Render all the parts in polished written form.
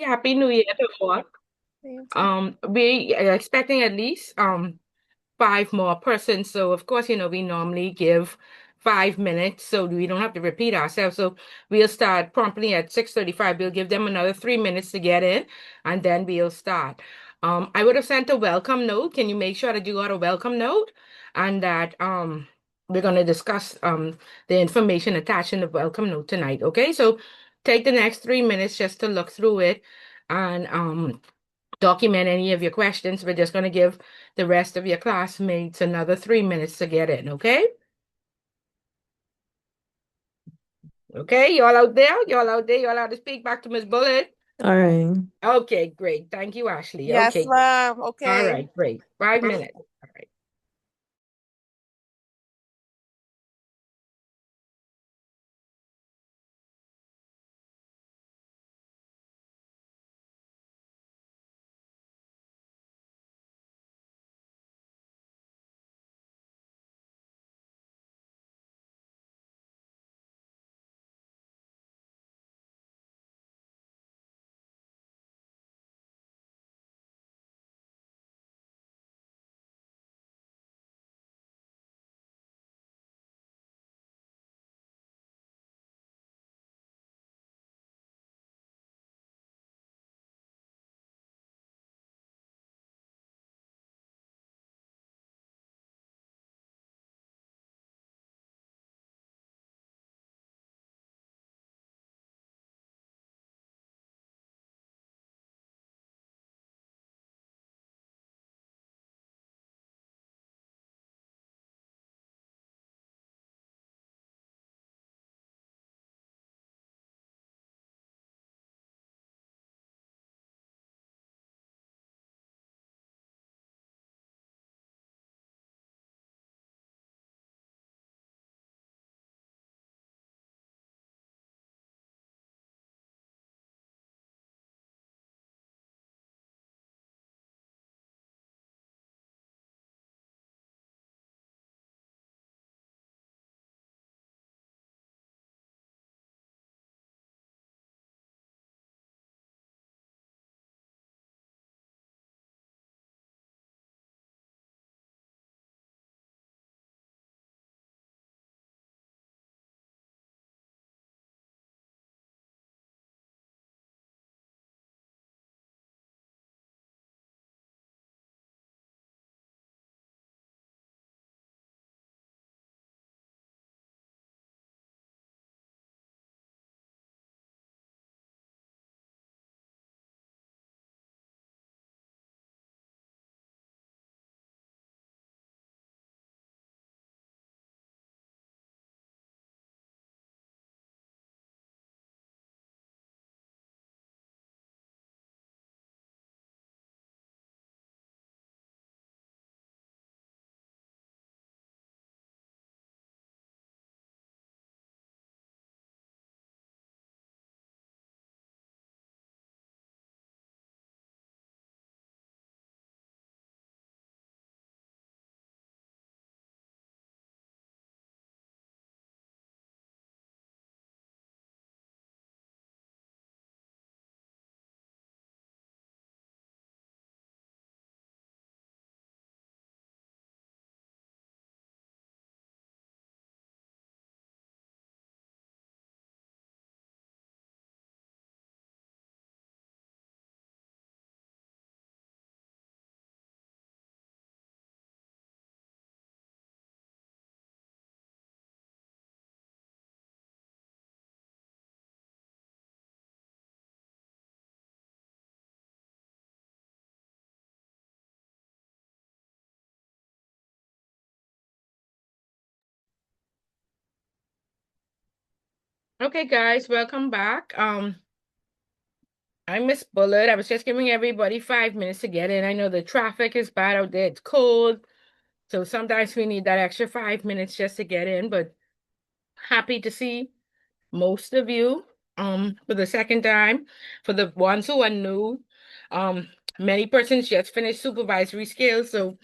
Happy New Year to all. Same to We are expecting at least five more persons. So of course, we normally give 5 minutes, so we don't have to repeat ourselves. So we'll start promptly at 6:35. We'll give them another 3 minutes to get in, and then we'll start. I would have sent a welcome note. Can you make sure that you got a welcome note and that we're going to discuss the information attached in the welcome note tonight. Okay, so take the next 3 minutes just to look through it and document any of your questions. We're just going to give the rest of your classmates another 3 minutes to get in, okay? Okay, y'all out there? Y'all out there? Y'all allowed to speak back to Miss Bullet? All right. Okay, great. Thank you, Ashley. Yes, Okay, great. ma'am. All Okay. right, great. 5 minutes. All right. Okay, guys, welcome back. I'm Miss Bullet. I was just giving everybody 5 minutes to get in. I know the traffic is bad out there. It's cold. So sometimes we need that extra 5 minutes just to get in, but happy to see most of you for the second time. For the ones who are new, um many persons just finished supervisory skills, so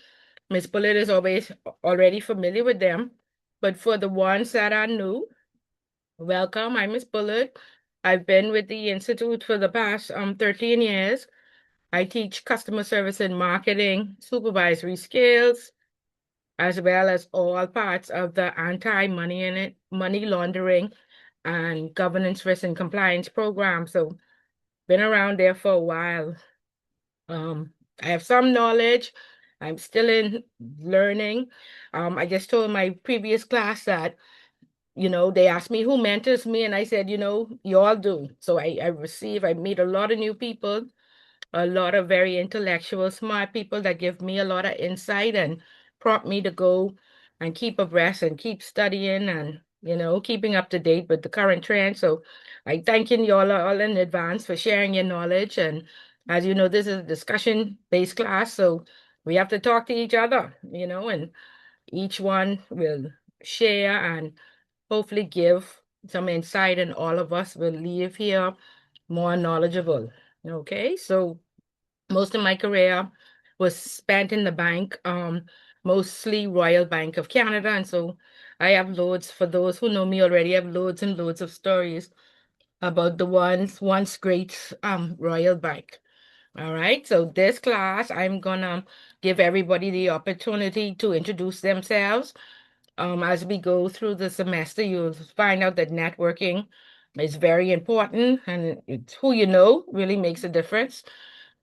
Miss Bullet is always already familiar with them. But for the ones that are new, welcome. I'm Miss Bullet. I've been with the Institute for the past 13 years. I teach customer service and marketing, supervisory skills, as well as all parts of the anti-money in it, money laundering and governance risk and compliance program. So been around there for a while. I have some knowledge. I'm still in learning. I just told my previous class that, they asked me who mentors me, and I said, you all do. So I meet a lot of new people, a lot of very intellectual, smart people that give me a lot of insight and prompt me to go and keep abreast and keep studying and, keeping up to date with the current trends. So I thanking y'all all in advance for sharing your knowledge. And as you know, this is a discussion-based class, so we have to talk to each other, and each one will share and hopefully give some insight, and all of us will leave here more knowledgeable. Okay, so most of my career was spent in the bank, mostly Royal Bank of Canada. And so I have loads, for those who know me already, I have loads and loads of stories about the once great Royal Bank. All right, so this class, I'm gonna give everybody the opportunity to introduce themselves. As we go through the semester, you'll find out that networking is very important, and it's who you know really makes a difference.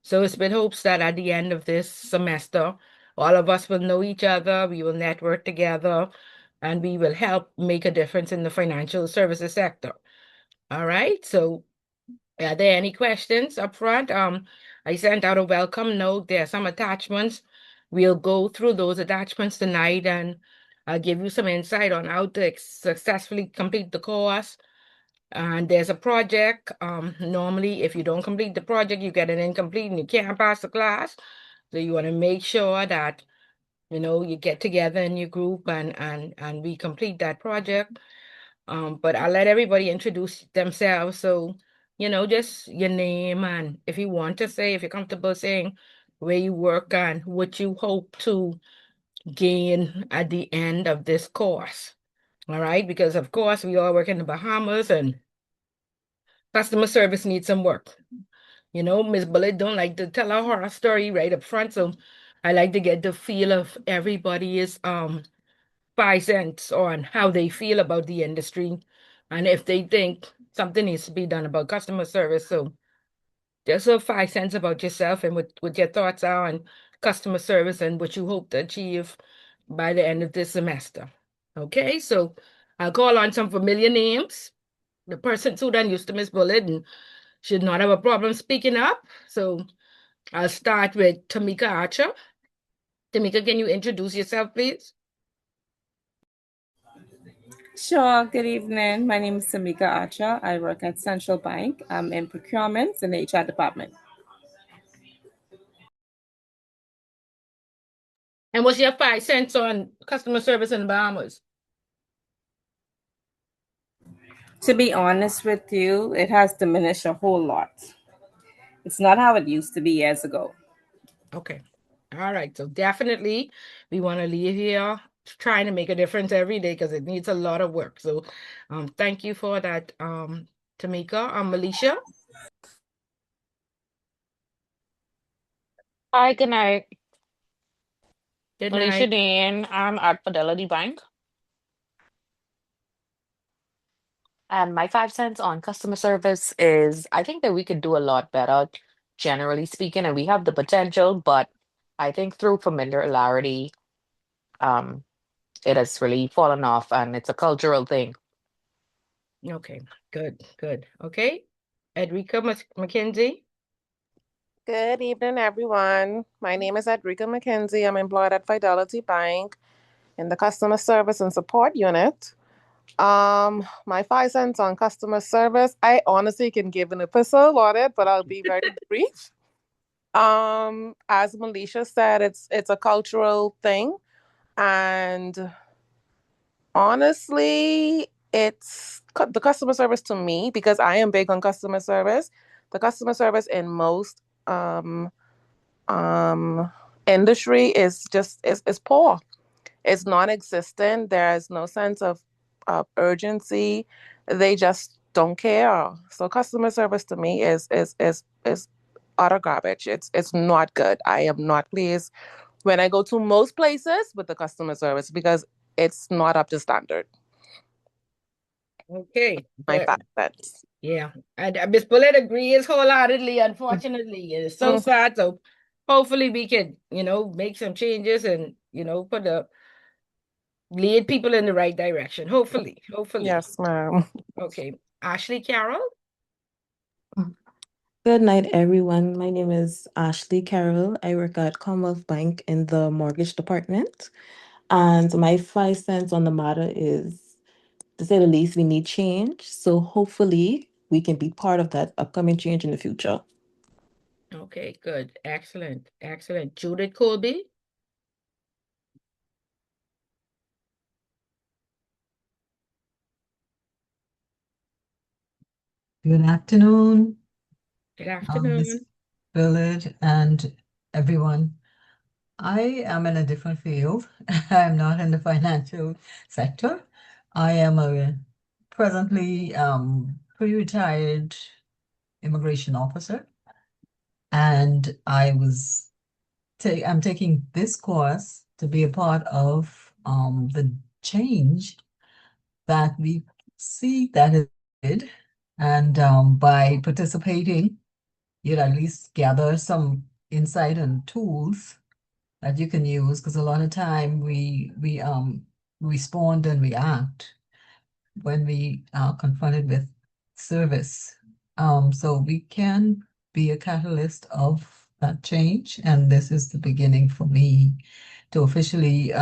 So it's been hopes that at the end of this semester, all of us will know each other, we will network together, and we will help make a difference in the financial services sector. All right, so are there any questions up front? I sent out a welcome note. There are some attachments. We'll go through those attachments tonight, and I'll give you some insight on how to successfully complete the course. And there's a project. Normally, if you don't complete the project, you get an incomplete and you can't pass the class. So you want to make sure that, you get together in your group and we complete that project. But I'll let everybody introduce themselves. So, just your name, and if you want to say, if you're comfortable saying where you work and what you hope to gain at the end of this course. All right, because of course we all work in the Bahamas and customer service needs some work. Miss Bullet don't like to tell a horror story right up front, so I like to get the feel of everybody's 5 cents on how they feel about the industry and if they think something needs to be done about customer service. So just a 5 cents about yourself and what your thoughts are on customer service and what you hope to achieve by the end of this semester. Okay, so I'll call on some familiar names. The person who done used to Miss Bullet and should not have a problem speaking up. So I'll start with Tamika Archer. Tamika, can you introduce yourself, please? Sure. Good evening. My name is Samika Acha. I work at Central Bank. I'm in procurement in the HR department. And what's your 5 cents on customer service in the Bahamas? To be honest with you, it has diminished a whole lot. It's not how it used to be years ago. Okay. All right. So definitely we want to leave here trying to make a difference every day because it needs a lot of work. So thank you for that, Tamika. Alicia. Hi, good night. Good Alicia night. Dean. I'm at Fidelity Bank. And my 5 cents on customer service is I think that we could do a lot better, generally speaking, and we have the potential, but I think through familiarity, um, it has really fallen off and it's a cultural thing. Okay. Good. Good. Okay. Edrica McKenzie. Good evening, everyone. My name is Edrica McKenzie. I'm employed at Fidelity Bank in the customer service and support unit. My 5 cents on customer service. I honestly can give an epistle on it, but I'll be very brief. As Melisha said, it's a cultural thing, and honestly, the customer service to me because I am big on customer service. The customer service in most um, industry is poor. It's non-existent. There is no sense of urgency. They just don't care. So customer service to me is utter garbage. It's not good. I am not pleased when I go to most places with the customer service because it's not up to standard. Okay, My but 5 cents. yeah, and Miss Bullet agrees wholeheartedly. Unfortunately, it's so Mm, sad. So hopefully we can, make some changes and lead people in the right direction. Hopefully, hopefully. yes, ma'am. Okay, Ashley Carroll. Good night, everyone. My name is Ashley Carroll. I work at Commonwealth Bank in the mortgage department. And my 5 cents on the matter is, to say the least, we need change. So hopefully we can be part of that upcoming change in the future. Okay, good, excellent, excellent. Judith Colby. Good afternoon, Good Miss afternoon. Village and everyone. I am in a different field. I'm not in the financial sector. I am a presently pre-retired immigration officer, and I'm taking this course to be a part of the change that we see that is needed. And by participating, you'd at least gather some insight and tools that you can use, because a lot of time we respond and react when we are confronted with service. So we can be a catalyst of that change, and this is the beginning for me to officially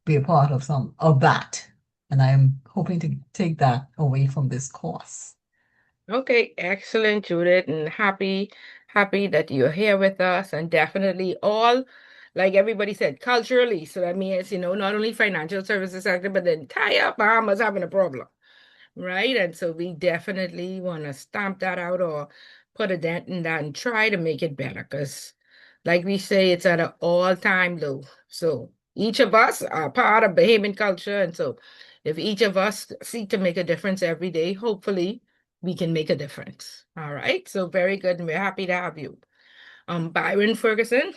be a part of some of that. And I'm hoping to take that away from this course. Okay, excellent, Judith, and happy that you're here with us, and definitely all, like everybody said, culturally. So that means, not only financial services sector, but the entire Bahamas having a problem, right? And so we definitely want to stamp that out or put a dent in that and try to make it better, because, like we say, it's at an all-time low. So each of us are part of Bahamian culture, and so if each of us seek to make a difference every day, hopefully we can make a difference. All right. So very good. And we're happy to have you. Byron Ferguson.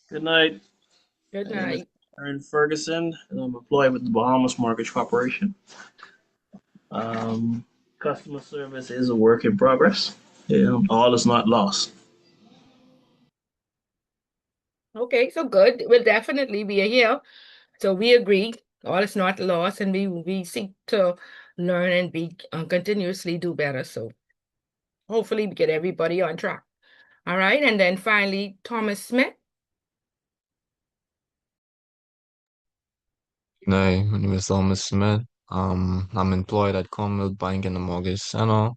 Good night. Good My name is night. Aaron Ferguson, and I'm employed with the Bahamas Mortgage Corporation. Um, Customer service is a work in progress. All is not lost. Okay, so good. We'll definitely be here. So we agree. All is not lost, and we seek to learn and be continuously do better. So hopefully we get everybody on track. All right. And then finally, Thomas Smith. Hi, my name is Thomas Smith. I'm employed at Commonwealth Bank in the Mortgage Center.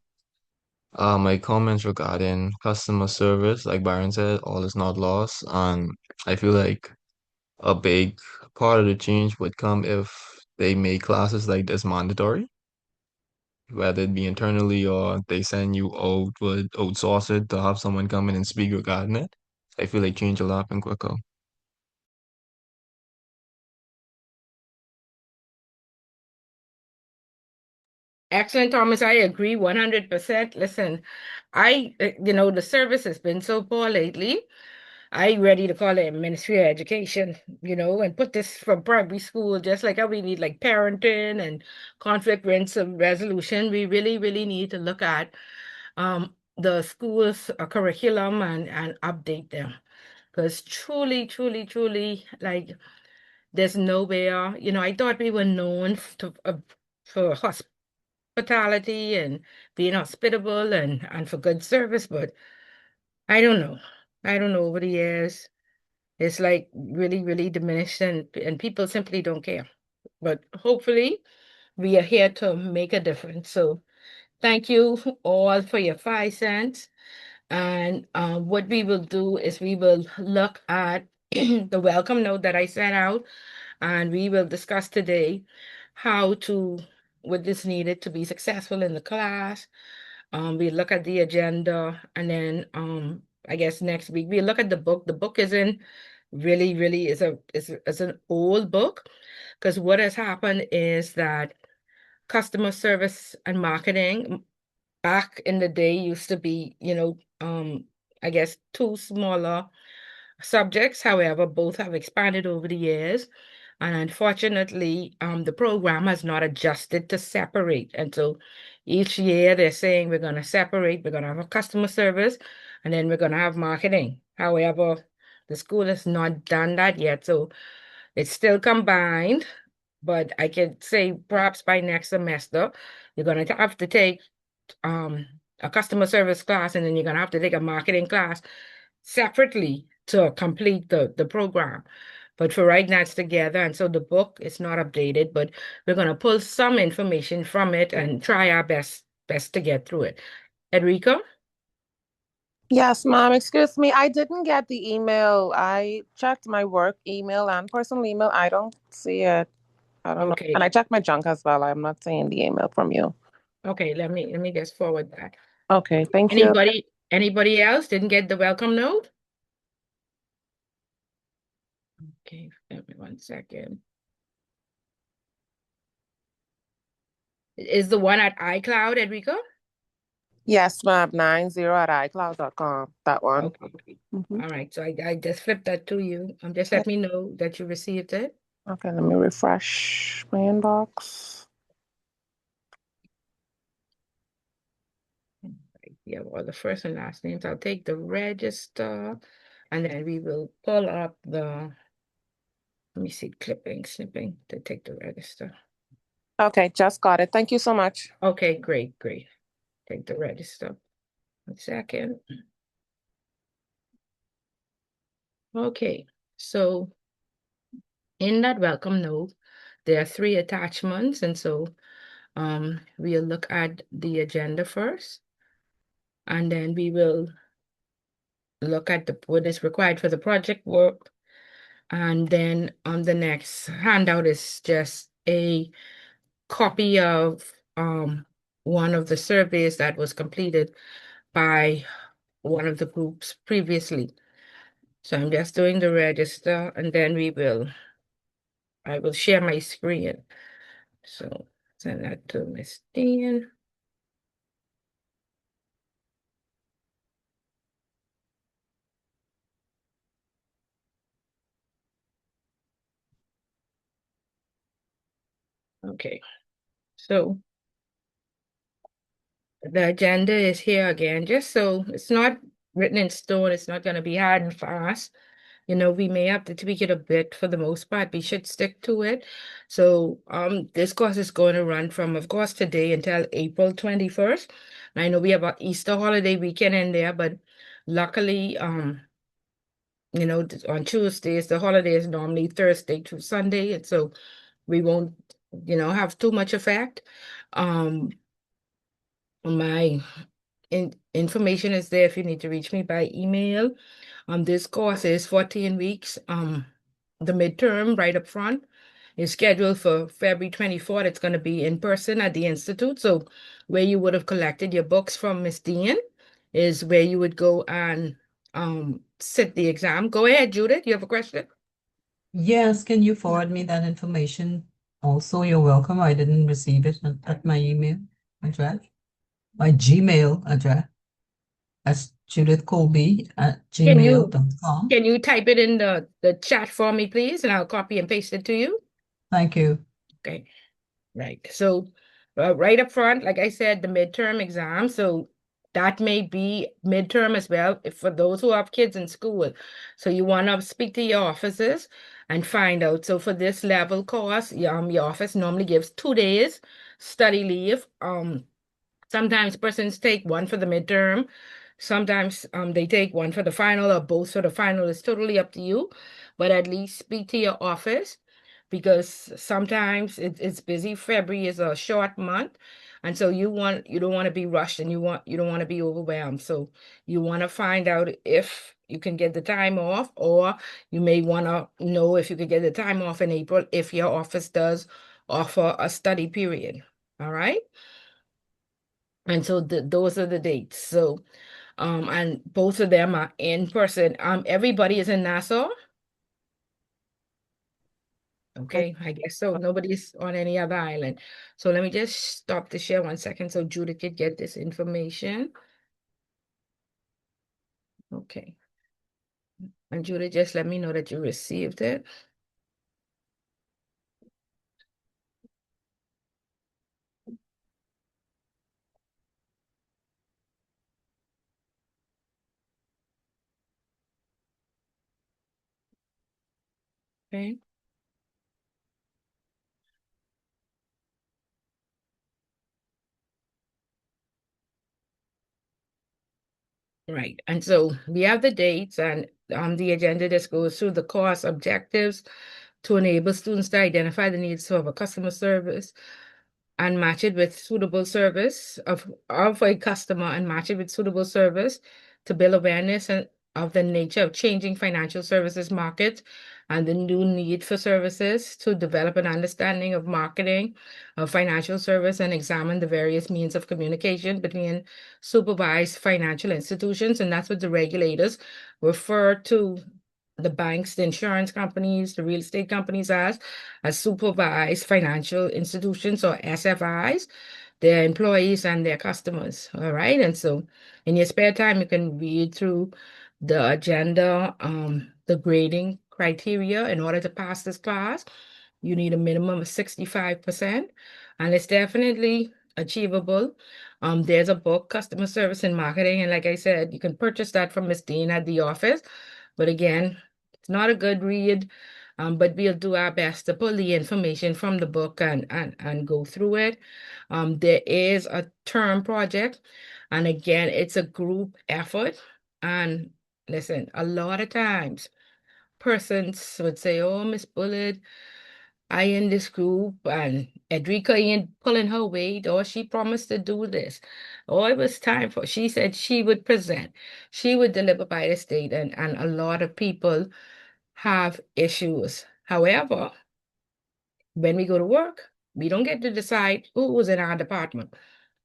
My comments regarding customer service, like Byron said, all is not lost, and I feel like a big part of the change would come if they make classes like this mandatory, whether it be internally or they send you out would outsource it to have someone come in and speak regarding it. I feel like change will happen quicker. Excellent, Thomas. I agree 100%. Listen, the service has been so poor lately. I ready to call it Ministry of Education, and put this from primary school, just like how we need like parenting and conflict resolution. We really, really need to look at the school's curriculum and update them. Because truly, truly, truly, like there's nowhere, I thought we were known for hospitality and being hospitable and for good service, but I don't know. I don't know over the years. It's like really, really diminished and people simply don't care. But hopefully we are here to make a difference. So thank you all for your 5 cents. And what we will do is we will look at the welcome note that I sent out, and we will discuss today what is needed to be successful in the class. We look at the agenda, and then I guess next week we look at the book. The book is in really is an old book, because what has happened is that customer service and marketing back in the day used to be, I guess two smaller subjects. However, both have expanded over the years. And unfortunately, the program has not adjusted to separate. And so each year they're saying we're going to separate, we're going to have a customer service, and then we're going to have marketing. However, the school has not done that yet. So it's still combined, but I can say perhaps by next semester, you're going to have to take a customer service class, and then you're going to have to take a marketing class separately to complete the program. But for right now, it's together. And so the book is not updated, but we're going to pull some information from it and try our best to get through it. Enrico? Yes, ma'am. Excuse me. I didn't get the email. I checked my work email and personal email. I don't see it. I don't know. Okay. And I checked my junk as well. I'm not seeing the email from you. Okay, let me just forward that. Okay, thank you. Anybody else didn't get the welcome note? Okay, give me 1 second. Is the one at iCloud, Enrico? Yes, ma'am. 90@icloud.com. That one. Okay. Mhm. All right, so I just flipped that to you. Just let me know that you received it. Okay, let me refresh my inbox. Yeah, well, the first and last names. I'll take the register, and then we will pull up the, let me see, snipping to take the register. Okay, just got it. Thank you so much. Okay, great. Take the register. 1 second. Okay, so in that welcome note, there are 3 attachments, and so we'll look at the agenda first, and then we will look at what is required for the project work. And then on the next handout is just a copy of one of the surveys that was completed by one of the groups previously. So I'm just doing the register, and then I will share my screen. So send that to Miss Dean. Okay, so the agenda is here again, just so it's not written in stone, it's not going to be hard and fast. We may have to tweak it a bit. For the most part, we should stick to it. So this course is going to run from, of course, today until April 21st. I know we have an Easter holiday weekend in there, but luckily, on Tuesdays, the holiday is normally Thursday to Sunday, and so we won't, have too much effect. My information is there if you need to reach me by email. This course is 14 weeks. The midterm right up front is scheduled for February 24th. It's going to be in person at the Institute. So where you would have collected your books from Miss Dean is where you would go and sit the exam. Go ahead, Judith. You have a question? Yes, can you forward me that information? Also, you're welcome. I didn't receive it at my email address, my Gmail address. That's judithcolby@gmail.com. Can you type it in the chat for me, please? And I'll copy and paste it to you. Thank you. Okay. Right. So right up front, like I said, the midterm exam. So that may be midterm as well for those who have kids in school. So you want to speak to your offices and find out. So for this level course, your office normally gives 2 days study leave. Sometimes persons take one for the midterm. Sometimes they take one for the final or both for the final. It's totally up to you. But at least speak to your office, because sometimes it's busy. February is a short month, and so you don't want to be rushed, and you don't want to be overwhelmed. So you want to find out if you can get the time off, or you may want to know if you could get the time off in April if your office does offer a study period. All right. And so those are the dates. So and both of them are in person. Everybody is in Nassau. Okay, I guess so. Nobody's on any other island. So let me just stop the share 1 second so Judith could get this information. Okay. And Judith, just let me know that you received it. Okay. Right. And so we have the dates and the agenda just goes through the course objectives to enable students to identify the needs of a customer service and match it with suitable service of a customer and match it with suitable service to build awareness of the nature of changing financial services market and the new need for services to develop an understanding of marketing of financial service and examine the various means of communication between supervised financial institutions. And that's what the regulators refer to the banks, the insurance companies, the real estate companies as supervised financial institutions or SFIs, their employees and their customers. All right. And so in your spare time, you can read through the agenda, the grading criteria. In order to pass this class, you need a minimum of 65%, and it's definitely achievable. There's a book, Customer Service and Marketing, and like I said, you can purchase that from Miss Dean at the office. But again, it's not a good read, but we'll do our best to pull the information from the book and go through it. There is a term project, and again, it's a group effort. And listen, a lot of times persons would say, "Oh, Miss Bullet, I in this group and Edrica ain't pulling her weight, or she promised to do this, or it was time for." She said she would present, she would deliver by the state, and a lot of people have issues. However, when we go to work, we don't get to decide who was in our department,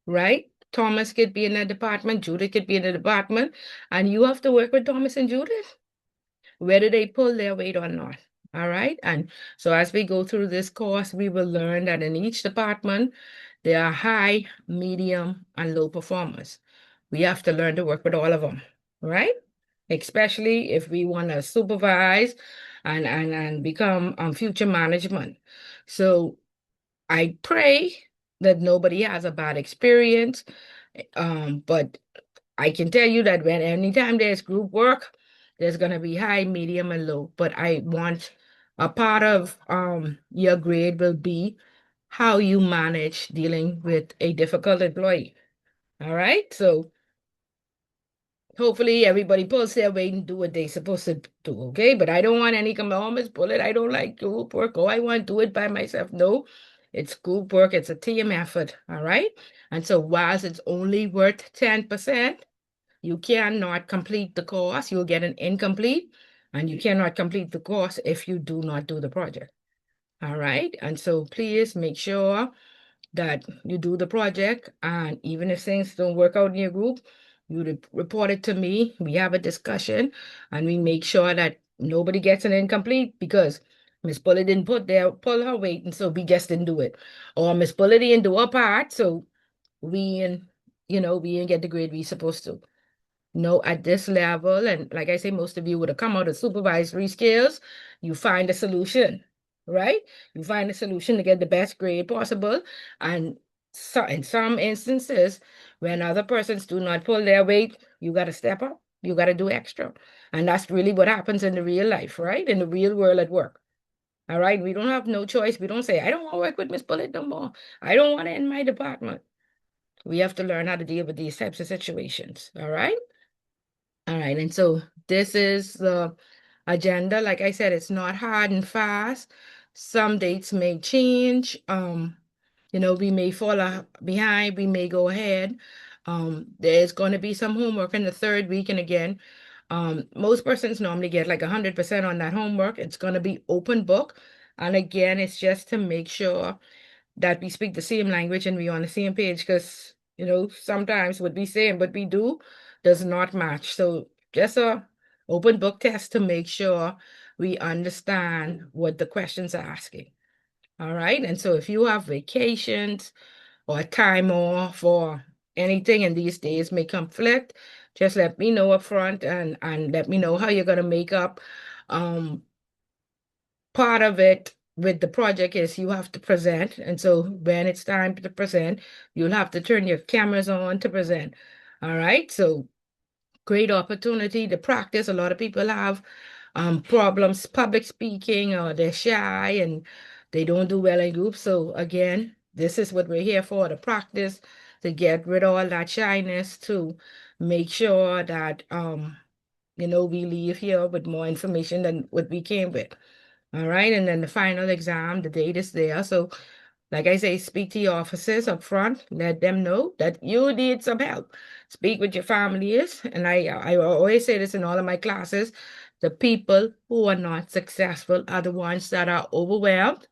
right? Thomas could be in the department, Judith could be in the department, and you have to work with Thomas and Judith, whether they pull their weight or not. All right. And so as we go through this course, we will learn that in each department, there are high, medium, and low performers. We have to learn to work with all of them, right? Especially if we want to supervise and become future management. So I pray that nobody has a bad experience. But I can tell you that when anytime there's group work, there's gonna be high, medium, and low. But I want a part of your grade will be how you manage dealing with a difficult employee. All right. So hopefully everybody pulls their weight and do what they're supposed to do. Okay. But I don't want any come, "Oh, Miss Bullet, I don't like group work. Oh, I want to do it by myself." No, it's group work, it's a team effort. All right. And so whilst it's only worth 10%, you cannot complete the course. You'll get an incomplete, and you cannot complete the course if you do not do the project. All right. And so please make sure that you do the project. And even if things don't work out in your group, you report it to me. We have a discussion and we make sure that nobody gets an incomplete because Miss Bullet didn't pull her weight, and so we just didn't do it. Or Miss Bullet didn't do her part, so we didn't get the grade we supposed to. No, at this level, and like I say, most of you would have come out of supervisory skills, you find a solution, right? You find a solution to get the best grade possible. And so in some instances, when other persons do not pull their weight, you got to step up, you got to do extra. And that's really what happens in the real life, right? In the real world at work. All right. We don't have no choice. We don't say, "I don't want to work with Miss Bullet no more. I don't want it in my department." We have to learn how to deal with these types of situations. All right. All right, and so this is the agenda. Like I said, it's not hard and fast. Some dates may change. We may fall behind, we may go ahead. There's going to be some homework in the third week, and again, most persons normally get like 100% on that homework. It's going to be open book, and again, it's just to make sure that we speak the same language and we on the same page, because sometimes what we say and what we do does not match. So just a open book test to make sure we understand what the questions are asking. All right. And so if you have vacations or time off or anything in these days may conflict, just let me know up front and let me know how you're going to make up. Part of it with the project is you have to present. And so when it's time to present, you'll have to turn your cameras on to present. All right. So great opportunity to practice. A lot of people have problems public speaking, or they're shy and they don't do well in groups. So again, this is what we're here for, to practice, to get rid of all that shyness, to make sure that we leave here with more information than what we came with. All right. And then the final exam, the date is there. So like I say, speak to your officers up front. Let them know that you need some help. Speak with your families. And I always say this in all of my classes. The people who are not successful are the ones that are overwhelmed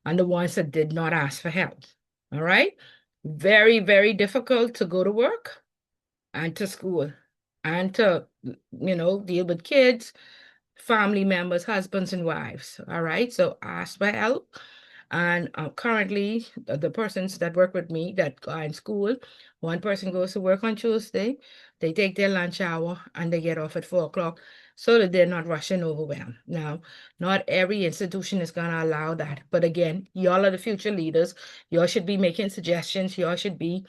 and the ones that did not ask for help. All right. Very, very difficult to go to work and to school and to, deal with kids, family members, husbands, and wives. All right. So ask for help. And currently, the persons that work with me that are in school, one person goes to work on Tuesday, they take their lunch hour and they get off at 4 o'clock so that they're not rushing overwhelmed. Now, not every institution is going to allow that. But again, y'all are the future leaders. Y'all should be making suggestions. Y'all should be,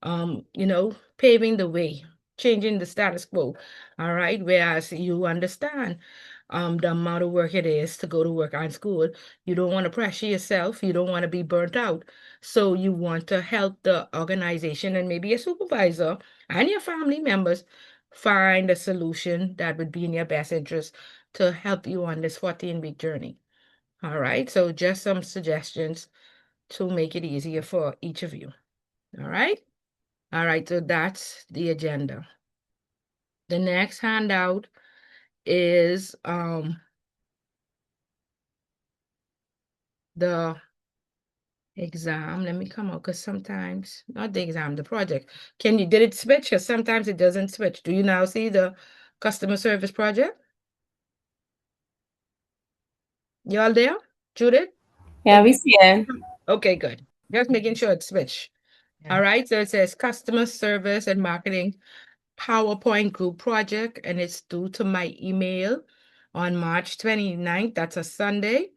paving the way, changing the status quo. All right. Whereas you understand the amount of work it is to go to work on school. You don't want to pressure yourself. You don't want to be burnt out. So you want to help the organization and maybe a supervisor and your family members find a solution that would be in your best interest to help you on this 14-week journey. All right. So just some suggestions to make it easier for each of you. All right. All right. So that's the agenda. The next handout is the exam. Let me come out, because sometimes, not the exam, the project. Did it switch? Because sometimes it doesn't switch. Do you now see the customer service project? Y'all there? Judith? Yeah, we see it. Okay, good. Just making sure it's switched. Yeah. All right, so it says customer service and marketing PowerPoint group project, and it's due to my email on March 29th. That's a Sunday.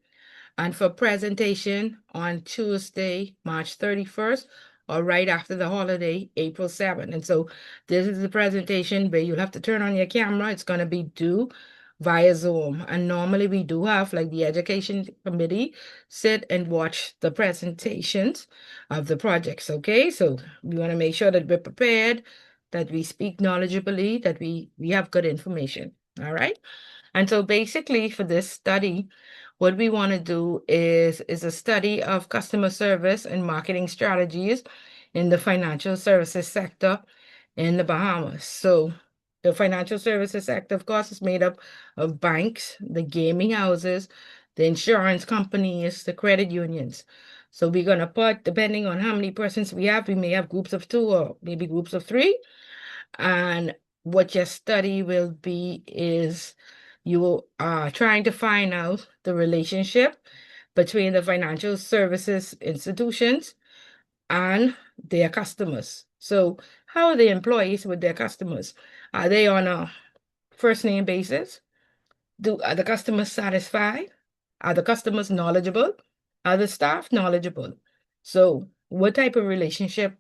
And for presentation on Tuesday, March 31st, or right after the holiday, April 7th. And so this is the presentation where you'll have to turn on your camera. It's going to be due via Zoom. And normally we do have like the education committee sit and watch the presentations of the projects. Okay, so we want to make sure that we're prepared, that we speak knowledgeably, that we have good information. All right. And so basically for this study, what we want to do is a study of customer service and marketing strategies in the financial services sector in the Bahamas. So the financial services sector, of course, is made up of banks, the gaming houses, the insurance companies, the credit unions. So we're going to put, depending on how many persons we have, we may have groups of 2 or maybe groups of 3. And what your study will be is you are trying to find out the relationship between the financial services institutions and their customers. So how are the employees with their customers? Are they on a first name basis? Are the customers satisfied? Are the customers knowledgeable? Are the staff knowledgeable? So what type of relationship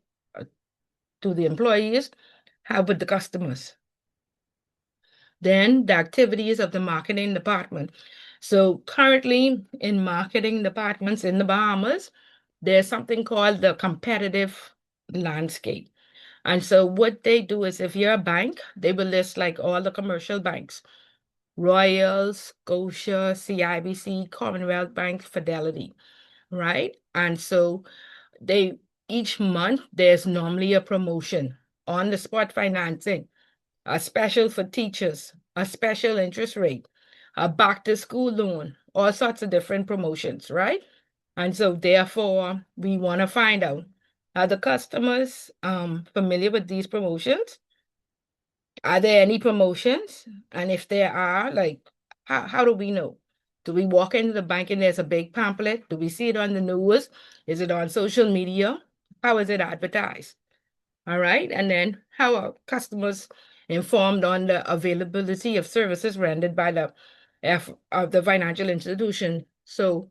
do the employees have with the customers? Then the activities of the marketing department. So currently in marketing departments in the Bahamas, there's something called the competitive landscape. And so what they do is, if you're a bank, they will list like all the commercial banks: Royal, Scotia, CIBC, Commonwealth Bank, Fidelity, right? And so each month there's normally a promotion on the spot financing, a special for teachers, a special interest rate, a back to school loan, all sorts of different promotions, right? And so therefore, we want to find out, are the customers familiar with these promotions? Are there any promotions? And if there are, like, how do we know? Do we walk into the bank and there's a big pamphlet? Do we see it on the news? Is it on social media? How is it advertised? All right. And then how are customers informed on the availability of services rendered by the of the financial institution? So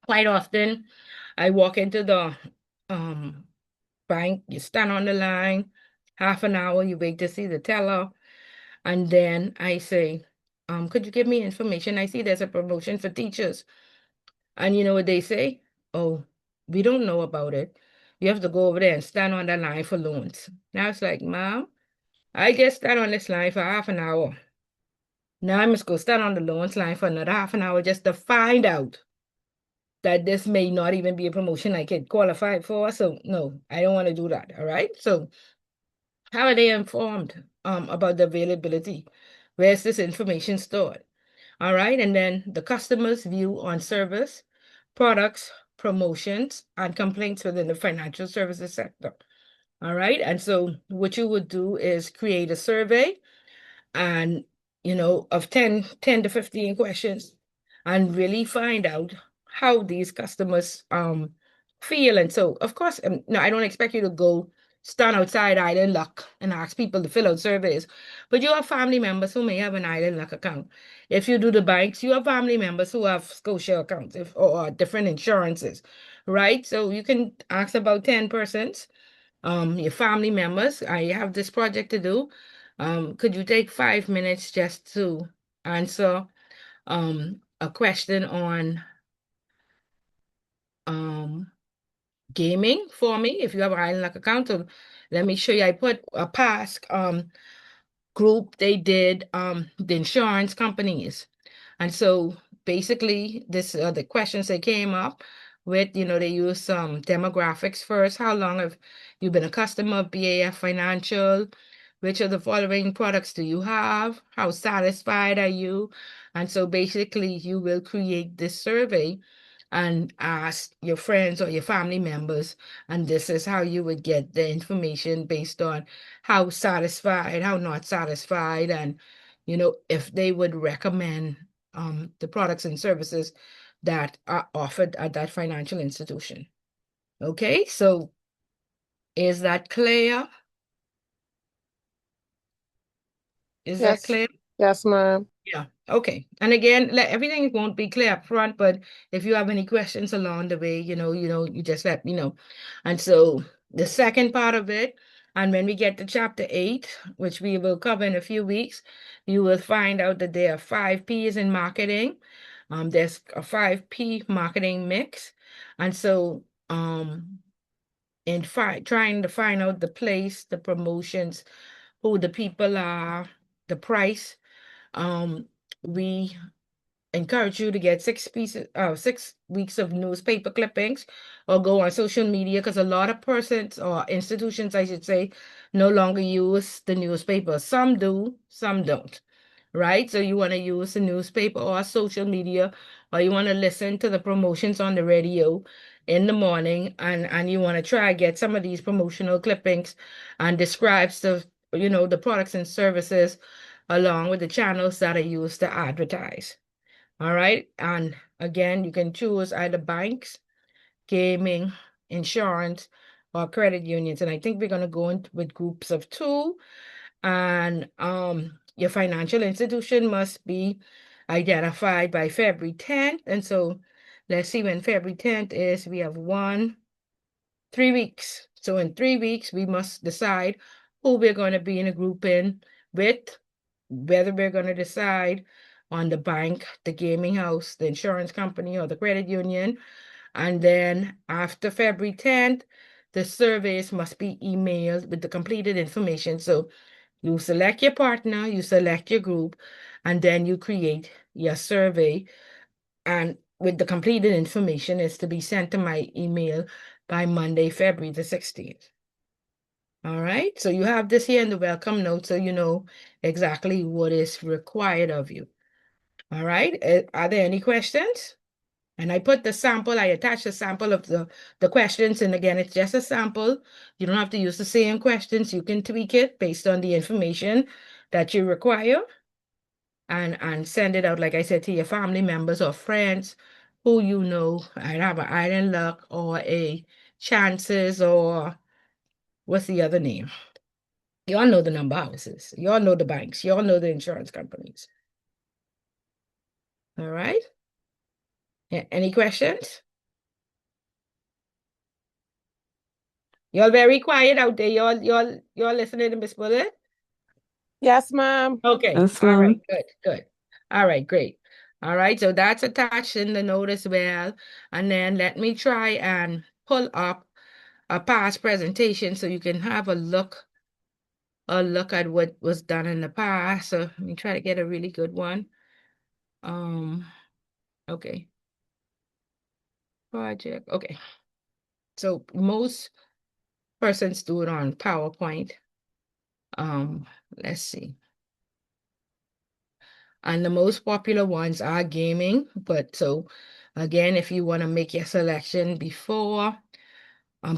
quite often I walk into the bank, you stand on the line, half an hour, you wait to see the teller, and then I say, could you give me information? I see there's a promotion for teachers. And you know what they say? Oh, we don't know about it. You have to go over there and stand on the line for loans. Now it's like, Mom, I just stand on this line for half an hour. Now I must go stand on the loans line for another half an hour just to find out that this may not even be a promotion I could qualify for. So no, I don't want to do that. All right. So how are they informed about the availability? Where's this information stored? All right. And then the customer's view on service, products, promotions, and complaints within the financial services sector. All right. And so what you would do is create a survey and, of 10 to 15 questions and really find out how these customers feel. And so, of course, no, I don't expect you to go stand outside Island Luck and ask people to fill out surveys, but you have family members who may have an Island Luck account. If you do the banks, you have family members who have Scotia accounts or different insurances, right? So you can ask about 10 persons, your family members. I have this project to do. Could you take 5 minutes just to answer a question on gaming for me if you have an Island Luck account? So let me show you. I put a past group. They did the insurance companies. And so basically this the questions that came up with, they use some demographics first. How long have you been a customer of BAF Financial? Which of the following products do you have? How satisfied are you? And so basically you will create this survey and ask your friends or your family members, and this is how you would get the information based on how satisfied, how not satisfied, and if they would recommend the products and services that are offered at that financial institution. Okay, so is that clear? Is that Yes. clear? Yes, ma'am. Yeah, okay. And again, everything won't be clear up front, but if you have any questions along the way, you just let me know. And so the second part of it, and when we get to chapter 8, which we will cover in a few weeks, you will find out that there are 5 P's in marketing. There's a 5 P marketing mix. And so in trying to find out the place, the promotions, who the people are, the price, we encourage you to get 6 weeks of newspaper clippings or go on social media, because a lot of persons or institutions, I should say, no longer use the newspaper. Some do, some don't, right? So you want to use the newspaper or social media, or you want to listen to the promotions on the radio in the morning, and you want to try get some of these promotional clippings and describes the products and services along with the channels that are used to advertise. All right. And again, you can choose either banks, gaming, insurance, or credit unions. And I think we're going to go in with groups of 2. And your financial institution must be identified by February 10th. And so let's see when February 10th is. We have 3 weeks. So in 3 weeks, we must decide who we're going to be in a group in with, whether we're going to decide on the bank, the gaming house, the insurance company, or the credit union. And then after February 10th, the surveys must be emailed with the completed information. So you select your partner, you select your group, and then you create your survey. And with the completed information is to be sent to my email by Monday, February the 16th. All right, so you have this here in the welcome note, so you know exactly what is required of you. All right, are there any questions? And I put the sample, I attached a sample of the questions. And again, it's just a sample. You don't have to use the same questions. You can tweak it based on the information that you require. and send it out, like I said, to your family members or friends who you know and have an Island Luck or a Chances or what's the other name? Y'all know the number houses. Y'all know the banks. Y'all know the insurance companies. All right. Any questions? Y'all very quiet out there. Y'all listening to Miss Bullet? Yes, ma'am. Okay. Yes, All right. ma'am. Good. Good. All right. Great. All right. So that's attached in the note as well. And then let me try and pull up a past presentation so you can have a look at what was done in the past. So let me try to get a really good one. Okay. Project. Okay. So most persons do it on PowerPoint. Let's see. And the most popular ones are gaming, but so again, if you want to make your selection before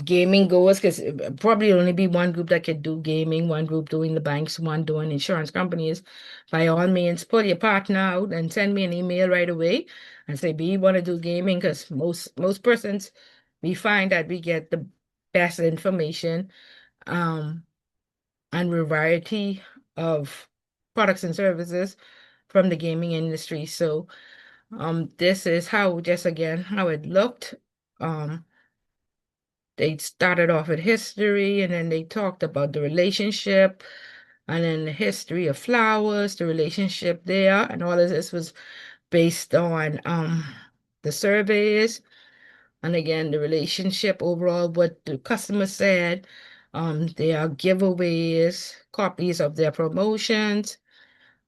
gaming goes, because probably only be one group that could do gaming, one group doing the banks, one doing insurance companies. By all means, pull your partner out and send me an email right away and say, "B, you want to do gaming?" Because most persons, we find that we get the best information and variety of products and services from the gaming industry. So this is how, just again, how it looked. They started off with history and then they talked about the relationship and then the history of flowers, the relationship there, and all of this was based on the surveys. And again, the relationship overall, what the customer said, their giveaways, copies of their promotions,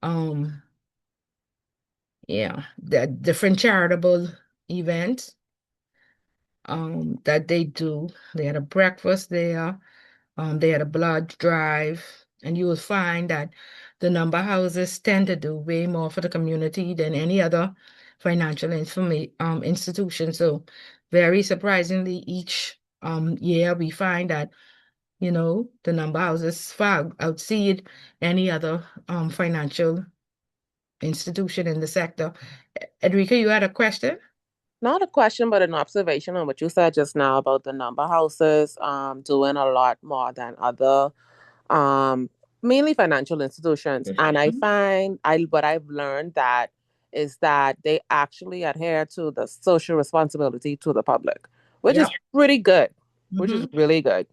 um, yeah, the different charitable events that they do. They had a breakfast there, they had a blood drive, and you will find that the number houses tend to do way more for the community than any other financial institution. So very surprisingly, each year we find that, the number houses far outseed any other financial institution in the sector. Edrica, you had a question? Not a question, but an observation on what you said just now about the number houses doing a lot more than other mainly financial institutions. And I find what I've learned that is that they actually adhere to the social responsibility to the public, which is Yep. pretty good, which is really good.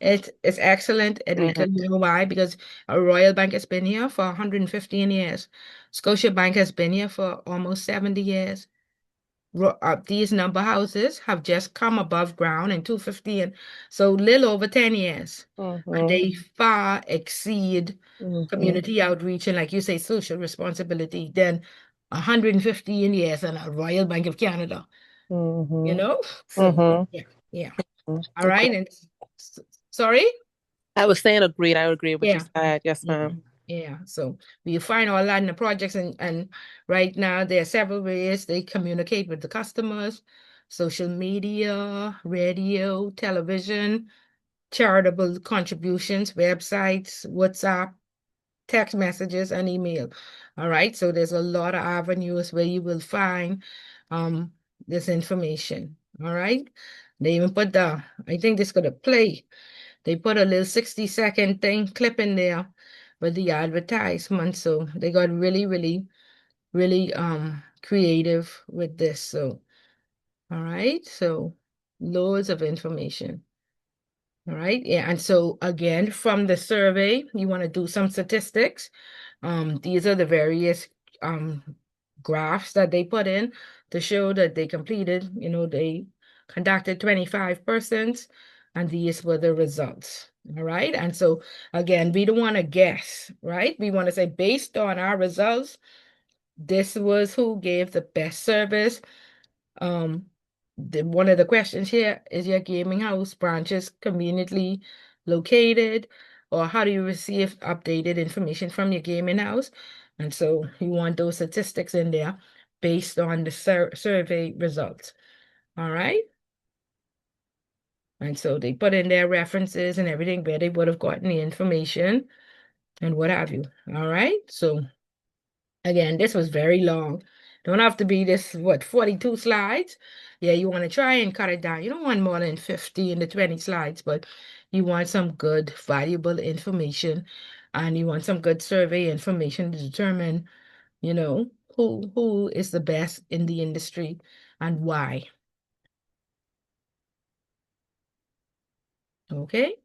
It's excellent, Edrica. You know why? Because a Royal Bank has been here for 115 years. Scotia Bank has been here for almost 70 years. These number houses have just come above ground in 215, so little over 10 years. And they far exceed community outreach and, like you say, social responsibility than 115 years and a Royal Bank of Canada. So yeah. All right. And sorry? I was saying agreed. I agree with what you said. Yes, ma'am. Yeah. So we find all that in the projects, and right now there are several ways they communicate with the customers: social media, radio, television, charitable contributions, websites, WhatsApp, text messages, and email. All right. So there's a lot of avenues where you will find this information. All right. They even put I think this gonna play. They put a little 60-second clip in there with the advertisement. So they got really, really, really creative with this. So all right. So loads of information. All right. Yeah. And so again, from the survey, you want to do some statistics. These are the various graphs that they put in to show that they completed, they conducted 25%, and these were the results. All right. And so again, we don't want to guess, right? We want to say, based on our results, this was who gave the best service. One of the questions here is, your gaming house branches conveniently located, or how do you receive updated information from your gaming house? And so you want those statistics in there based on the survey results. All right. And so they put in their references and everything where they would have gotten the information and what have you. All right. So Again, this was very long. Don't have to be this, what, 42 slides? Yeah, you want to try and cut it down. You don't want more than 15 to 20 slides, but you want some good, valuable information, and you want some good survey information to determine, you know, who is the best in the industry and why. Okay?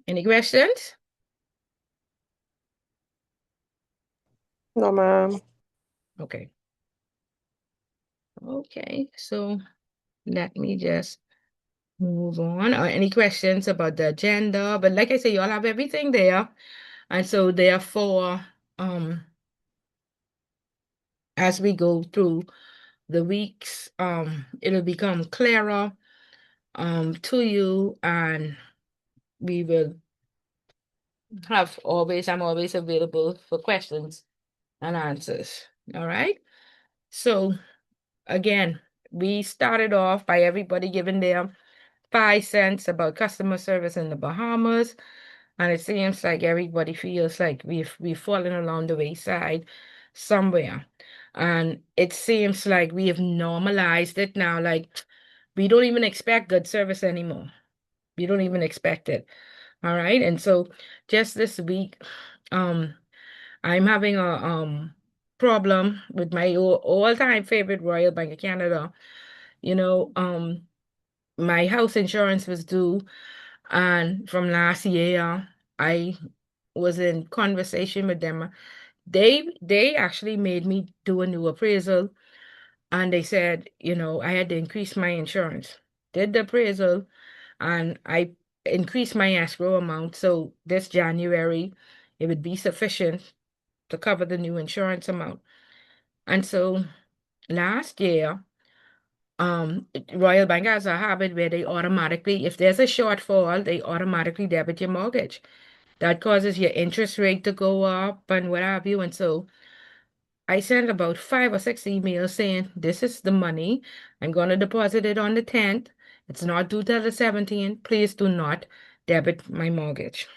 Any questions? No, ma'am. Okay. Okay, so let me just move on. Any questions about the agenda? But like I say, you all have everything there. And so therefore, as we go through the weeks, it'll become clearer to you, and we will I'm always available for questions and answers. All right. So again, we started off by everybody giving their 5 cents about customer service in the Bahamas. And it seems like everybody feels like we've fallen along the wayside somewhere. And it seems like we have normalized it now. Like we don't even expect good service anymore. We don't even expect it. All right. And so just this week, I'm having a problem with my all-time favorite Royal Bank of Canada. You know, my house insurance was due, and from last year, I was in conversation with them. They actually made me do a new appraisal, and they said, I had to increase my insurance. Did the appraisal, and I increased my escrow amount. So this January, it would be sufficient to cover the new insurance amount. And so last year, Royal Bank has a habit where they automatically, if there's a shortfall, they automatically debit your mortgage. That causes your interest rate to go up and what have you. And so I sent about 5 or 6 emails saying, this is the money. I'm going to deposit it on the 10th. It's not due till the 17th. Please do not debit my mortgage.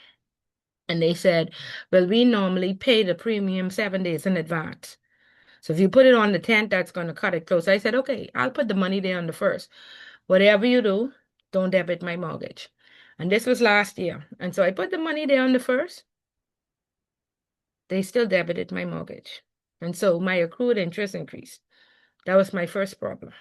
And they said, well, we normally pay the premium 7 days in advance. So if you put it on the 10th, that's going to cut it close. I said, okay, I'll put the money there on the 1st. Whatever you do, don't debit my mortgage. And this was last year. And so I put the money there on the 1st. They still debited my mortgage. And so my accrued interest increased. That was my first problem.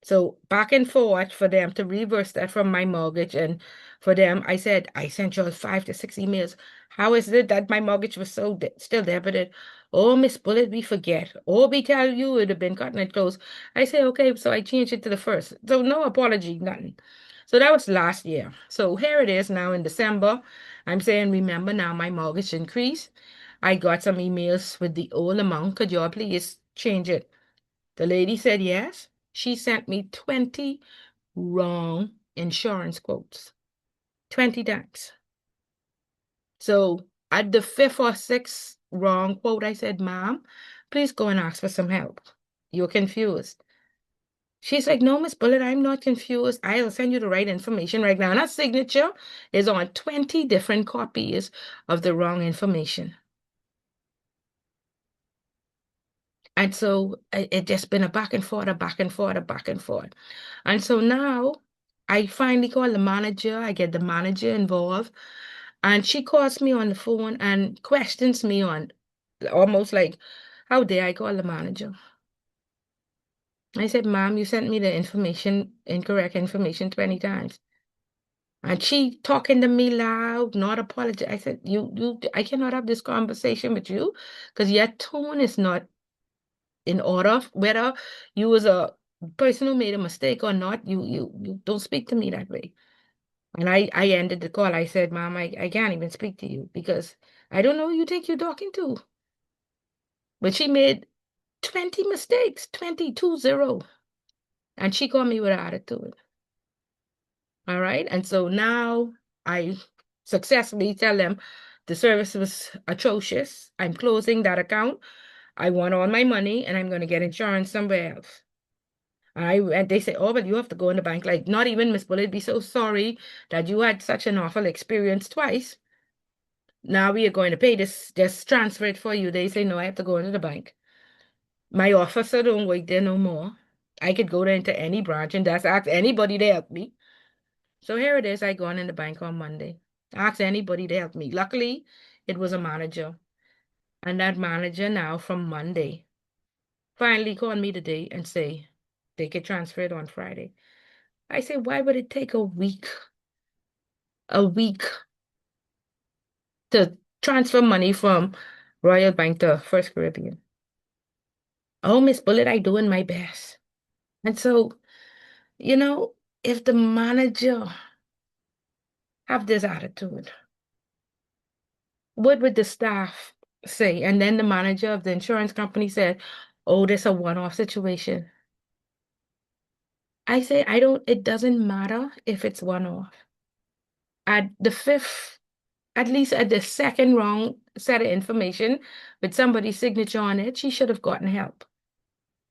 So back and forth for them to reverse that from my mortgage. And for them, I said, I sent you all 5 to 6 emails. How is it that my mortgage was still debited? Oh, Miss Bullet, we forget. Oh, we tell you it would have been cutting it close. I say, okay, so I changed it to the 1st. So no apology, nothing. So that was last year. So here it is now in December. I'm saying, remember now my mortgage increased. I got some emails with the old amount. Could you all please change it? The lady said yes. She sent me 20 wrong insurance quotes, 20 times. So at the 5th or 6th wrong quote, I said, ma'am, please go and ask for some help. You're confused. She's like, no, Miss Bullet, I'm not confused. I'll send you the right information right now. And her signature is on 20 different copies of the wrong information. And so it just been a back and forth, a back and forth, a back and forth. And so now I finally call the manager. I get the manager involved. And she calls me on the phone and questions me on almost like, how dare I call the manager? I said, ma'am, you sent me the information, incorrect information 20 times. And she talking to me loud, not apologize. I said, I cannot have this conversation with you because your tone is not in order. Whether you was a person who made a mistake or not, you don't speak to me that way. And I ended the call. I said, Mom, I can't even speak to you because I don't know who you think you're talking to. But she made 20 mistakes, 20. And she called me with an attitude. All right. And so now I successfully tell them the service was atrocious. I'm closing that account. I want all my money and I'm going to get insurance somewhere else. And they say, oh, but you have to go in the bank. Like, not even Miss Bullet, be so sorry that you had such an awful experience twice. Now we are going to pay this, just transfer it for you. They say, no, I have to go into the bank. My officer don't work there no more. I could go there into any branch and just ask anybody to help me. So here it is. I gone in the bank on Monday. Ask anybody to help me. Luckily, it was a manager. And that manager now from Monday finally called me today and say they could transfer it on Friday. I say, why would it take a week to transfer money from Royal Bank to First Caribbean? Oh, Miss Bullet, I doing my best. And so, you know, if the manager have this attitude, what would the staff say? And then the manager of the insurance company said, oh, this a one-off situation. I say, it doesn't matter if it's one-off. At the fifth, at least at the second wrong set of information with somebody's signature on it, she should have gotten help.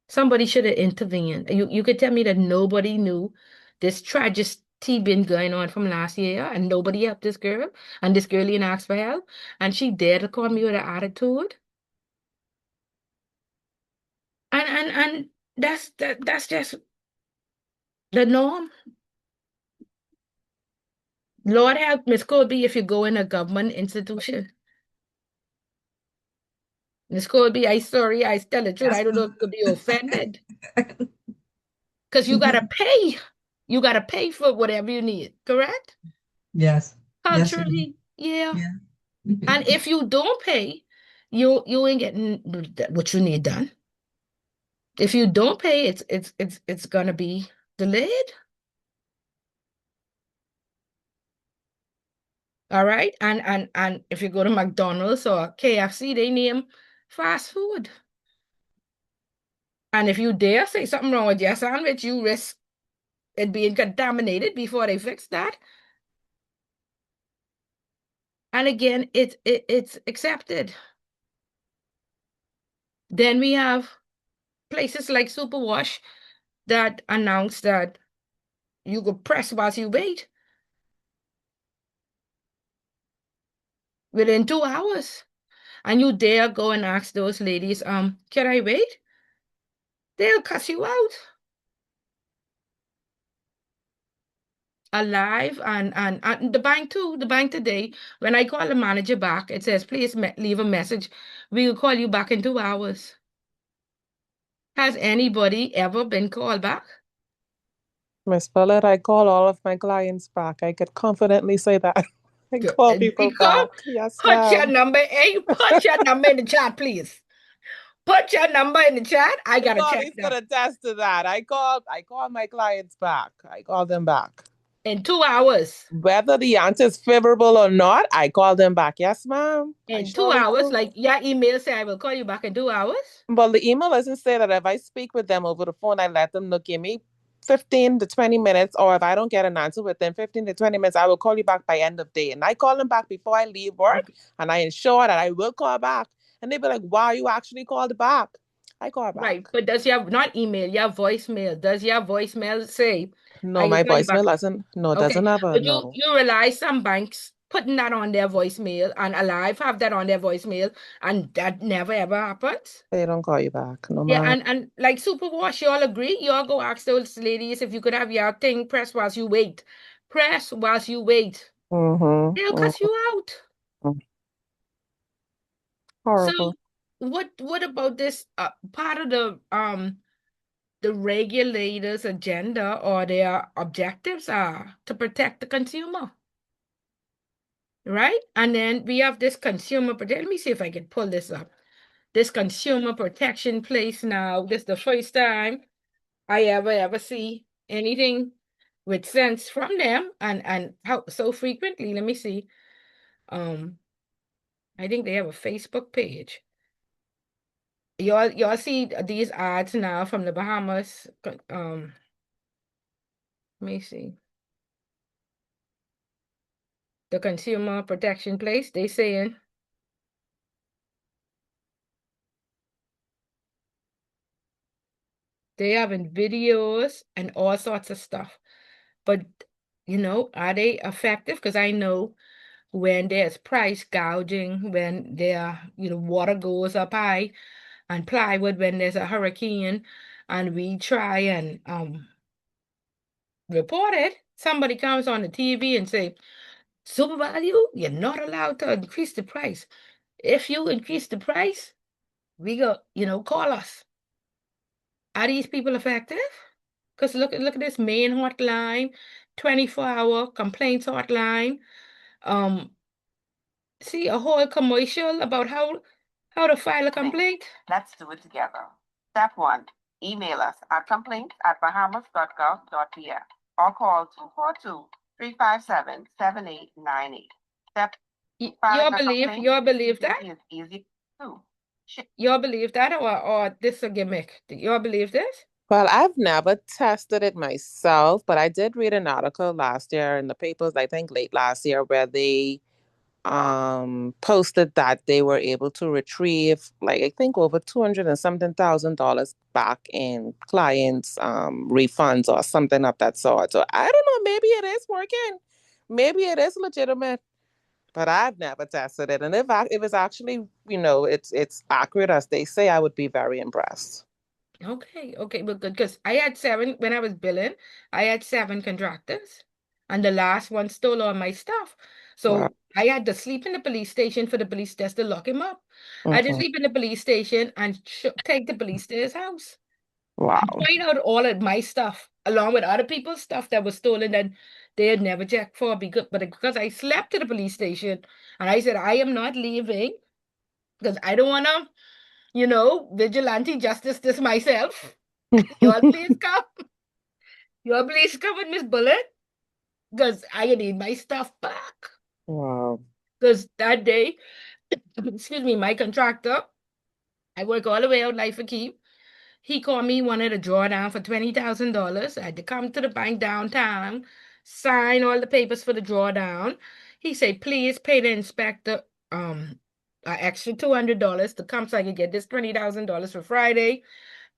Somebody should have intervened. You could tell me that nobody knew this tragedy been going on from last year and nobody helped this girl and this girl didn't ask for help and she dared to call me with an attitude. And that's just the norm. Lord help Miss Colby if you go in a government institution. Miss Colby, I sorry, I tell the truth. I don't know if you could be offended. Because you gotta pay. You gotta pay for whatever you need, correct? Yes. Yes, you do. Culturally, yeah. Yeah. And if you don't pay, you ain't getting what you need done. If you don't pay, it's gonna be delayed. All right. And if you go to McDonald's or KFC, they name fast food. And if you dare say something wrong with your sandwich, you risk it being contaminated before they fix that. And again, it's accepted. Then we have places like Superwash that announce that you could press while you wait within 2 hours. And you dare go and ask those ladies, can I wait? They'll cuss you out. Alive and the bank too. The bank today, when I call the manager back, it says, please leave a message. We will call you back in 2 hours. Has anybody ever been called back? Miss Bullet, I call all of my clients back. I could confidently say that. I call people back. Yes, Put your ma'am. number, put your number in the chat, please. Put your number in the chat. I gotta check He's gonna attest to that. I call my clients back. I call them back. In 2 hours. Whether the answer is favorable or not, I call them back. Yes, ma'am. In 2 hours, like your email say I will call you back in 2 hours. Well, the email doesn't say that. If I speak with them over the phone, I let them know, give me 15 to 20 minutes, or if I don't get an answer within 15 to 20 minutes, I will call you back by end of day. And I call them back before I leave work, and I ensure that I will call back. And they be like, wow, you actually called back. I call back. Right, but does your, not email, your voicemail, does your voicemail say? No, my voicemail doesn't. No, doesn't have a But no. you realize some banks putting that on their voicemail and Alive have that on their voicemail and that never ever happens. They don't call you back. No Yeah, matter. and like Superwash, you all agree? You all go ask those ladies if you could have your thing pressed whilst you wait. Press whilst you wait. They'll cuss you out. Horrible. So what about this part of the regulators' agenda or their objectives are to protect the consumer? Right? And then we have this consumer protection. Let me see if I can pull this up. This consumer protection place now. This is the first time I ever see anything with sense from them and how so frequently. Let me see. I think they have a Facebook page. Y'all see these ads now from the Bahamas. Let me see. The consumer protection place, they saying they having videos and all sorts of stuff. But, are they effective? Because I know when there's price gouging, when water goes up high, and plywood when there's a hurricane, and we try and report it. Somebody comes on the TV and say, Super Value, you're not allowed to increase the price. If you increase the price, we go, call us. Are these people effective? Because look at this main hotline, 24-hour complaints hotline. See a whole commercial about how to file a complaint. Let's do it together. Step 1, email us at complaints@bahamas.gov.pf or call 242-357-7898. Step Y'all filing a believe complaint that? is easy too. Y'all believe that, or this a gimmick? Do y'all believe this? Well, I've never tested it myself, but I did read an article last year in the papers, I think late last year, where they posted that they were able to retrieve like I think over 200 and something thousand dollars back in clients refunds or something of that sort. So I don't know, maybe it is working. Maybe it is legitimate, but I've never tested it. And if it's actually, it's accurate as they say, I would be very impressed. Okay, but good, because I had 7 when I was billing. I had 7 contractors, and the last one stole all my stuff. So Wow. I had to sleep in the police station for the police just to lock him up. I had to Mhm. sleep in the police station and take the police to his house. Wow. Find out all of my stuff along with other people's stuff that was stolen that they had never checked for, because I slept to the police station and I said I am not leaving because I don't want to, vigilante justice this myself. Y'all please come. Y'all please come with Miss Bullet because I need my stuff back. Wow. Because that day, excuse me, my contractor, I work all the way out Life for Keep. He called me, wanted a drawdown for $20,000. I had to come to the bank downtown, sign all the papers for the drawdown. He said, please pay the inspector an extra $200 to come so I could get this $20,000 for Friday.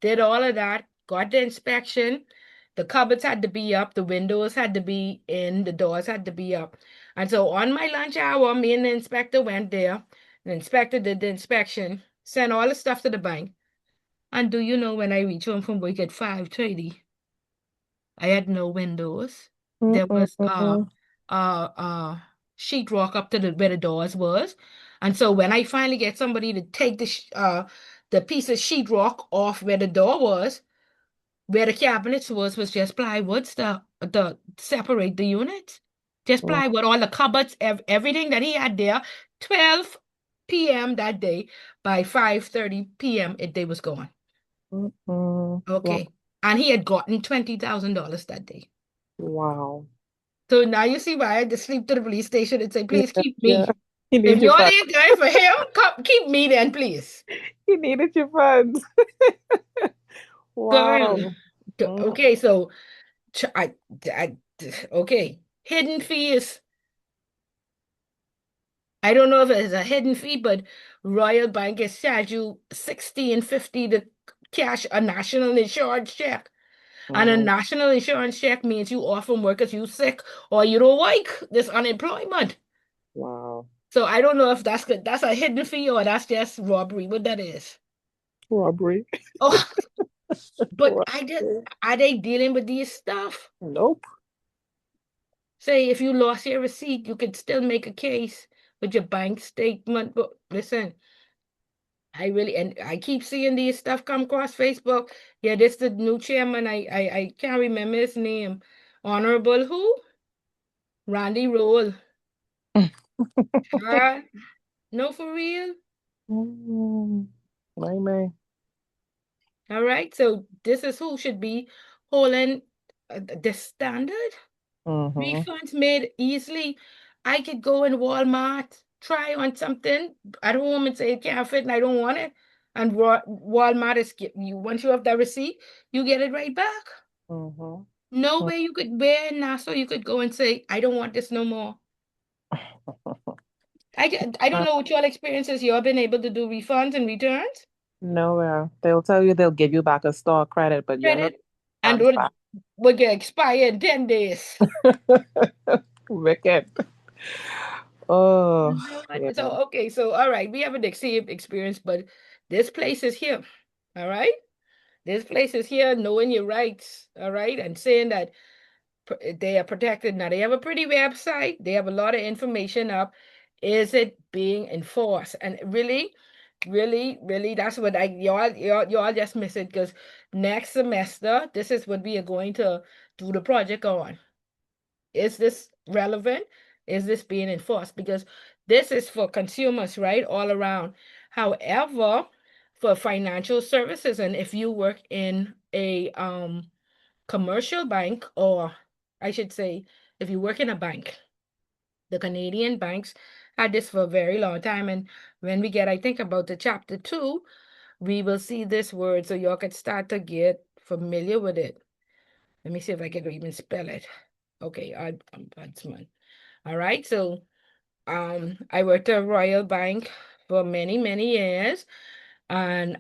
Did all of that, got the inspection. The cupboards had to be up, the windows had to be in, the doors had to be up. And so on my lunch hour, me and the inspector went there. The inspector did the inspection, sent all the stuff to the bank. And do you know when I reached home from work at 5:30, I had no windows. There was sheetrock up to where the doors was. And so when I finally get somebody to take the piece of sheetrock off where the door was, where the cabinets was just plywood stuff to separate the units. Just plywood, all the cupboards, everything that he had there. 12 p.m. that day. By 5:30 p.m. They was gone. Okay. And he had gotten $20,000 that day. Wow. So now you see why I had to sleep to the police station and say, please keep me. Yeah. He If needs your you're funds. there for him, keep me then, please. He needed your funds. Wow. Okay, so okay. Hidden fees. I don't know if it's a hidden fee, but Royal Bank has charged you $16.50 to cash a national insurance check. And a national insurance check means you off from work because you sick or you don't work. This unemployment. Wow. So I don't know if that's good. That's a hidden fee or that's just robbery. What that is? Robbery. Oh, but Robbery. are they dealing with these stuff? Nope. Say if you lost your receipt, you could still make a case with your bank statement. But listen, I keep seeing these stuff come across Facebook. Yeah, this the new chairman. I can't remember his name. Honorable who? Randy Roll. No, for real. My. All right. So this is who should be holding the standard. Refunds made easily. I could go in Walmart, try on something at home and say it can't fit and I don't want it. And Walmart is you once you have that receipt, you get it right back. No way you could wear Nassau, you could go and say, I don't want this no more. I don't know what your experiences. You all been able to do refunds and returns? Nowhere. They'll tell you they'll give you back a store credit, but you're not Credit and would get expired in 10 days. wicked. Oh, So, okay, so all right, we have an same experience, but this place is here. All right. This place is here, knowing your rights, all right, and saying that they are protected. Now they have a pretty website. They have a lot of information up. Is it being enforced? And really, really, really, that's what y'all just miss it, because next semester, this is what we are going to do the project on. Is this relevant? Is this being enforced? Because this is for consumers, right? All around. However, for financial services, and if you work in a commercial bank, or I should say, if you work in a bank, the Canadian banks had this for a very long time. And when we get, I think, about the chapter 2, we will see this word, so y'all could start to get familiar with it. Let me see if I can even spell it. Okay, ombudsman. All right, so I worked at Royal Bank for many, many years, and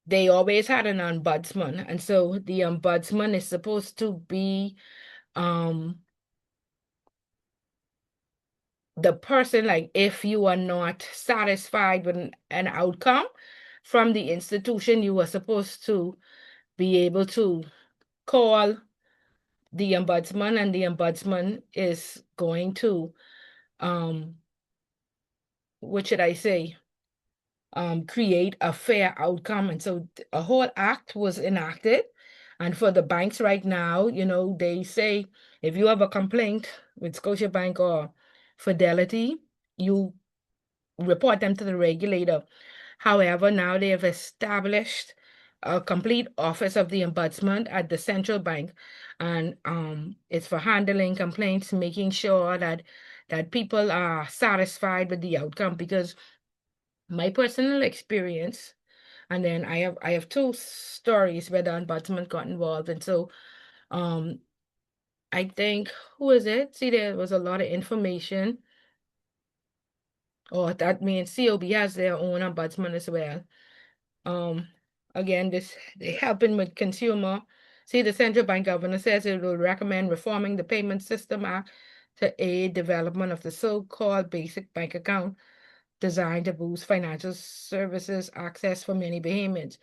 they always had an ombudsman. And so the ombudsman is supposed to be the person, like if you are not satisfied with an outcome from the institution, you are supposed to be able to call the ombudsman, and the ombudsman is going to what should I say, create a fair outcome. And so a whole act was enacted. And for the banks right now, they say if you have a complaint with Scotiabank or Fidelity, you report them to the regulator. However, now they have established a complete office of the ombudsman at the central bank, and it's for handling complaints, making sure that people are satisfied with the outcome. Because my personal experience, and then I have two stories where the ombudsman got involved. And so I think, who is it? See, there was a lot of information. Or that means COB has their own ombudsman as well. Um, Again, they helping with consumer. See, the central bank governor says it will recommend reforming the Payment System Act to aid development of the so-called basic bank account, designed to boost financial services access for many Bahamians.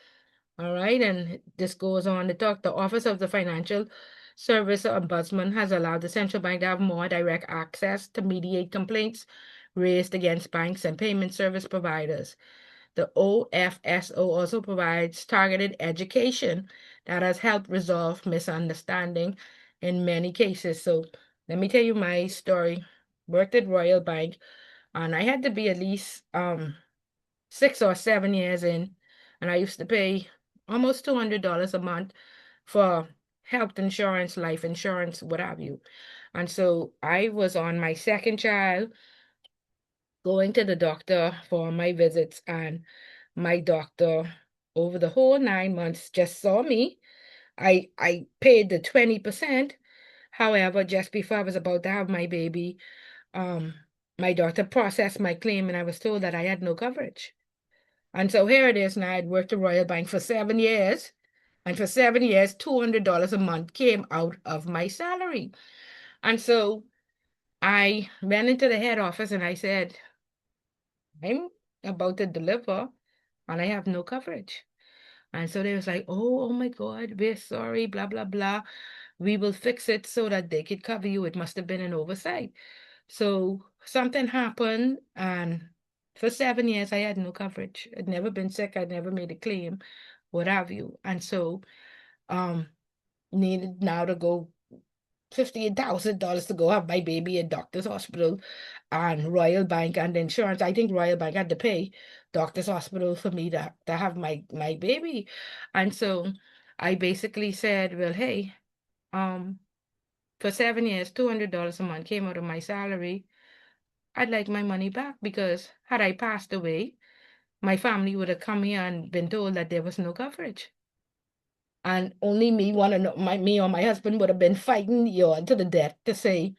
All right, and this goes on to talk. The Office of the Financial Service Ombudsman has allowed the central bank to have more direct access to mediate complaints raised against banks and payment service providers. The OFSO also provides targeted education that has helped resolve misunderstanding in many cases. So let me tell you my story. Worked at Royal Bank, and I had to be at least 6 or 7 years in, and I used to pay almost $200 a month for health insurance, life insurance, what have you. And so I was on my second child, going to the doctor for my visits, and my doctor, over the whole 9 months, just saw me. I paid the 20%. However, just before I was about to have my baby, my doctor processed my claim, and I was told that I had no coverage. And so here it is now. I'd worked at Royal Bank for 7 years, and for 7 years, $200 a month came out of my salary. And so I went into the head office and I said, I'm about to deliver and I have no coverage. And so they was like, oh my God, we're sorry, blah, blah, blah. We will fix it so that they could cover you. It must have been an oversight. So something happened, and for 7 years, I had no coverage. I'd never been sick. I'd never made a claim, what have you. And so needed now to go $58,000 to go have my baby at Doctor's Hospital and Royal Bank and insurance. I think Royal Bank had to pay Doctor's Hospital for me to have my baby. And so I basically said, well, hey, for 7 years, $200 a month came out of my salary. I'd like my money back, because had I passed away, my family would have come here and been told that there was no coverage. And only me want to know, me or my husband would have been fighting you to the death to say,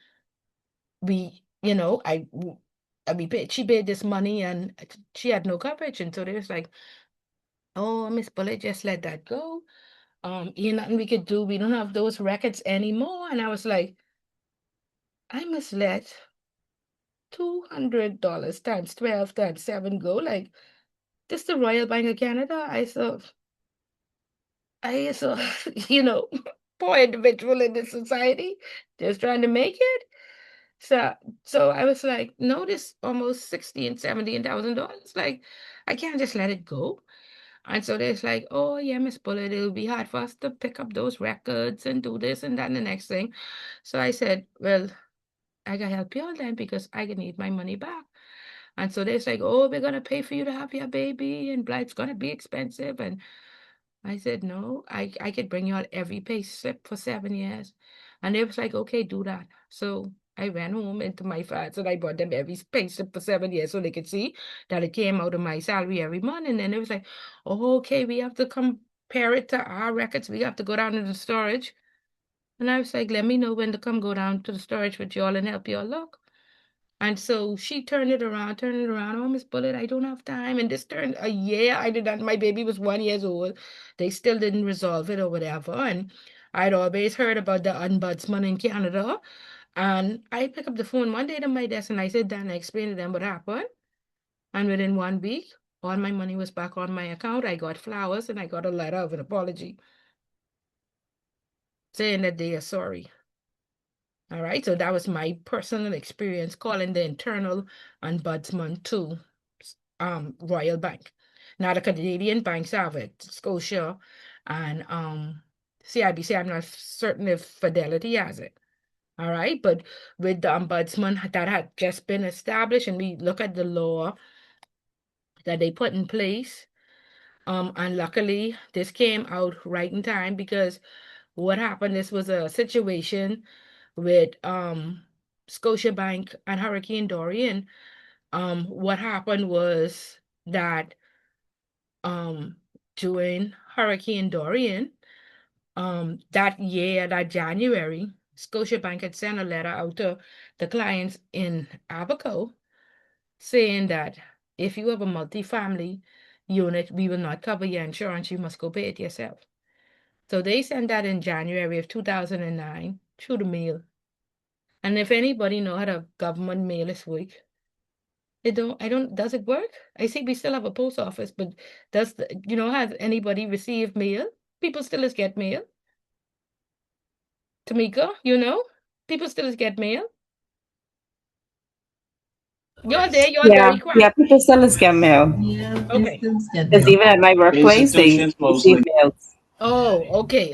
we, she paid this money and she had no coverage. And so they was like, oh, Miss Bullet, just let that go. Nothing we could do. We don't have those records anymore. And I was like, I must let $200 times 12 times 7 go like this the Royal Bank of Canada. I you know, poor individual in this society, just trying to make it. So so I was like, no, this almost 60 and $70,000. Like, I can't just let it go. And so there's like, oh yeah, Miss Bullet, it'll be hard for us to pick up those records and do this and that and the next thing. So I said, well, I gotta help you all then because I can need my money back. And so they're like, oh, we're gonna pay for you to have your baby and blah, it's gonna be expensive. And I said, no, I could bring you out every pay slip for 7 years. And they was like, okay, do that. So I ran home into my files and I bought them every pay slip for 7 years so they could see that it came out of my salary every month. And then it was like, oh, okay, we have to compare it to our records. We have to go down to the storage. And I was like, let me know when to come go down to the storage with y'all and help y'all look. And so she turned it around, turned it around. Oh, Miss Bullet, I don't have time. And this turned a year. I did not, my baby was 1 year old. They still didn't resolve it or whatever. And I'd always heard about the ombudsman in Canada. And I picked up the phone one day to my desk and I said, Dan, I explained to them what happened. And within 1 week, all my money was back on my account. I got flowers and I got a letter of an apology saying that they are sorry. All right, so that was my personal experience calling the internal ombudsman to Royal Bank. Now the Canadian banks have it, Scotia and CIBC. I'm not certain if Fidelity has it. All right, but with the ombudsman that had just been established, and we look at the law that they put in place. And luckily this came out right in time because what happened, this was a situation with Scotiabank and Hurricane Dorian. What happened was that during Hurricane Dorian, that year, that January, Scotiabank had sent a letter out to the clients in Abaco saying that if you have a multifamily unit, we will not cover your insurance. You must go pay it yourself. So they sent that in January of 2009 through the mail. And if anybody know how the government mail is work, does it work? I see we still have a post office, but has anybody received mail? People still is get mail. Tamika, people still is get mail. You're there, you're Yeah, very quiet. people still scam mail. Yeah, Okay. still get Because mail. even at my workplace, they Institutions receive mostly. mails. Oh, okay.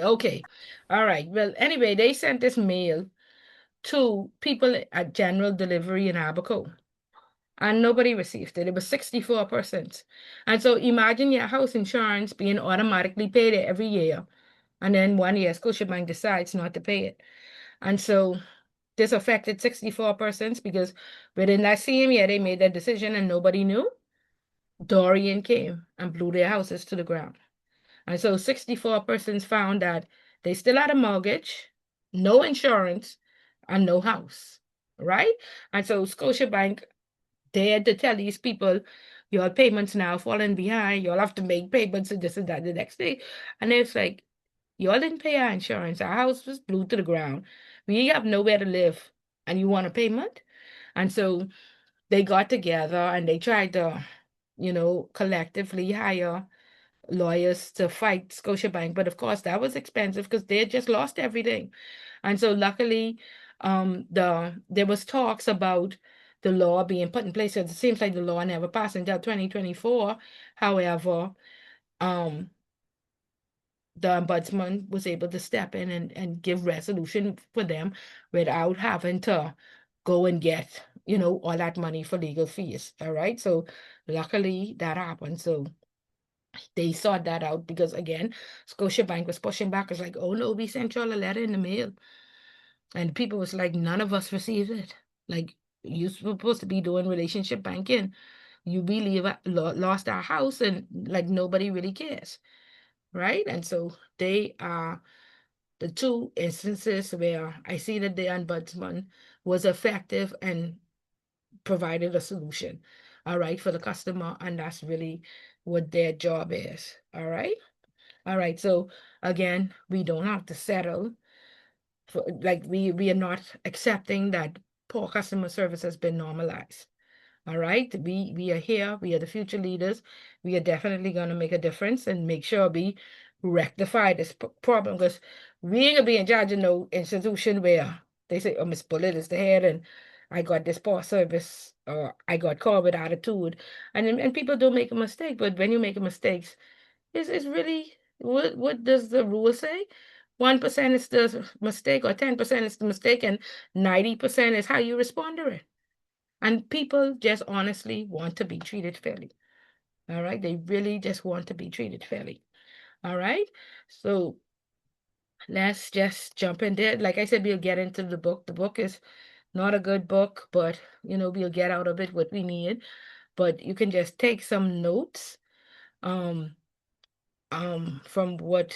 All right. Well, anyway, they sent this mail to people at General Delivery in Abaco. And nobody received it. It was 64%. And so imagine your house insurance being automatically paid every year. And then 1 year, Scotiabank decides not to pay it. And so this affected 64% because within that same year, they made that decision and nobody knew. Dorian came and blew their houses to the ground. And so 64% found that they still had a mortgage, no insurance, and no house, right? And so Scotiabank dared to tell these people, your payments now falling behind, you'll have to make payments and this and that the next day. And it's like, y'all didn't pay our insurance. Our house was blew to the ground. We have nowhere to live, and you want a payment? And so they got together and they tried to, collectively hire lawyers to fight Scotiabank. But of course, that was expensive because they had just lost everything. And so luckily, there was talks about the law being put in place. So it seems like the law never passed until 2024. However, the ombudsman was able to step in and give resolution for them without having to go and get, all that money for legal fees. All right. So luckily that happened. So they sought that out because again, Scotiabank was pushing back. It's like, oh no, we sent y'all a letter in the mail. And people was like, none of us received it. Like, you're supposed to be doing relationship banking. You really lost our house and like nobody really cares. Right? And so they are the two instances where I see that the ombudsman was effective and provided a solution, all right, for the customer. And that's really what their job is. All right. All right. So again, we don't have to settle for like we are not accepting that poor customer service has been normalized. All right, we are here. We are the future leaders. We are definitely going to make a difference and make sure we rectify this problem, because we ain't gonna be in charge of no institution where they say, "Oh, Miss Bullet is the head, and I got this poor service, or I got caught with attitude." And people do make a mistake, but when you make a mistakes, it's really, what does the rule say? 1% is the mistake, or 10% is the mistake, and 90% is how you respond to it. And people just honestly want to be treated fairly. All right. They really just want to be treated fairly. All right. So let's just jump in there. Like I said, we'll get into the book. The book is not a good book, but we'll get out of it what we need. But you can just take some notes from what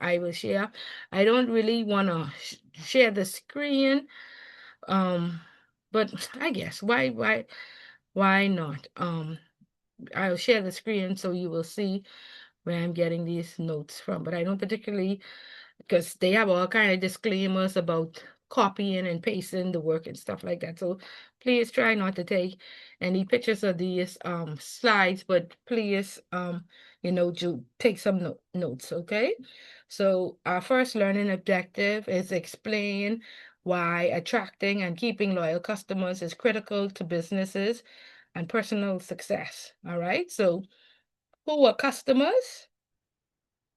I will share. I don't really want to share the screen. But I guess why not? I'll share the screen so you will see where I'm getting these notes from, but I don't particularly, because they have all kind of disclaimers about copying and pasting the work and stuff like that. So please try not to take any pictures of these slides, but please take some notes, okay? So our first learning objective is explain why attracting and keeping loyal customers is critical to businesses and personal success. All right. So who are customers?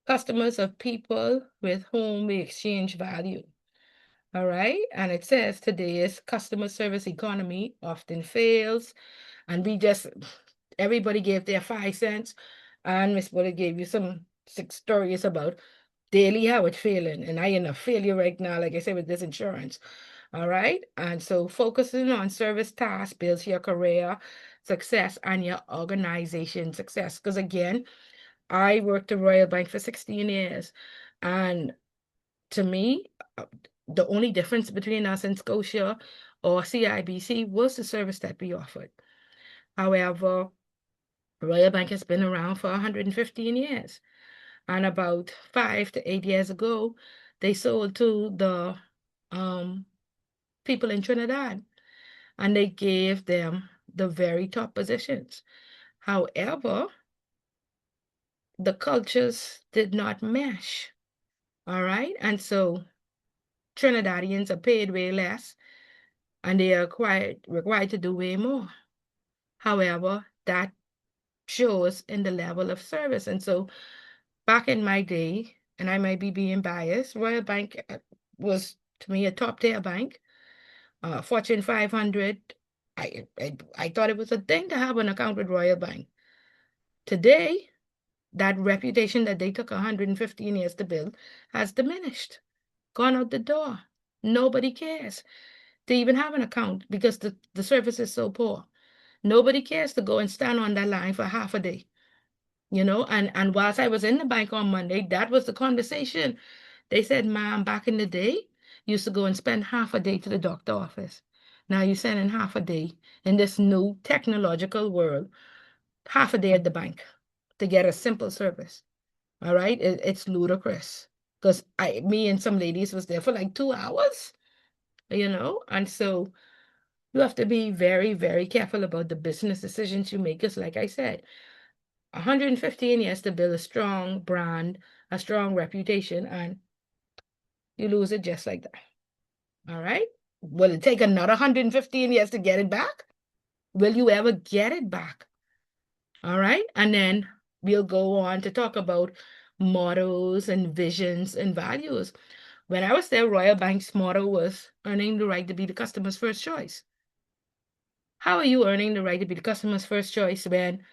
Customers are people with whom we exchange value. All right. And it says today's customer service economy often fails. And everybody gave their 5 cents. And Miss Bullet gave you some 6 stories about daily how it's failing. And I in a failure right now, like I said, with this insurance. All right. And so focusing on service tasks builds your career success and your organization success. Because again, I worked at Royal Bank for 16 years. And to me, the only difference between us and Scotia or CIBC was the service that we offered. However, Royal Bank has been around for 115 years. And about 5 to 8 years ago, they sold to the people in Trinidad, and they gave them the very top positions. However, the cultures did not mesh. All right. And so Trinidadians are paid way less, and they are required to do way more. However, that shows in the level of service. And so back in my day, and I might be being biased, Royal Bank was to me a top tier bank. Fortune 500, I thought it was a thing to have an account with Royal Bank. Today, that reputation that they took 115 years to build has diminished, gone out the door. Nobody cares to even have an account because the service is so poor. Nobody cares to go and stand on that line for half a day. And whilst I was in the bank on Monday, that was the conversation. They said, "Ma'am, back in the day, used to go and spend half a day to the doctor office. Now you're spending half a day in this new technological world, half a day at the bank to get a simple service." All right. It's ludicrous. Because me and some ladies was there for like 2 hours, and so you have to be very, very careful about the business decisions you make. Because like I said, 115 years to build a strong brand, a strong reputation, and you lose it just like that. All right. Will it take another 115 years to get it back? Will you ever get it back? All right. And then we'll go on to talk about mottos and visions and values. When I was there, Royal Bank's motto was earning the right to be the customer's first choice. How are you earning the right to be the customer's first choice when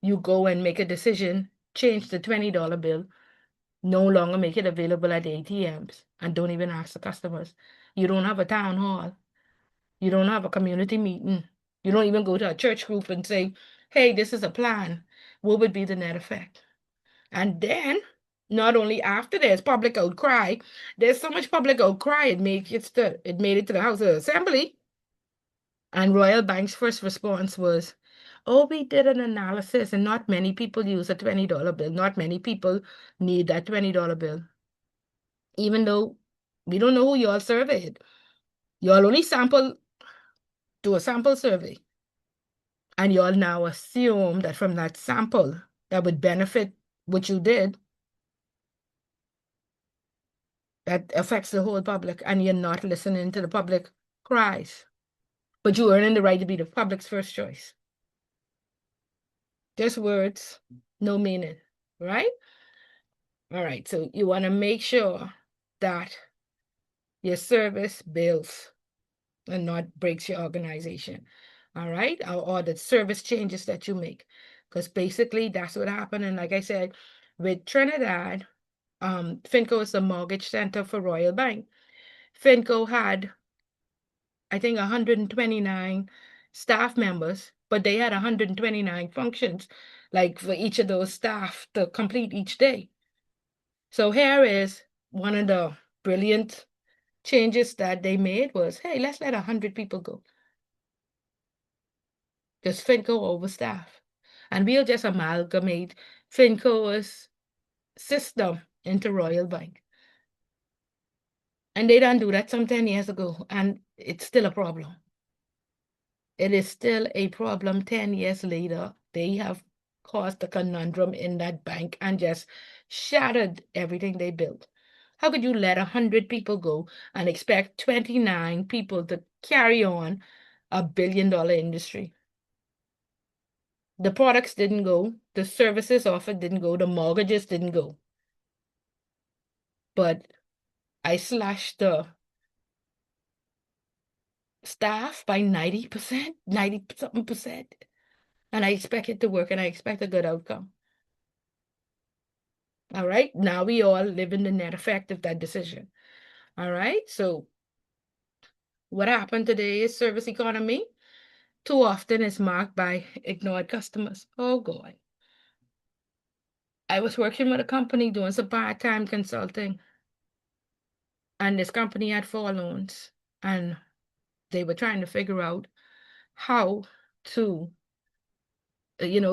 you go and make a decision, change the $20 bill, no longer make it available at the ATMs, and don't even ask the customers? You don't have a town hall. You don't have a community meeting. You don't even go to a church group and say, "Hey, this is a plan. What would be the net effect?" And then, not only after there's public outcry, there's so much public outcry, it made it to the House of Assembly. And Royal Bank's first response was, "Oh, we did an analysis, and not many people use a $20 bill. Not many people need that $20 bill." Even though we don't know who y'all surveyed. Y'all only sample do a sample survey. And you all now assume that from that sample that would benefit what you did, that affects the whole public, and you're not listening to the public cries. But you're earning the right to be the public's first choice. Just words, no meaning, right? All right, so you want to make sure that your service builds and not breaks your organization. All right, or the service changes that you make, because basically that's what happened. And like I said, with Trinidad, Finco is the mortgage center for Royal Bank. Finco had, I think, 129 staff members, but they had 129 functions, like for each of those staff to complete each day. So here is one of the brilliant changes that they made was, hey, let's let 100 people go. Because Finco overstaff. And we'll just amalgamate Finco's system into Royal Bank. And they done do that some 10 years ago, and it's still a problem. It is still a problem 10 years later. They have caused a conundrum in that bank and just shattered everything they built. How could you let 100 people go and expect 29 people to carry on a billion-dollar industry? The products didn't go, the services offered didn't go, the mortgages didn't go. But I slashed the staff by 90%, 90-something percent. And I expect it to work, and I expect a good outcome. All right, now we all live in the net effect of that decision. All right, so what happened today is service economy too often is marked by ignored customers. Oh God. I was working with a company doing some part-time consulting, and this company had 4 loans, and they were trying to figure out how to,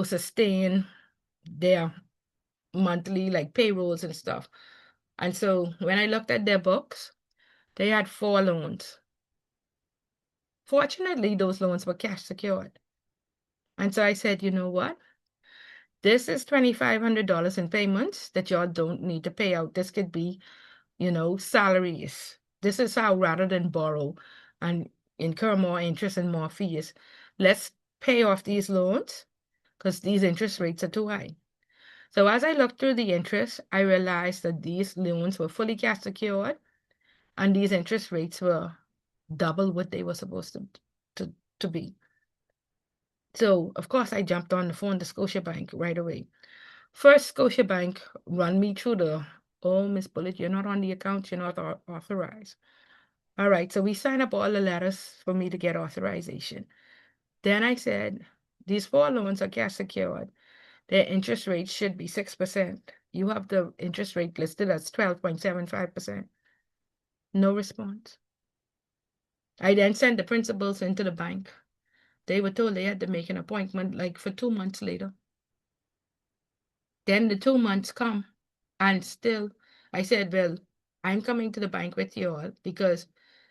sustain their monthly like payrolls and stuff. And so when I looked at their books, they had 4 loans. Fortunately, those loans were cash secured. And so I said, you know what? This is $2,500 in payments that y'all don't need to pay out. This could be, salaries. This is how, rather than borrow and incur more interest and more fees, let's pay off these loans because these interest rates are too high. So as I looked through the interest, I realized that these loans were fully cash secured, and these interest rates were double what they were supposed to be. So, of course, I jumped on the phone to Scotiabank right away. First, Scotiabank run me through oh, Miss Bullitt, you're not on the account, you're not authorized. All right, so we signed up all the letters for me to get authorization. Then I said, these 4 loans are cash secured. Their interest rate should be 6%. You have the interest rate listed as 12.75%. No response. I then sent the principals into the bank. They were told they had to make an appointment like for 2 months later. Then the 2 months come, and still I said, well, I'm coming to the bank with you all, because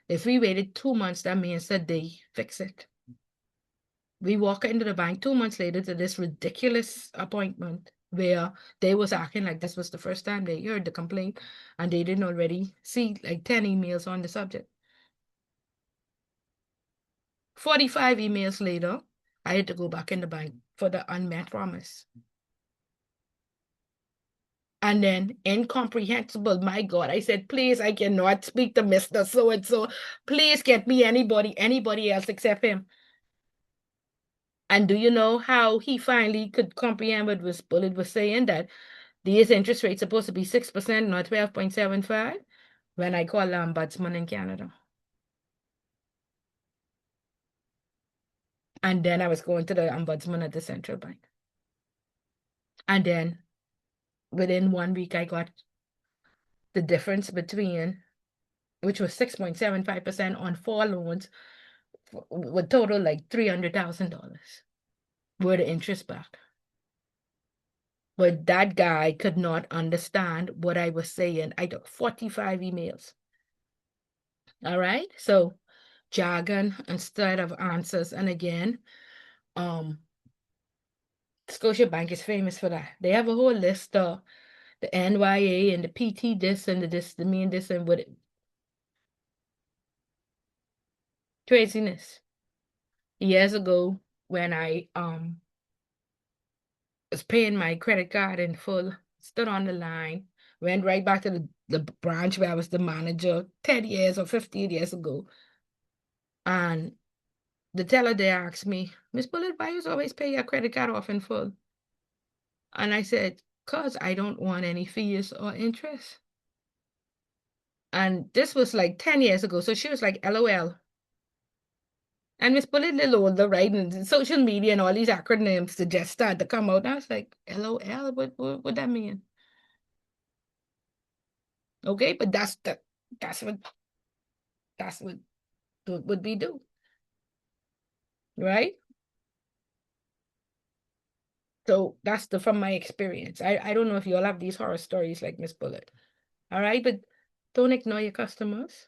if we waited 2 months, that means that they fix it. We walk into the bank 2 months later to this ridiculous appointment where they was acting like this was the first time they heard the complaint, and they didn't already see like 10 emails on the subject. 45 emails later, I had to go back in the bank for the unmet promise. And then incomprehensible, my God, I said, please, I cannot speak to Mr. So-and-so. Please get me anybody else except him. And do you know how he finally could comprehend what Bullitt was saying, that these interest rates are supposed to be 6%, not 12.75? When I called the ombudsman in Canada. And then I was going to the ombudsman at the central bank. And then within 1 week, I got the difference between, which was 6.75% on 4 loans, with total like $300,000 were the interest back. But that guy could not understand what I was saying. I took 45 emails. All right. So jargon instead of answers. And again, Scotiabank is famous for that. They have a whole list of the NYA and the PT this and the this, the me and this and what craziness. Years ago, when I was paying my credit card in full, stood on the line, went right back to the branch where I was the manager 10 years or 15 years ago. And the teller there asked me, Miss Bullet, why you always pay your credit card off in full? And I said, because I don't want any fees or interest. And this was like 10 years ago. So she was like, LOL. And Miss Bullet little older, right? And social media and all these acronyms that just started to come out. And I was like, LOL, what that mean? Okay, but that's what we do. Right? So that's from my experience. I don't know if you all have these horror stories like Miss Bullet. All right, but don't ignore your customers.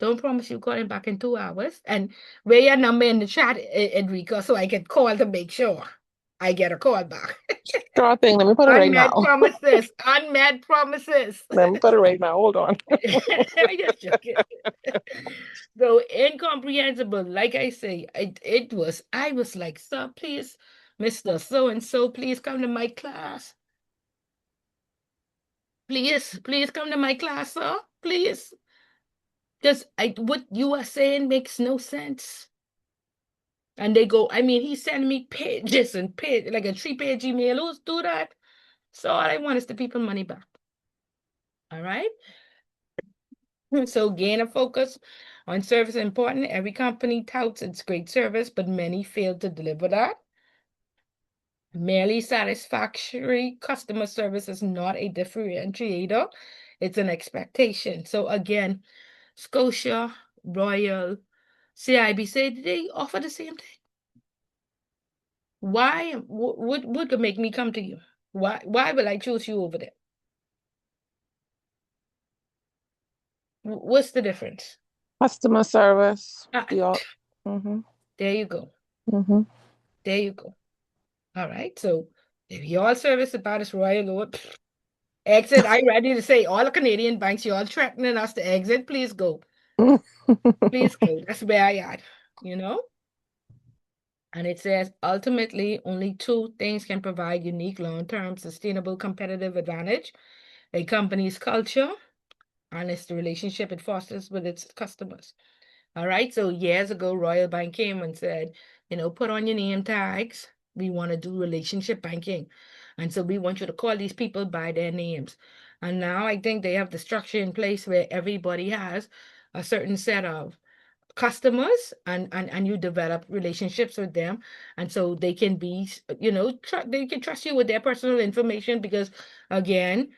Don't promise you call him back in 2 hours. And wear your number in the chat, Enrico, so I can call to make sure I get a call back. Sure thing. Let me put it right Unmet now. promises. Unmet promises. Let me put it right now. Hold on. I just joking. So incomprehensible, like I say, I was like, sir, please, Mr. So-and-so, please come to my class. Please come to my class, sir. Please. Because what you are saying makes no sense. And they go, I mean, he sent me pages and pages, like a 3-page email. Who's do that? So all I want is the people money back. All right. So gain of focus on service is important. Every company touts its great service, but many fail to deliver that. Merely satisfactory customer service is not a differentiator. It's an expectation. So again, Scotia, Royal, CIBC, they offer the same thing. Why? What could make me come to you? Why will I choose you over there? What's the difference? Customer service. Mm-hmm. There you go. Mm-hmm. There you go. All right. So if your service about as Royal Lord, exit, I'm ready to say all the Canadian banks, you're all threatening us to exit. Please go. Please go. That's where I at, you know? And it says ultimately only 2 things can provide unique long-term sustainable competitive advantage: a company's culture and it's the relationship it fosters with its customers. All right. So years ago, Royal Bank came and said, put on your name tags. We want to do relationship banking. And so we want you to call these people by their names. And now I think they have the structure in place where everybody has a certain set of customers and you develop relationships with them. And so they can be, they can trust you with their personal information because, again,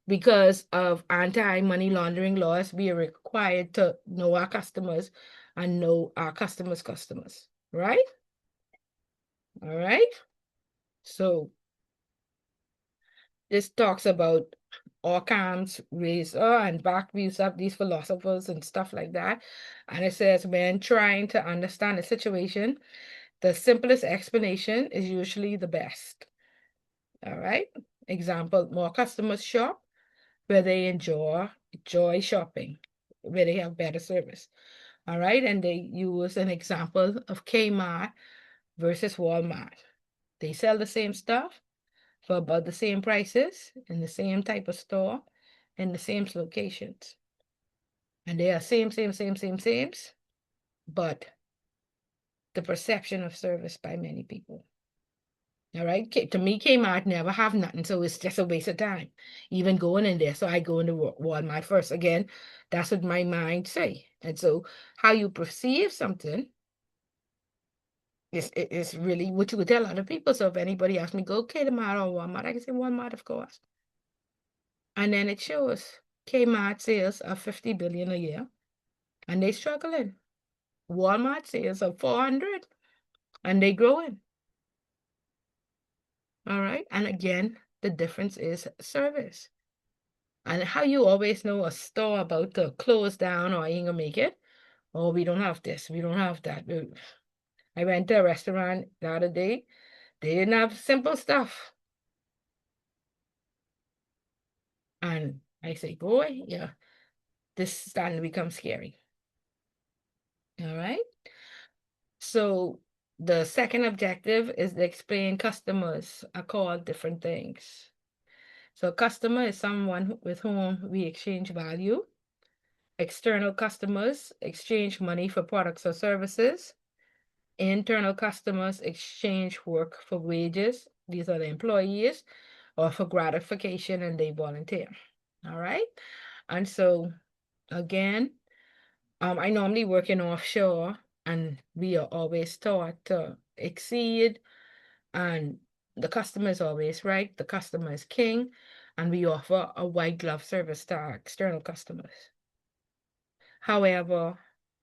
because of anti-money laundering laws, we are required to know our customers and know our customers' customers, right? All right. So this talks about Occam's razor and back views of these philosophers and stuff like that. And it says when trying to understand a situation, the simplest explanation is usually the best. All right. Example, more customers shop where they enjoy shopping, where they have better service. All right. And they use an example of Kmart versus Walmart. They sell the same stuff for about the same prices in the same type of store in the same locations. And they are same, but the perception of service by many people. All right. To me, Kmart never have nothing, so it's just a waste of time even going in there. So I go into Walmart first. Again, that's what my mind say. And so how you perceive something is really what you would tell other people. So if anybody asks me, go Kmart or Walmart, I can say Walmart, of course. And then it shows Kmart sales are 50 billion a year, and they struggling. Walmart sales are 400, and they growing. All right. And again, the difference is service. And how you always know a store about to close down or ain't gonna make it? Oh, we don't have this, we don't have that. I went to a restaurant the other day. They didn't have simple stuff. And I say, boy, yeah, this is starting to become scary. All right. So the second objective is to explain customers are called different things. So customer is someone with whom we exchange value. External customers exchange money for products or services. Internal customers exchange work for wages. These are the employees, or for gratification, and they volunteer. All right. And so again, I normally work in offshore, and we are always taught to exceed, and the customer is always right. The customer is king, and we offer a white glove service to our external customers. However,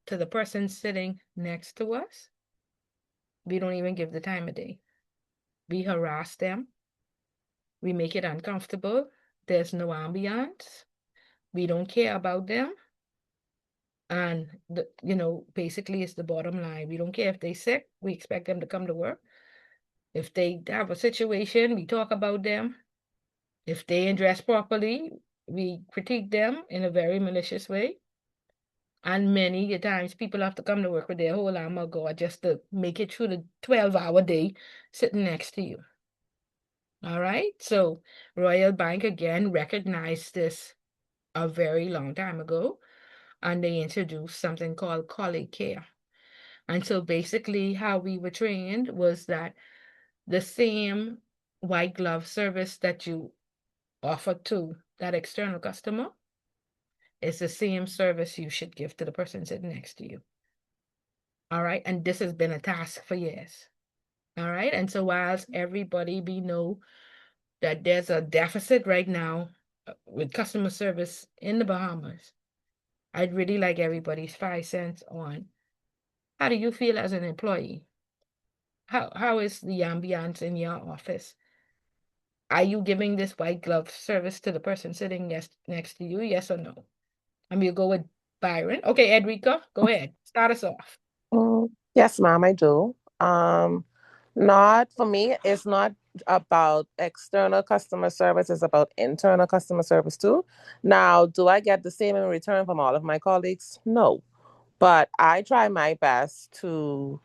to the person sitting next to us, we don't even give the time of day. We harass them. We make it uncomfortable. There's no ambiance. We don't care about them. And basically it's the bottom line. We don't care if they're sick. We expect them to come to work. If they have a situation, we talk about them. If they ain't dressed properly, we critique them in a very malicious way. And many times people have to come to work with their whole arm of God just to make it through the 12-hour day sitting next to you. All right. So Royal Bank again recognized this a very long time ago, and they introduced something called colleague care. And so basically how we were trained was that the same white glove service that you offer to that external customer is the same service you should give to the person sitting next to you. All right. And this has been a task for years. All right. And so whilst everybody we know that there's a deficit right now with customer service in the Bahamas, I'd really like everybody's 5 cents on how do you feel as an employee? How is the ambiance in your office? Are you giving this white glove service to the person sitting next to you? Yes or no? I'm gonna go with Byron. Okay, Edrica, go ahead. Start us off. Yes, ma'am, I do. Not for me, it's not about external customer service, it's about internal customer service too. Now, do I get the same in return from all of my colleagues? No. But I try my best to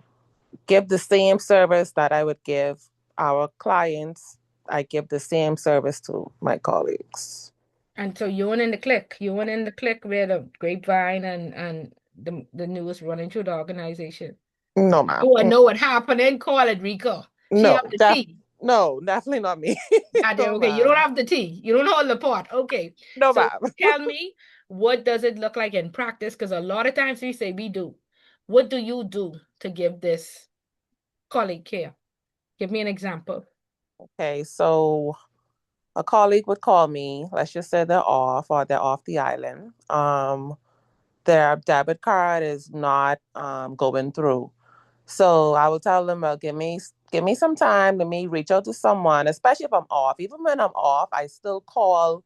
give the same service that I would give our clients. I give the same service to my colleagues. And so you went in the click where the grapevine and the news running through the organization. No, ma'am. You wanna know what happened? Then call Edrica. She No, have the tea. no, definitely not me. No, Okay, you don't ma'am. have the tea. You don't hold the pot. Okay. No, So ma'am. tell me, what does it look like in practice? Because a lot of times we say we do. What do you do to give this colleague care? Give me an example. Okay, so a colleague would call me, let's just say they're off or they're off the island. Their debit card is not going through. So I will tell them, give me some time. Let me reach out to someone, especially if I'm off. Even when I'm off, I still call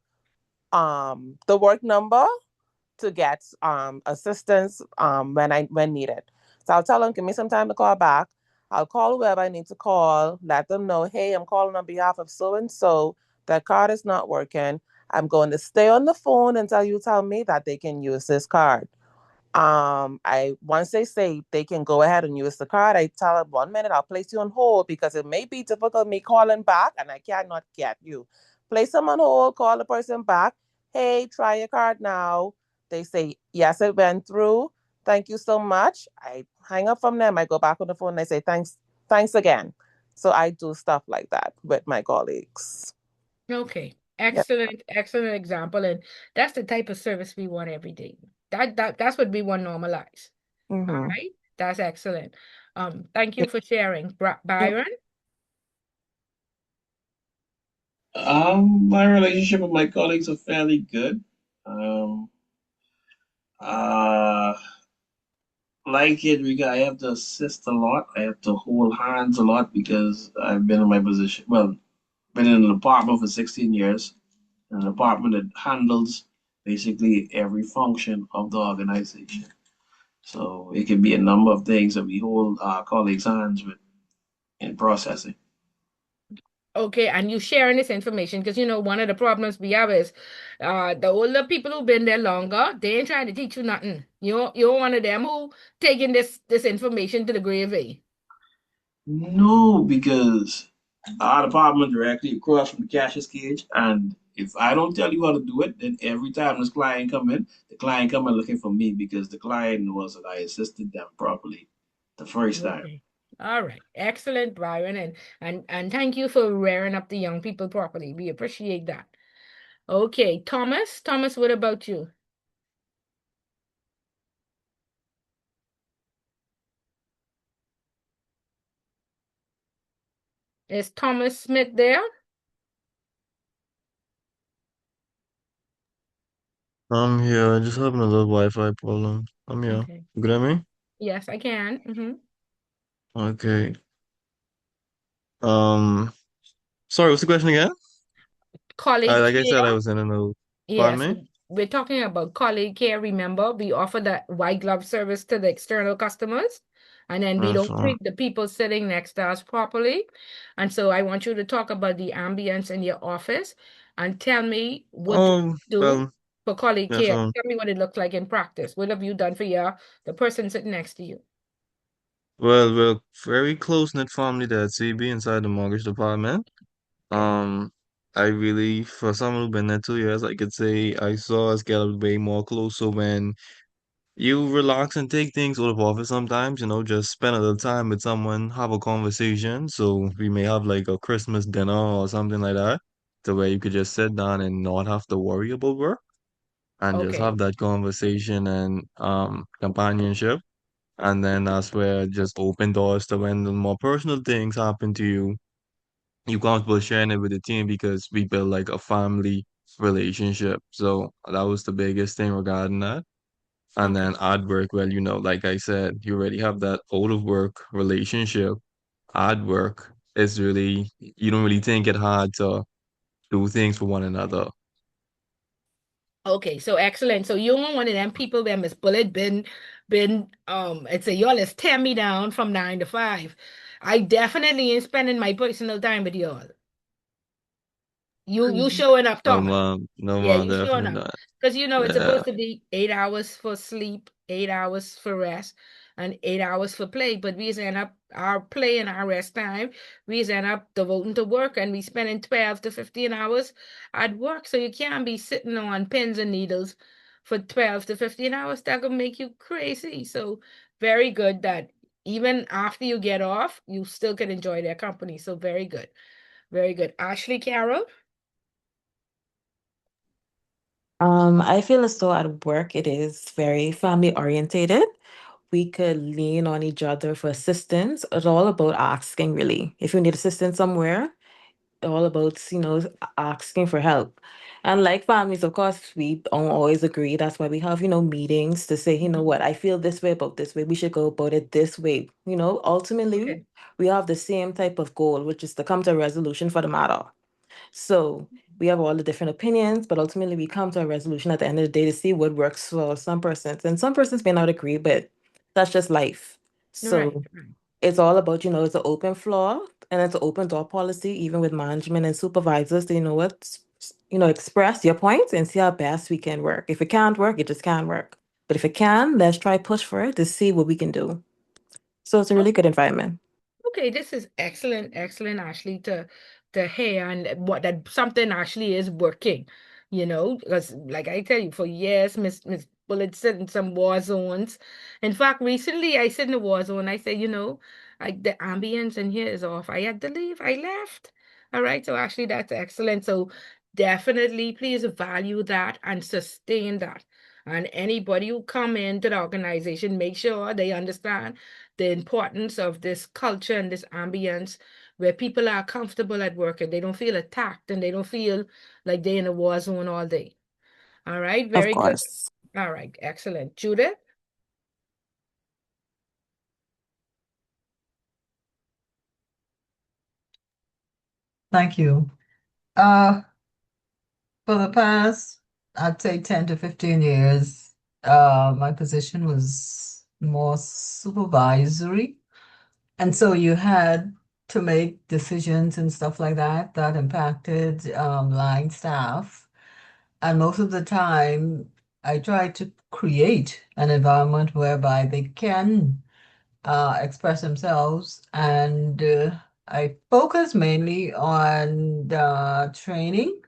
the work number to get assistance when needed. So I'll tell them, give me some time to call back. I'll call whoever I need to call, let them know, hey, I'm calling on behalf of so and so. That card is not working. I'm going to stay on the phone until you tell me that they can use this card. Once they say they can go ahead and use the card, I tell them 1 minute, I'll place you on hold because it may be difficult me calling back and I cannot get you. Place them on hold, call the person back. Hey, try your card now. They say, yes, it went through. Thank you so much. I hang up from them. I go back on the phone and I say, thanks again. So I do stuff like that with my colleagues. Okay. Excellent example. And that's the type of service we want every day. That's what we want normalized. All right. That's excellent. Thank you for sharing. Byron? My relationship with my colleagues are fairly good. Like Edrica, I have to assist a lot. I have to hold hands a lot because I've been in my position. Well, been in an department for 16 years, an department that handles basically every function of the organization. So it can be a number of things that we hold our colleagues' hands with in processing. Okay, and you sharing this information because one of the problems we have is the older people who've been there longer, they ain't trying to teach you nothing. You're one of them who taking this information to the grave. Eh? No, because our department directly across from the cashier's cage, and if I don't tell you how to do it, then every time this client come in, the client come in looking for me because the client knows that I assisted them properly the first time. Okay. All right. Excellent, Byron, and thank you for rearing up the young people properly. We appreciate that. Okay, Thomas. Thomas, what about you? Is Thomas Smith there? I'm here. Just having a little Wi-Fi problem. I'm here. Okay. You good at me? Yes, I can. Okay. Um, sorry, what's the question again? Colleague Like I said, I care. was in and out. Pardon Yes, me? we're talking about colleague care. Remember, we offer that white glove service to the external customers, and then we That's don't fine. treat the people sitting next to us properly. And so I want you to talk about the ambience in your office and tell me what you do Well, for colleague yes, care. Tell me what it looks like in practice. What have you done for the person sitting next to you? well, we're very close-knit family there at CB inside the mortgage department. Okay. Um, I really, for someone who's been there 2 years, I could say I saw us get way more closer when you relax and take things out of office sometimes, just spend a little time with someone, have a conversation. So we may have like a Christmas dinner or something like that, to where you could just sit down and not have to worry about work and just Okay. have that conversation and companionship. And then that's where just open doors to when the more personal things happen to you, you comfortable sharing it with the team because we build like a family relationship. So that was the biggest thing regarding that. And Okay. then ad work, well, like I said, you already have that out of work relationship. Ad work is really, you don't really think it hard to do things for one another. Okay, so excellent. So you're one of them people where Miss Bullet been it's a y'all is tear me down from 9 to 5. I definitely ain't spending my personal time with y'all. You showing up, Thomas. No Yeah, man, you showing definitely up. not. Because it's Yeah. supposed to be 8 hours for sleep, 8 hours for rest, and 8 hours for play. But we end up our play and our rest time, we end up devoting to work and we spending 12 to 15 hours at work. So you can't be sitting on pins and needles for 12 to 15 hours. That could make you crazy. So very good that even after you get off, you still can enjoy their company. So very good. Very good. Ashley Carroll. I feel as though at work it is very family orientated. We could lean on each other for assistance. It's all about asking, really. If you need assistance somewhere, all about, asking for help. And like families, of course, we don't always agree. That's why we have, meetings to say, what, I feel this way about this way. We should go about it this way. Ultimately, Okay. we have the same type of goal, which is to come to a resolution for the matter. So we have all the different opinions, but ultimately we come to a resolution at the end of the day to see what works for some persons. And some persons may not agree, but that's just life. Right. So it's all about, it's an open floor and it's an open door policy, even with management and supervisors. So you know what, express your points and see how best we can work. If it can't work, it just can't work. But if it can, let's try push for it to see what we can do. So it's a really good environment. Okay, this is excellent, excellent, Ashley, to hear and what that something actually is working, because like I tell you, for years, Miss Bullet sit in some war zones. In fact, recently I sit in a war zone. I say, like the ambience in here is off. I had to leave. I left. All right. So actually that's excellent. So definitely please value that and sustain that. And anybody who come into the organization, make sure they understand the importance of this culture and this ambience where people are comfortable at work and they don't feel attacked and they don't feel like they're in a war zone all day. All right, Of very good. course. All right, excellent. Judith? Thank you. For the past, I'd say 10 to 15 years, my position was more supervisory. And so you had to make decisions and stuff like that that impacted line staff. And most of the time, I try to create an environment whereby they can express themselves. And I focus mainly on the training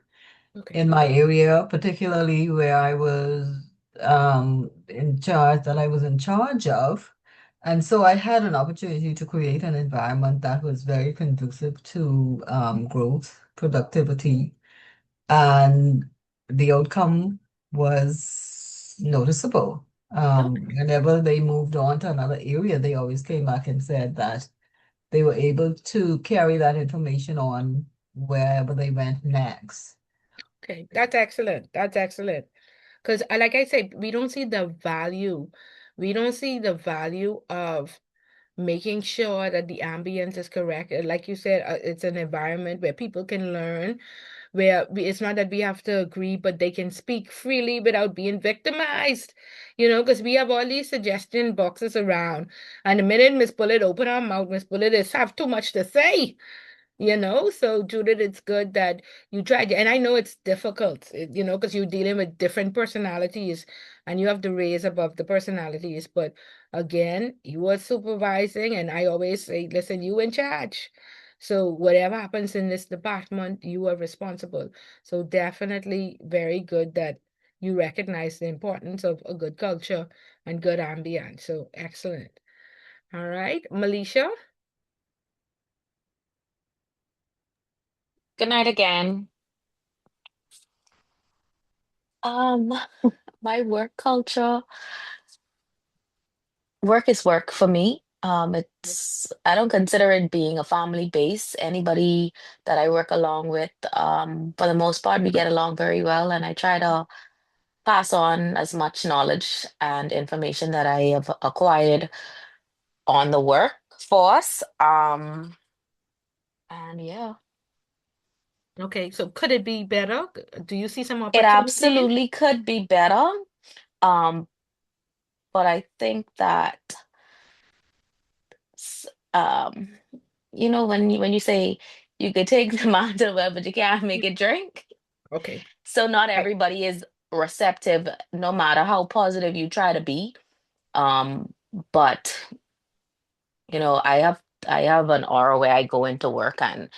Okay. in my area, particularly where I was that I was in charge of. And so I had an opportunity to create an environment that was very conducive to growth, productivity, and the outcome was noticeable. Okay. Whenever they moved on to another area, they always came back and said that they were able to carry that information on wherever they went next. Okay. That's excellent. That's excellent. Because, like I said, we don't see the value. We don't see the value of making sure that the ambience is correct. Like you said, it's an environment where people can learn, where it's not that we have to agree, but they can speak freely without being victimized, because we have all these suggestion boxes around. And the minute Miss Bullet open her mouth, Miss Bullet is have too much to say. So Judith, it's good that you tried, and I know it's difficult, because you're dealing with different personalities and you have to raise above the personalities. But again, you are supervising, and I always say, listen, you in charge. So whatever happens in this department, you are responsible. So definitely very good that you recognize the importance of a good culture and good ambience. So excellent. All right, Malisha. Good night again. Um, my work culture, work is work for me. I don't consider it being a family base. Anybody that I work along with, for the most part, we get along very well, and I try to pass on as much knowledge and information that I have acquired on the workforce. And yeah, Okay, so could it be better? Do you see some it opportunities? absolutely could be better. Um, but I think that s- um, when you say you could take the mountain well, but you can't make it drink. Okay. So not I, everybody is receptive, no matter how positive you try to be. Um, but I have an aura where I go into work, and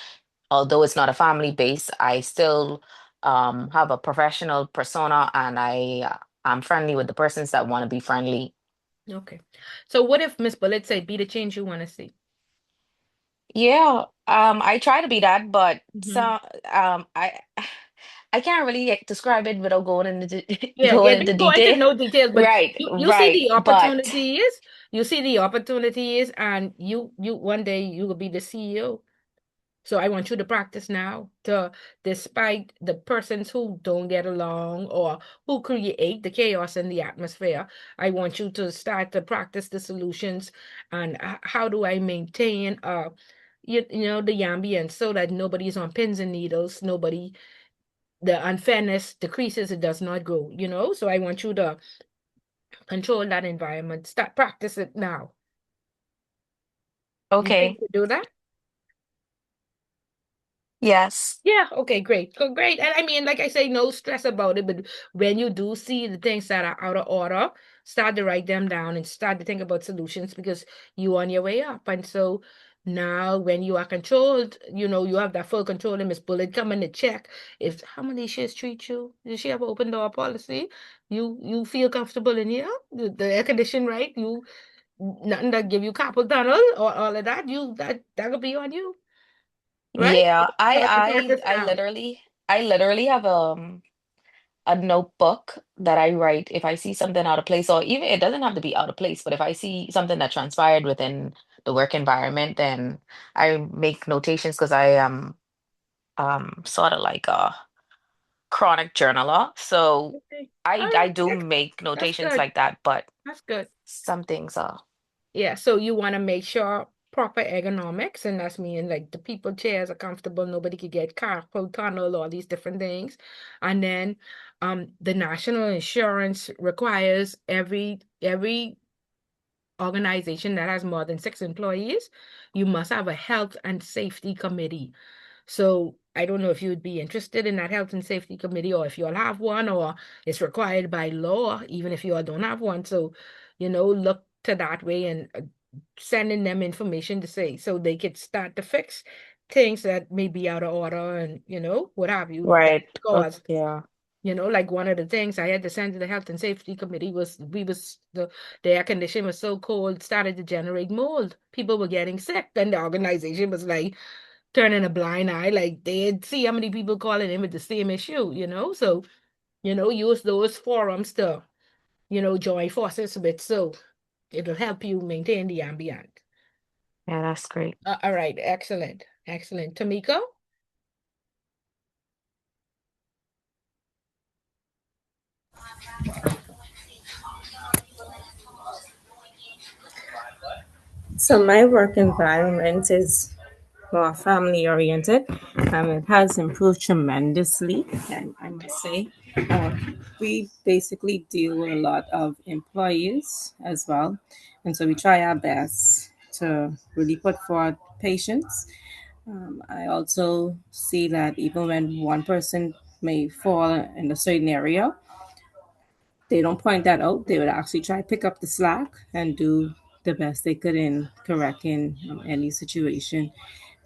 although it's not a family base, I still have a professional persona, and I'm friendly with the persons that want to be friendly. okay. So what if Miss Bullet said be the change you want to see? Yeah, I try to be that, but Hmm. some I can't really describe it without going into Yeah, going yeah, into don't go into detail. no details, but Right, you see right. the But opportunities, and you one day you will be the CEO. So I want you to practice now to despite the persons who don't get along or who create the chaos in the atmosphere. I want you to start to practice the solutions and how do I maintain the ambience so that nobody's on pins and needles, the unfairness decreases, it does not grow. So I want you to control that environment. Start practice it now. You think okay, you do that? yes. Yeah, okay, great. Great. And I mean, like I say, no stress about it, but when you do see the things that are out of order, start to write them down and start to think about solutions because you're on your way up. And so now when you are controlled, you have that full control and Miss Bullet coming to check if how many shares treat you. Does she have an open door policy? You feel comfortable in here? The air condition, right? You nothing that give you carpal tunnel or all of that. That could be on you, right? Yeah, Start to practice now. I literally have a notebook that I write if I see something out of place, or even it doesn't have to be out of place, but if I see something that transpired within the work environment, then I make notations because I am sort of like a chronic journaler. So Okay. All I right. do make That's notations good. like that, but That's good. some things are Yeah. So you want to make sure proper ergonomics, and that's meaning like the people chairs are comfortable, nobody could get carpal tunnel, all these different things. And then the national insurance requires every organization that has more than 6 employees, you must have a health and safety committee. So I don't know if you would be interested in that health and safety committee, or if you all have one, or it's required by law, even if you all don't have one. So, look to that way, and sending them information to say, so they could start to fix things that may be out of order, and what have you, that Right. cause. Yeah. Like one of the things I had to send to the health and safety committee was the air condition was so cold, started to generate mold. People were getting sick. Then the organization was like turning a blind eye, like they'd see how many people calling in with the same issue, So, use those forums to, join forces with, so it'll help you maintain the ambient. Yeah, that's great. All right, excellent, excellent. Tamiko? So my work environment is more family oriented. It has improved tremendously, and I must say, we basically deal with a lot of employees as well, and so we try our best to really put forward patients. I also see that even when one person may fall in a certain area, they don't point that out. They would actually try to pick up the slack and do the best they could in correcting any situation.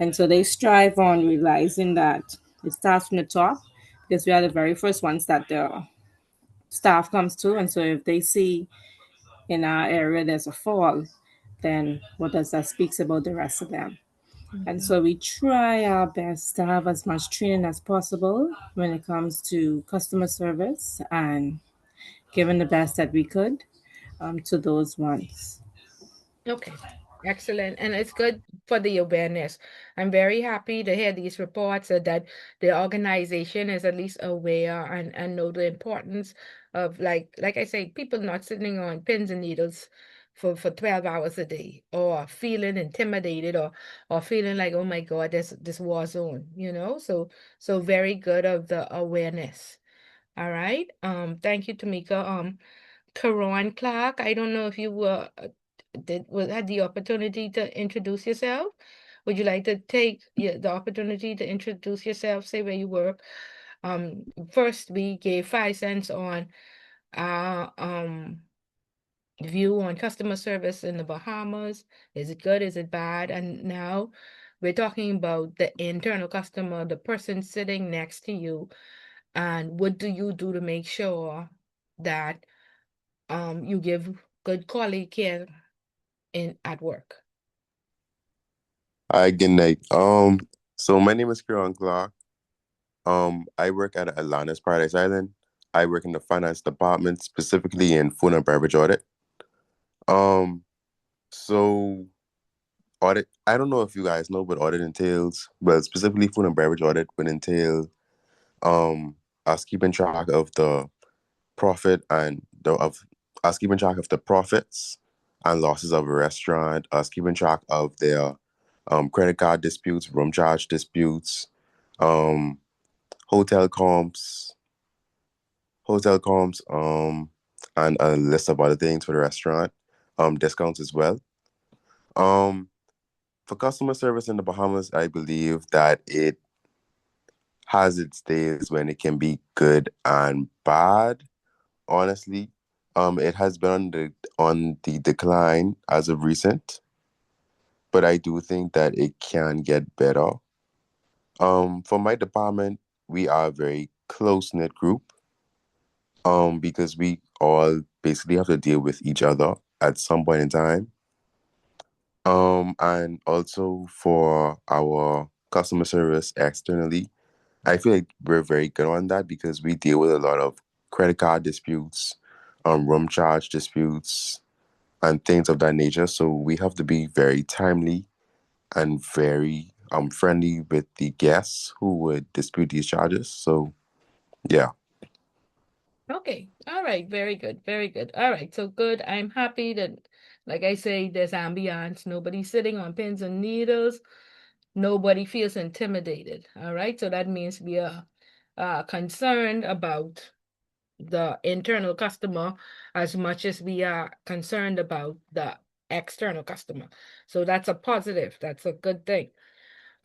And so they strive on realizing that it starts from the top, because we are the very first ones that the staff comes to. And so if they see in our area there's a fall, then what does that speaks about the rest of them? And so we try our best to have as much training as possible when it comes to customer service, and giving the best that we could to those ones. Okay, excellent. And it's good for the awareness. I'm very happy to hear these reports, that the organization is at least aware, and know the importance of, like I say, people not sitting on pins and needles for 12 hours a day, or feeling intimidated, or feeling like, oh my God, this war zone, So very good of the awareness. All right. Thank you, Tamika. Karan Clark, I don't know if you had the opportunity to introduce yourself. Would you like to take the opportunity to introduce yourself, say where you work? First, we gave 5 cents on our view on customer service in the Bahamas. Is it good? Is it bad? And now we're talking about the internal customer, the person sitting next to you, and what do you do to make sure that you give good quality care at work? Hi, good night. So my name is Kieran Clark. I work at Atlantis Paradise Island. I work in the finance department, specifically in food and beverage audit. Um, so audit, I don't know if you guys know what audit entails, but specifically food and beverage audit would entail us keeping track of the profit and the of us keeping track of the profits and losses of a restaurant, us keeping track of their credit card disputes, room charge disputes, um, hotel comps, and a list of other things for the restaurant, discounts as well. Um, for customer service in the Bahamas, I believe that it has its days when it can be good and bad. Honestly, it has been on the decline as of recent, but I do think that it can get better. For my department, we are a very close-knit group, because we all basically have to deal with each other at some point in time. And also for our customer service externally, I feel like we're very good on that because we deal with a lot of credit card disputes, room charge disputes, and things of that nature. So we have to be very timely and very friendly with the guests who would dispute these charges. So yeah. Okay. All right. Very good. Very good. All right. So good. I'm happy that, like I say, there's ambiance. Nobody's sitting on pins and needles. Nobody feels intimidated. All right. So that means we are concerned about the internal customer as much as we are concerned about the external customer. So that's a positive. That's a good thing.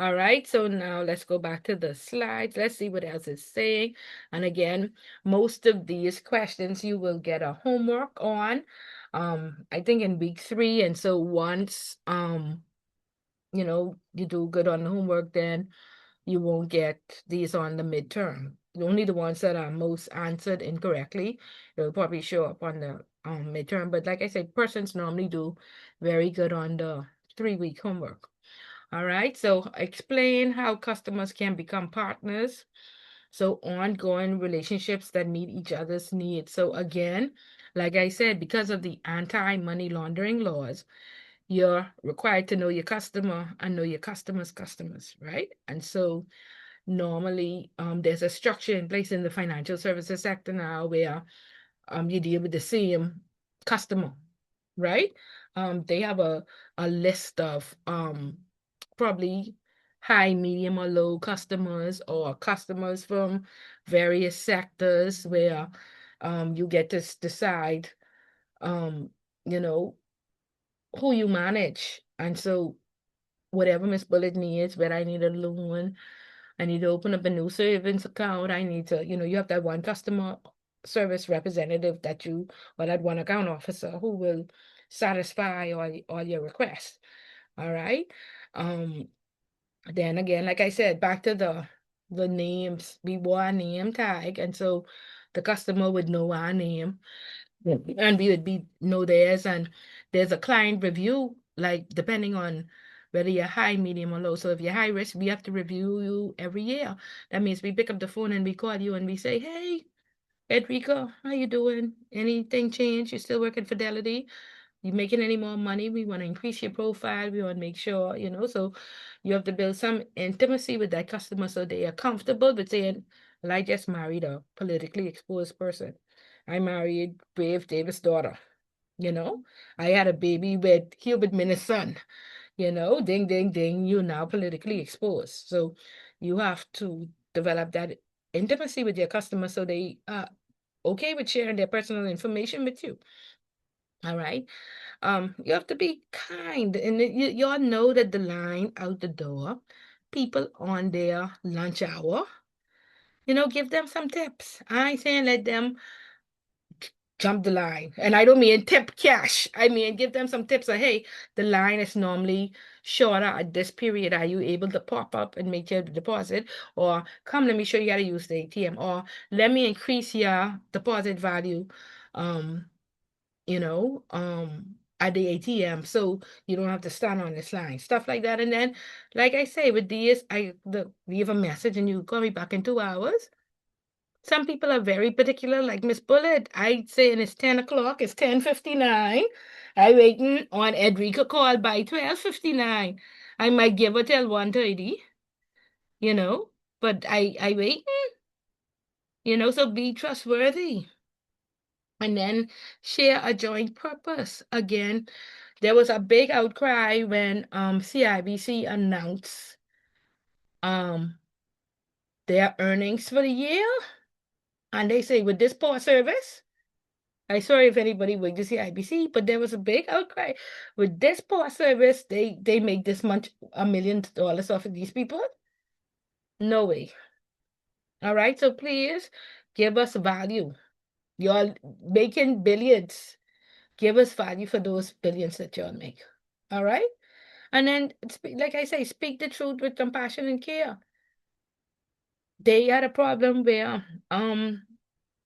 All right, so now let's go back to the slides. Let's see what else it's saying. And again, most of these questions you will get a homework on, I think in week 3. And so once, you do good on the homework, then you won't get these on the midterm. Only the ones that are most answered incorrectly, it'll probably show up on the midterm. But like I said, persons normally do very good on the 3-week homework. All right, so explain how customers can become partners. So ongoing relationships that meet each other's needs. So again, like I said, because of the anti-money laundering laws, you're required to know your customer and know your customer's customers, right? And so normally there's a structure in place in the financial services sector now where you deal with the same customer, right? They have a list of probably high, medium, or low customers, or customers from various sectors where you get to decide you know who you manage. And so whatever Miss Bullet needs, whether I need a loan, I need to open up a new savings account, I need to, you have that one customer service representative or that one account officer who will satisfy all your requests. All right. Then again, like I said, back to the names, we wore a name tag, and so the customer would know our name. Yeah. And we would know theirs, and there's a client review, like depending on whether you're high, medium, or low. So if you're high risk, we have to review you every year. That means we pick up the phone and we call you and we say, hey, Edrica, how you doing? Anything changed? You still working Fidelity? You making any more money? We want to increase your profile. We want to make sure, so you have to build some intimacy with that customer so they are comfortable with saying, well, I just married a politically exposed person. I married Brave Davis' daughter. I had a baby with Hubert Minnis' son. Ding, ding, ding, you're now politically exposed. So you have to develop that intimacy with your customer so they are okay with sharing their personal information with you. All right. You have to be kind, and you all know that the line out the door, people on their lunch hour, give them some tips. I ain't saying let them jump the line. And I don't mean tip cash. I mean, give them some tips. Like, hey, the line is normally shorter at this period. Are you able to pop up and make your deposit? Or come, let me show you how to use the ATM. Or let me increase your deposit value, at the ATM, so you don't have to stand on this line. Stuff like that. And then, like I say, with these, leave a message and you call me back in 2 hours. Some people are very particular, like Miss Bullet. I say it's 10 o'clock, it's 10:59. I waiting on Edrica call by 12:59. I might give her till 1:30, but I waiting, so be trustworthy. And then share a joint purpose. Again, there was a big outcry when CIBC announced their earnings for the year. And they say, with this poor service, I'm sorry if anybody worked at CIBC, but there was a big outcry. With this poor service, they make this much, $1 million off of these people? No way. All right, so please give us value. You're making billions. Give us value for those billions that y'all make. All right? And then, like I say, speak the truth with compassion and care. They had a problem where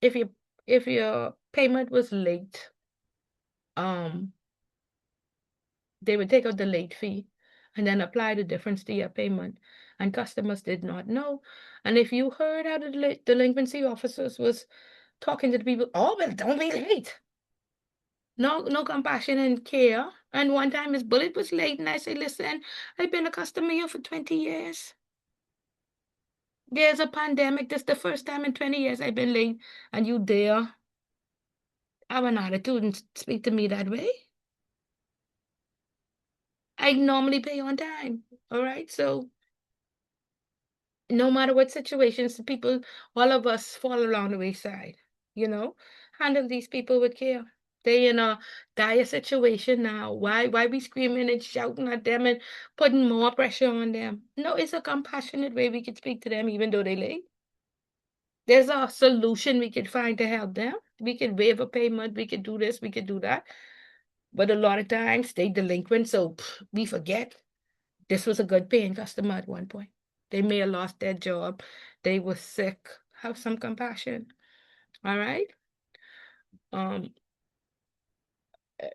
if your payment was late, they would take out the late fee and then apply the difference to your payment. And customers did not know. And if you heard how the delinquency officers was talking to the people, oh, well, don't be late. No compassion and care. And one time Miss Bullet was late, and I said, listen, I've been a customer here for 20 years. There's a pandemic. This is the first time in 20 years I've been late, and you dare have an attitude and speak to me that way? I normally pay on time. All right. So no matter what situations, the people, all of us fall along the wayside, handle these people with care. They in a dire situation now. Why we screaming and shouting at them and putting more pressure on them? No, it's a compassionate way we can speak to them even though they late. There's a solution we can find to help them. We can waive a payment, we can do this, we can do that. But a lot of times they delinquent, so we forget. This was a good paying customer at one point. They may have lost their job. They were sick. Have some compassion. All right.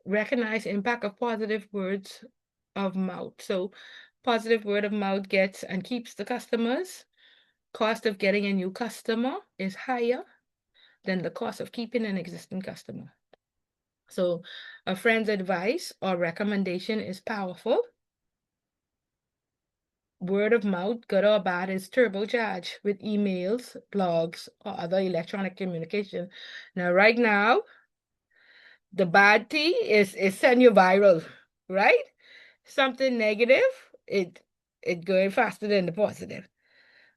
Recognize impact of positive words of mouth. So positive word of mouth gets and keeps the customers. Cost of getting a new customer is higher than the cost of keeping an existing customer. So a friend's advice or recommendation is powerful. Word of mouth, good or bad, is turbocharged with emails, blogs, or other electronic communication. Now, right now, the bad tea is send you viral, right? Something negative, it going faster than the positive.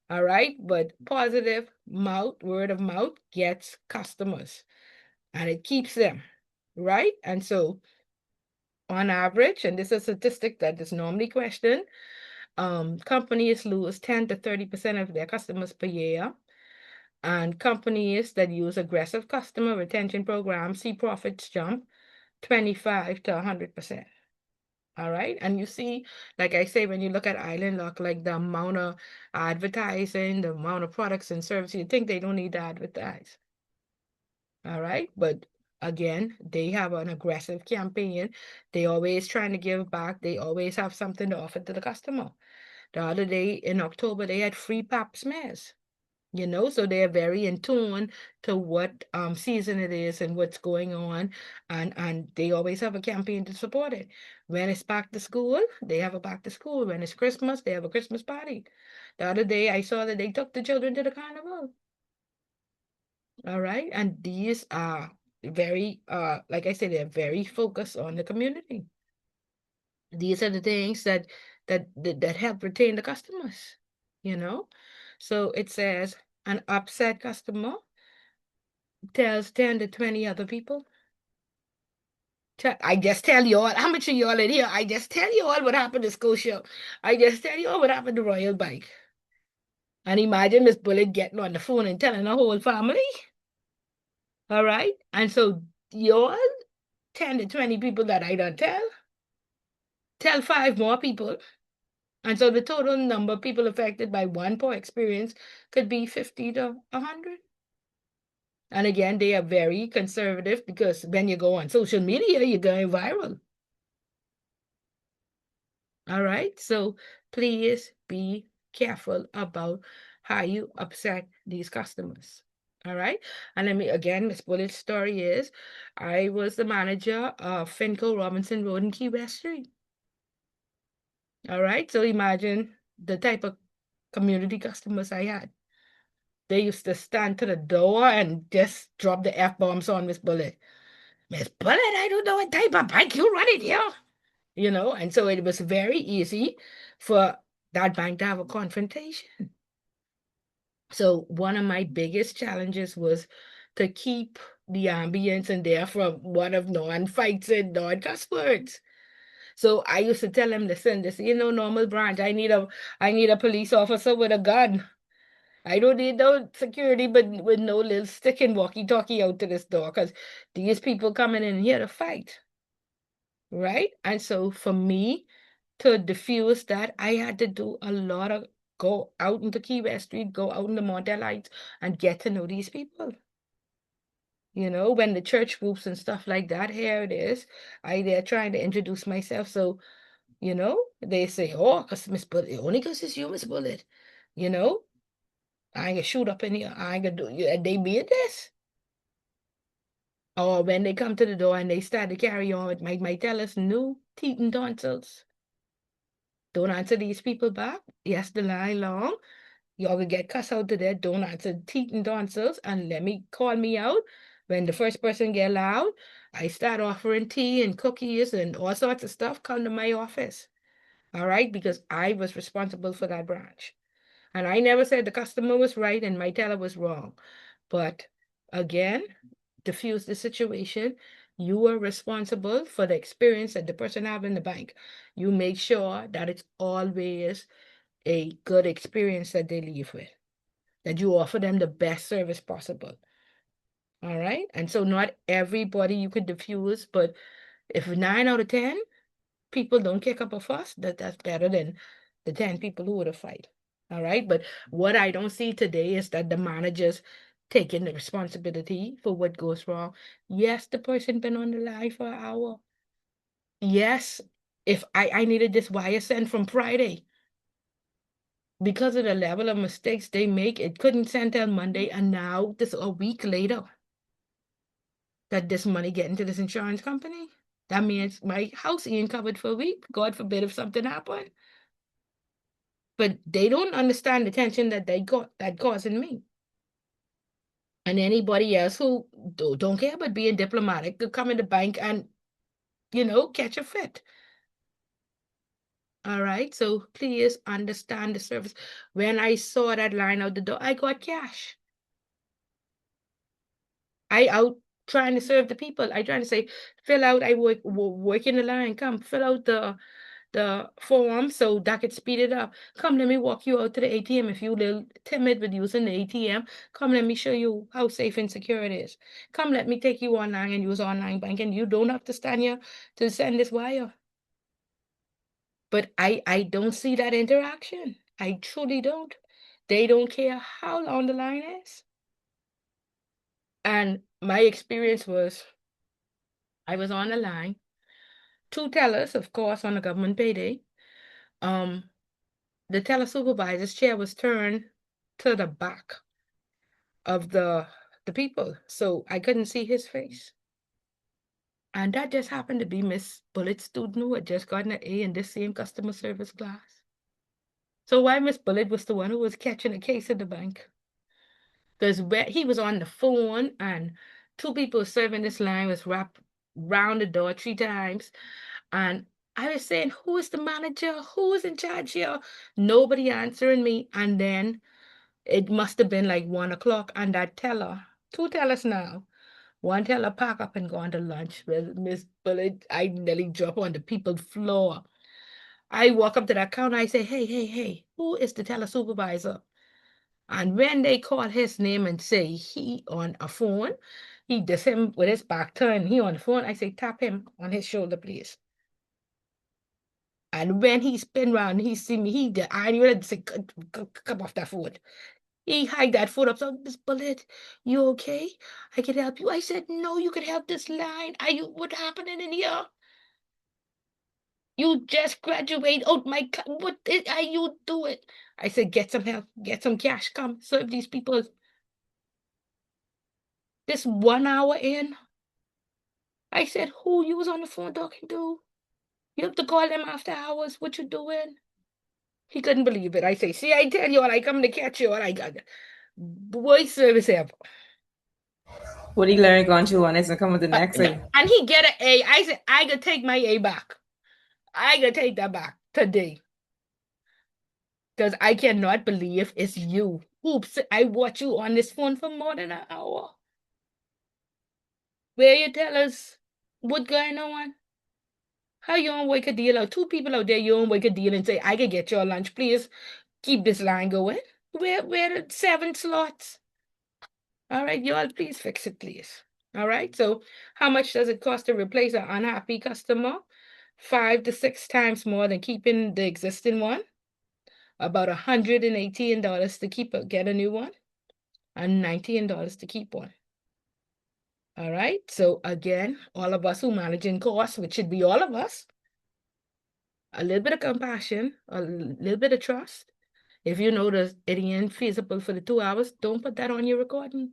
All right, but positive mouth, word of mouth gets customers and it keeps them, right? And so on average, and this is a statistic that is normally questioned, companies lose 10 to 30% of their customers per year. And companies that use aggressive customer retention programs see profits jump 25 to 100%. All right. And you see, like I say, when you look at Island Lock, like the amount of advertising, the amount of products and services, you think they don't need to advertise. All right. But again, they have an aggressive campaign. They always trying to give back. They always have something to offer to the customer. The other day in October, they had free pap smears. So they're very in tune to what season it is and what's going on, and they always have a campaign to support it. When it's back to school, they have a back to school. When it's Christmas, they have a Christmas party. The other day, I saw that they took the children to the carnival. All right, and these are very, like I said, they're very focused on the community. These are the things that help retain the customers. So it says an upset customer tells 10 to 20 other people. I just tell you all, how much of y'all in here? I just tell you all what happened to Scotia. I just tell you all what happened to Royal Bank. And imagine Miss Bullet getting on the phone and telling her whole family. All right. And so y'all 10 to 20 people that I don't tell 5 more people. And so the total number of people affected by one poor experience could be 50 to 100. And again, they are very conservative because when you go on social media, you're going viral. All right. So please be careful about how you upset these customers. All right. And let me again, Miss Bullet's story is I was the manager of Finco Robinson Road in Key West Street. All right. So imagine the type of community customers I had. They used to stand to the door and just drop the F-bombs on Miss Bullet. Miss Bullet, I don't know what type of bike you run it here. And so it was very easy for that bank to have a confrontation. So one of my biggest challenges was to keep the ambience in there from one of non-fights and non-cuss words. So I used to tell them, listen, this normal branch. I need a police officer with a gun. I don't need no security, but with no little stick and walkie-talkie out to this door, because these people coming in here to fight. Right? And so for me to diffuse that, I had to do a lot of go out into Key West Street, go out into Montel Heights, and get to know these people. When the church groups and stuff like that, here it is. They're trying to introduce myself. So, they say, oh, because Miss Bullet, only because it's you, Miss Bullet. I ain't gonna shoot up in here. I ain't gonna do you. And they mean this. Or when they come to the door and they start to carry on, it might tell us no teeth and tonsils. Don't answer these people back. Yes, the line long. Y'all will get cussed out to that. Don't answer teeth and tonsils and call me out. When the first person get loud, I start offering tea and cookies and all sorts of stuff. Come to my office. All right, because I was responsible for that branch. And I never said the customer was right and my teller was wrong. But again, diffuse the situation. You are responsible for the experience that the person have in the bank. You make sure that it's always a good experience that they leave with, that you offer them the best service possible. All right. And so not everybody you could diffuse, but if 9 out of 10 people don't kick up a fuss, that's better than the 10 people who would have fight. All right. But what I don't see today is that the managers taking the responsibility for what goes wrong. Yes, the person been on the line for an hour. Yes, if I needed this wire sent from Friday. Because of the level of mistakes they make, it couldn't send till Monday, and now this a week later that this money get into this insurance company. That means my house ain't covered for a week. God forbid if something happened. But they don't understand the tension that they got that causing me. And anybody else who don't care about being diplomatic could come in the bank and, catch a fit. All right. So please understand the service. When I saw that line out the door, I got cash. I out trying to serve the people. I trying to say, fill out. I work in the line. Come fill out the form so that could speed it up. Come, let me walk you out to the ATM. If you a little timid with using the ATM, come, let me show you how safe and secure it is. Come, let me take you online and use online banking. You don't have to stand here to send this wire. But I don't see that interaction. I truly don't. They don't care how long the line is. And my experience was, I was on the line, 2 tellers, of course, on a government payday. The teller supervisor's chair was turned to the back of the people, so I couldn't see his face. And that just happened to be Miss Bullett's student who had just gotten an A in this same customer service class. So why Miss Bullett was the one who was catching a case at the bank? Because he was on the phone and 2 people serving this line was wrapped round the door 3 times. And I was saying, who is the manager? Who is in charge here? Nobody answering me. And then it must have been like 1 o'clock. And that teller, 2 tellers now, 1 teller pack up and go on to lunch with Miss Bullet. I nearly drop on the people's floor. I walk up to that counter. I say, hey, who is the teller supervisor? And when they call his name and say he on a phone, he does him with his back turned, he on the phone, I say, tap him on his shoulder, please. And when he spin around, he see me, I ready to say, come off that phone. He hide that phone up. So, Miss Bullet, you okay? I can help you. I said, no, you can help this line. What happening in here? You just graduate. Oh my God, what are you doing? I said, get some help, get some cash, come serve these people. This 1 hour in, I said, who you was on the phone talking to? You have to call them after hours. What you doing? He couldn't believe it. I say, see, I tell you all, I come to catch you all. I got worst service ever. What he learned going to one is to come with the next thing. And he get an A. I said, I could take my A back. I could take that back today. Because I cannot believe it's you. Oops, I watch you on this phone for more than an hour. Where you tell us what's going on? How you don't work a deal out? 2 people out there, you don't work a deal and say, I can get your lunch, please keep this line going. Where the 7 slots? All right, y'all, please fix it, please. All right, so how much does it cost to replace an unhappy customer? 5 to 6 times more than keeping the existing one. About $118 to get a new one, and $19 to keep one. All right, so again, all of us who managing costs, which should be all of us, a little bit of compassion, a little bit of trust. If you know that it ain't feasible for the 2 hours, don't put that on your recording.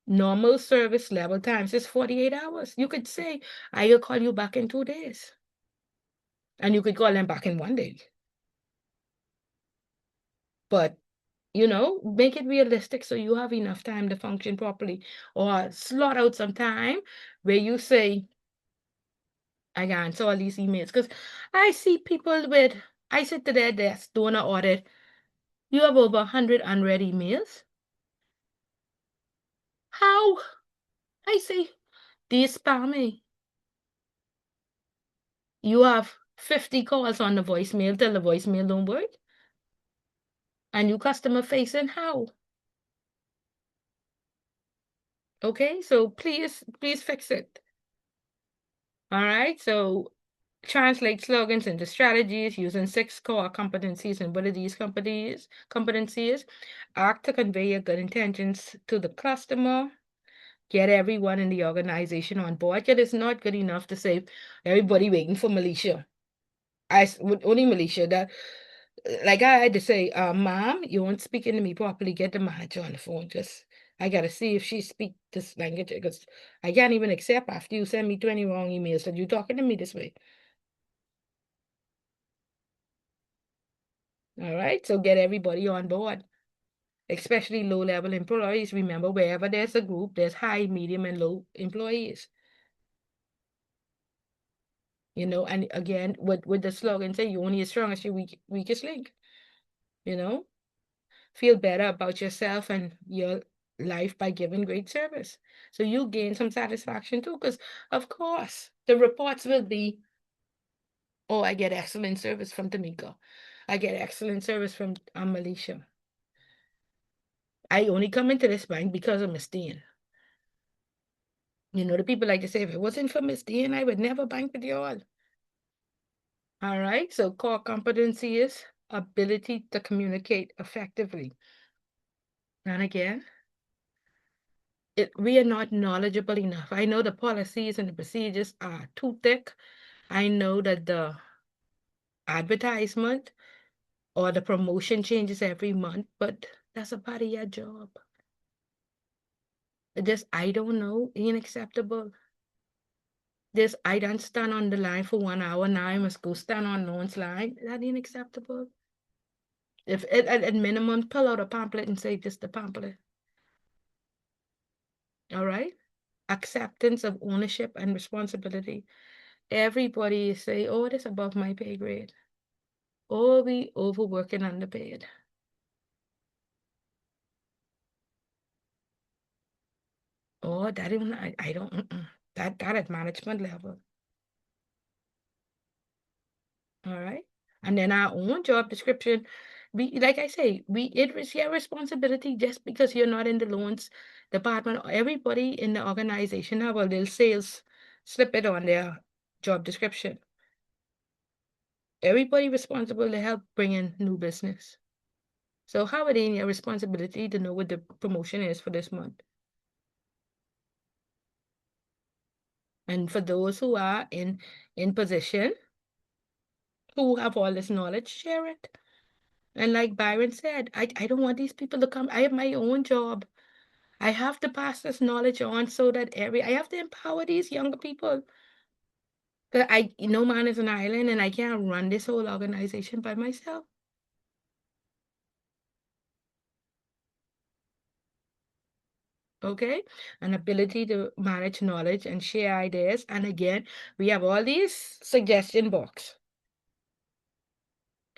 Normal service level times is 48 hours. You could say, I will call you back in 2 days. And you could call them back in 1 day. But, make it realistic so you have enough time to function properly. Or slot out some time where you say, I can answer all these emails. Because I see people I sit to their desk doing an audit. You have over 100 unread emails. How? I say, Do you spam me? You have 50 calls on the voicemail till the voicemail don't work. And you customer facing how? Okay, so please fix it. All right, so translate slogans into strategies using 6 core competencies. And what are these competencies? Act to convey your good intentions to the customer. Get everyone in the organization on board. Yet it's not good enough to say everybody waiting for Malaysia. Only Malaysia that, like I had to say, ma'am, you weren't speaking to me properly. Get the manager on the phone. I gotta see if she speak this language, because I can't even accept after you send me 20 wrong emails that you talking to me this way. All right, so get everybody on board, especially low-level employees. Remember, wherever there's a group, there's high, medium, and low employees. You know, and again, with the slogan say, you only as strong as your weakest link. You know, feel better about yourself and your life by giving great service. So you gain some satisfaction too, because of course the reports will be, oh, I get excellent service from Tamika. I get excellent service from Malaysia. I only come into this bank because of Miss Dean. You know, the people like to say, if it wasn't for Miss Dean, I would never bank with you all. All right, so core competency is ability to communicate effectively. And again, we are not knowledgeable enough. I know the policies and the procedures are too thick. I know that the advertisement or the promotion changes every month, but that's a part of your job. This, I don't know, unacceptable. This, I don't stand on the line for 1 hour, now I must go stand on Lawrence line. That unacceptable. If at minimum, pull out a pamphlet and say, just the pamphlet. All right? Acceptance of ownership and responsibility. Everybody say, oh, this above my pay grade. Or we overworking underpaid. Oh, that even I don't that at management level. All right. And then our own job description, we, like I say, it is your responsibility. Just because you're not in the loans department, everybody in the organization have a little sales snippet on their job description. Everybody responsible to help bring in new business. So how are they in your responsibility to know what the promotion is for this month? And for those who are in position, who have all this knowledge, share it. And like Byron said, I don't want these people to come. I have my own job. I have to pass this knowledge on so that I have to empower these younger people. But no man is an island, and I can't run this whole organization by myself. Okay, an ability to manage knowledge and share ideas. And again, we have all these suggestion box.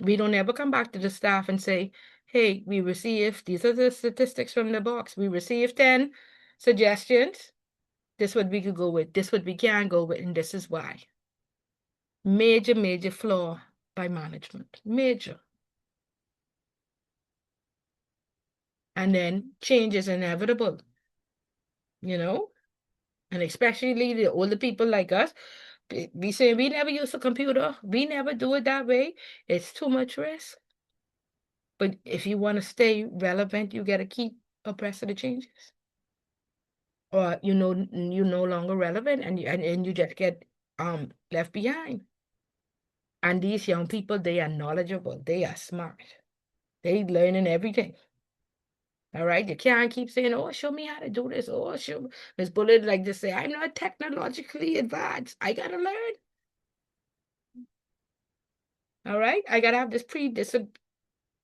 We don't ever come back to the staff and say, hey, we received, these are the statistics from the box. We received 10 suggestions. This what we could go with, this what we can go with, and this is why. Major, major flaw by management, major. And then change is inevitable, you know? And especially the older people like us, we say we never use a computer. We never do it that way. It's too much risk. But if you want to stay relevant, you got to keep abreast of the changes. Or you're no longer relevant, and you just get left behind. And these young people, they are knowledgeable, they are smart, they learning everything. All right, you can't keep saying, oh, show me how to do this. Oh, show Miss Bullet like to say, I'm not technologically advanced. I gotta learn. All right, I gotta have this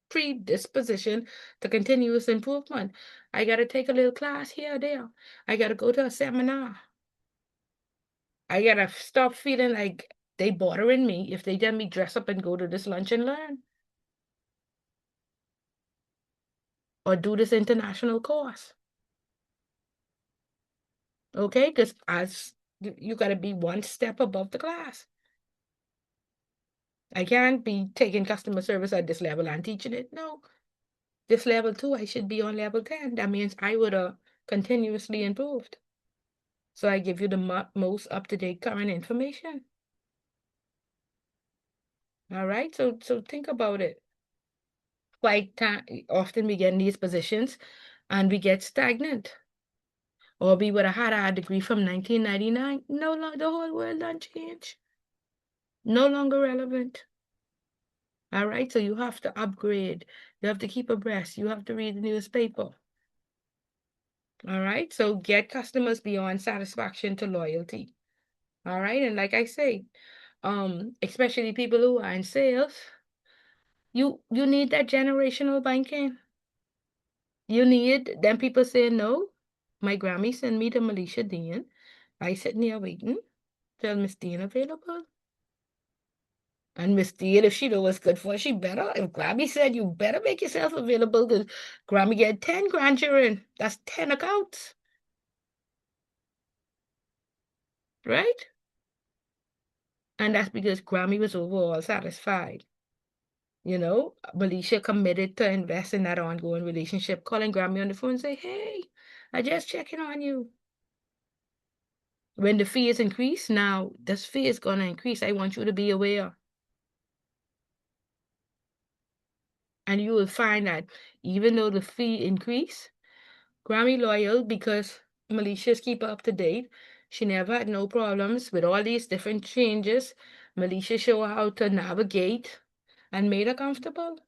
predisposition to continuous improvement. I gotta take a little class here or there. I gotta go to a seminar. I gotta stop feeling like they bothering me if they let me dress up and go to this lunch and learn. Or do this international course. Okay, because as You got to be one step above the class. I can't be taking customer service at this level and teaching it. No, this level 2, I should be on level 10. That means I would have continuously improved. So I give you the most up-to-date current information. All right, so think about it. Quite often we get in these positions and we get stagnant. Or we would have had our degree from 1999. No, the whole world done changed. No longer relevant. All right, so you have to upgrade. You have to keep abreast. You have to read the newspaper. All right, so get customers beyond satisfaction to loyalty. All right, and like I say, especially people who are in sales, you need that generational banking. You need them people saying, no, my Grammy sent me to Malaysia Dean. I sitting here waiting till Miss Dean available. And Miss Dean, if she know what's good for her, she better. If Grammy said you better make yourself available, because Grammy get 10 grandchildren. That's 10 accounts. Right? And that's because Grammy was overall satisfied. You know, Malaysia committed to invest in that ongoing relationship, calling Grammy on the phone and say, hey, I just checking on you. When the fee is increased, now this fee is going to increase. I want you to be aware. And you will find that even though the fee increased, Grammy loyal because Malaysia's keep up to date. She never had no problems with all these different changes. Malaysia show her how to navigate and made her comfortable.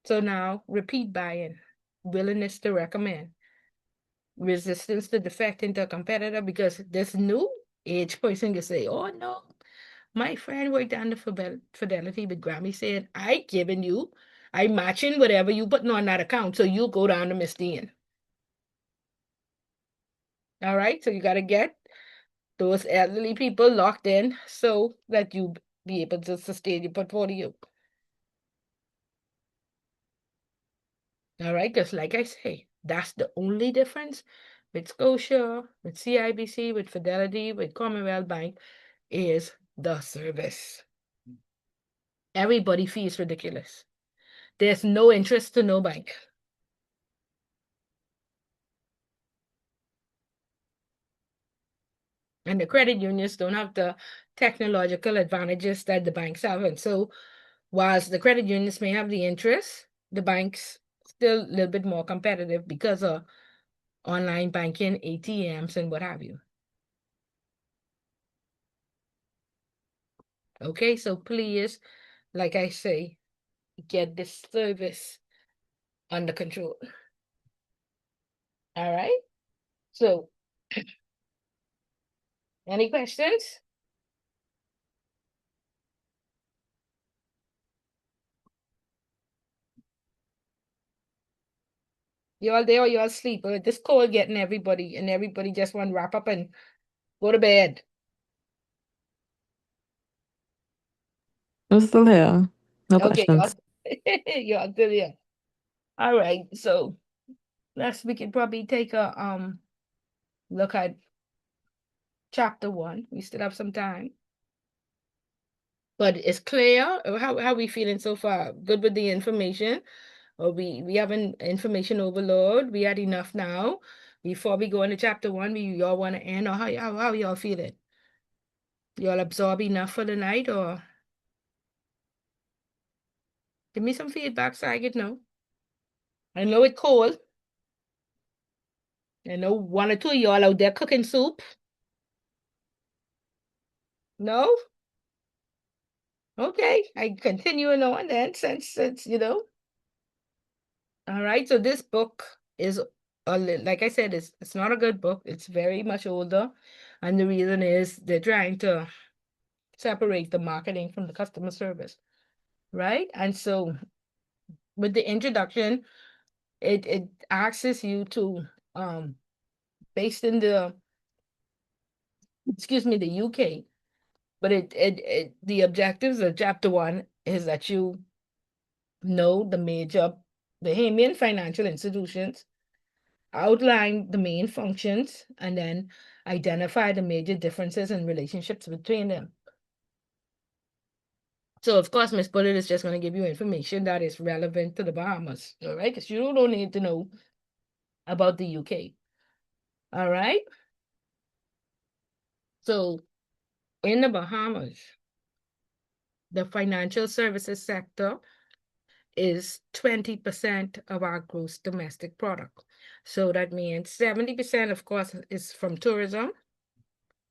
So now repeat buying, willingness to recommend, resistance to defect into a competitor, because this new age person can say, oh no, my friend worked under Fidelity with Grammy saying, I'm matching whatever you putting on that account. So you go down to Miss Dean. All right, so you got to get those elderly people locked in so that you be able to sustain your portfolio. All right, just like I say, that's the only difference with Scotia, with CIBC, with Fidelity, with Commonwealth Bank is the service. Everybody fees ridiculous. There's no interest to no bank. And the credit unions don't have the technological advantages that the banks have. And so whilst the credit unions may have the interest, the banks still a little bit more competitive because of online banking, ATMs, and what have you. Okay, so please, like I say, get this service under control. All right, so any questions? You all there or you all sleep? Or this cold getting everybody, and everybody just want to wrap up and go to bed. I'm still here. No Okay, questions. y'all still here. All right, so we can probably take a look at chapter 1. We still have some time. But it's clear. How we feeling so far? Good with the information? Or we have an information overload? We had enough now. Before we go into chapter 1, y'all want to end, or how y'all feeling? Y'all absorb enough for the night, or give me some feedback so I get know. I know it's cold. I know 1 or 2 of y'all out there cooking soup. No? Okay, I continuing on then since you know. All right, so this book is like I said, it's not a good book. It's very much older, and the reason is they're trying to separate the marketing from the customer service, right? And so with the introduction, it asks you to based in the UK, but the objectives of chapter 1 is that you know the major Bahamian financial institutions outline the main functions, and then identify the major differences and relationships between them. So of course, Miss Bullet is just going to give you information that is relevant to the Bahamas, all right? Because you don't need to know about the UK, all right? So in the Bahamas, the financial services sector is 20% of our gross domestic product. So that means 70%, of course, is from tourism,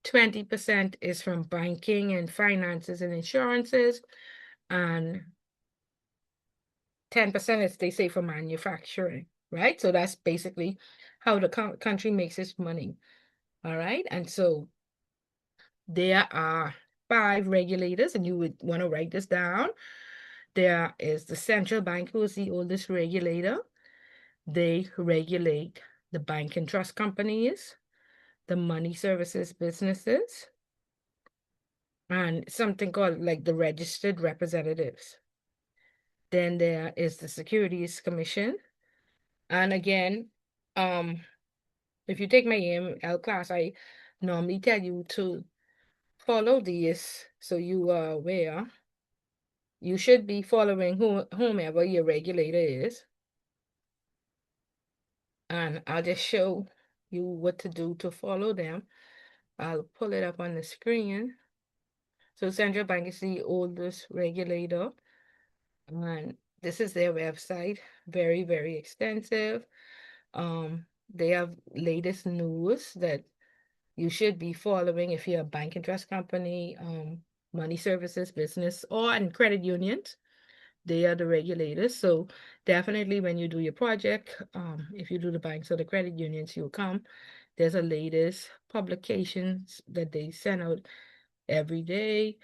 20% is from banking and finances and insurances, and 10% is, they say, from manufacturing, right? So that's basically how the country makes its money, all right? And so there are 5 regulators, and you would want to write this down. There is the central bank, who is the oldest regulator. They regulate the bank and trust companies, the money services businesses, and something called like the registered representatives. Then there is the Securities Commission. And again, if you take my AML class, I normally tell you to follow these so you are aware. You should be following whomever your regulator is. And I'll just show you what to do to follow them. I'll pull it up on the screen. So Central Bank is the oldest regulator, and this is their website. Very, very extensive. They have latest news that you should be following if you're a bank and trust company, money services business, or in credit unions. They are the regulators. So definitely when you do your project, if you do the banks or the credit unions, you'll come. There's a latest publications that they send out every day,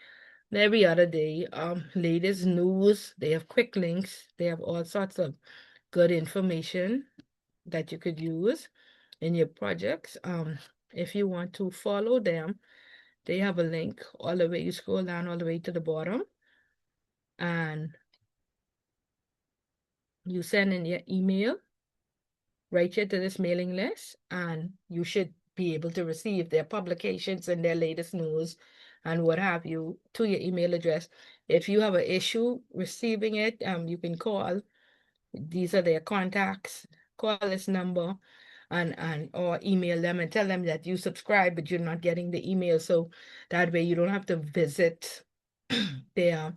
every other day. Latest news. They have quick links. They have all sorts of good information that you could use in your projects. If you want to follow them, they have a link all the way. You scroll down all the way to the bottom, and you send in your email right here to this mailing list, and you should be able to receive their publications and their latest news and what have you to your email address. If you have an issue receiving it, you can call. These are their contacts. Call this number and or email them and tell them that you subscribe, but you're not getting the email. So that way you don't have to visit their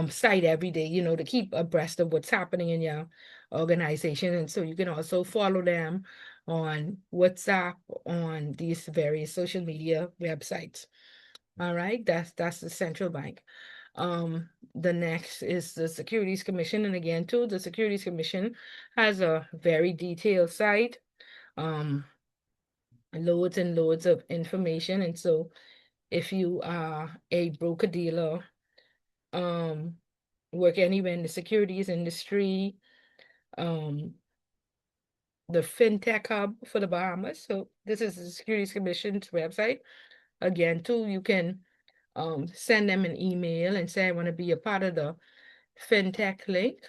site every day, to keep abreast of what's happening in your organization. And so you can also follow them on WhatsApp, on these various social media websites. All right, that's the central bank. The next is the Securities Commission. And again, too, the Securities Commission has a very detailed site, loads and loads of information. And so if you are a broker dealer, work anywhere in the securities industry, the FinTech Hub for the Bahamas. So this is the Securities Commission's website. Again, too, you can send them an email and say, I want to be a part of the FinTech link.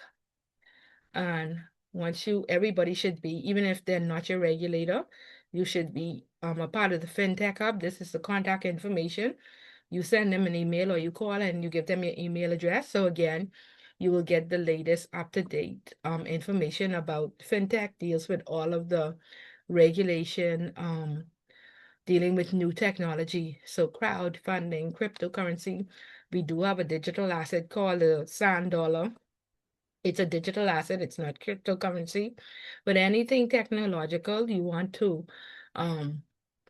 And everybody should be, even if they're not your regulator, you should be a part of the FinTech Hub. This is the contact information. You send them an email or you call and you give them your email address. So again, you will get the latest up-to-date information about FinTech, deals with all of the regulation, dealing with new technology. So crowdfunding, cryptocurrency. We do have a digital asset called the Sand Dollar. It's a digital asset, it's not cryptocurrency, but anything technological you want to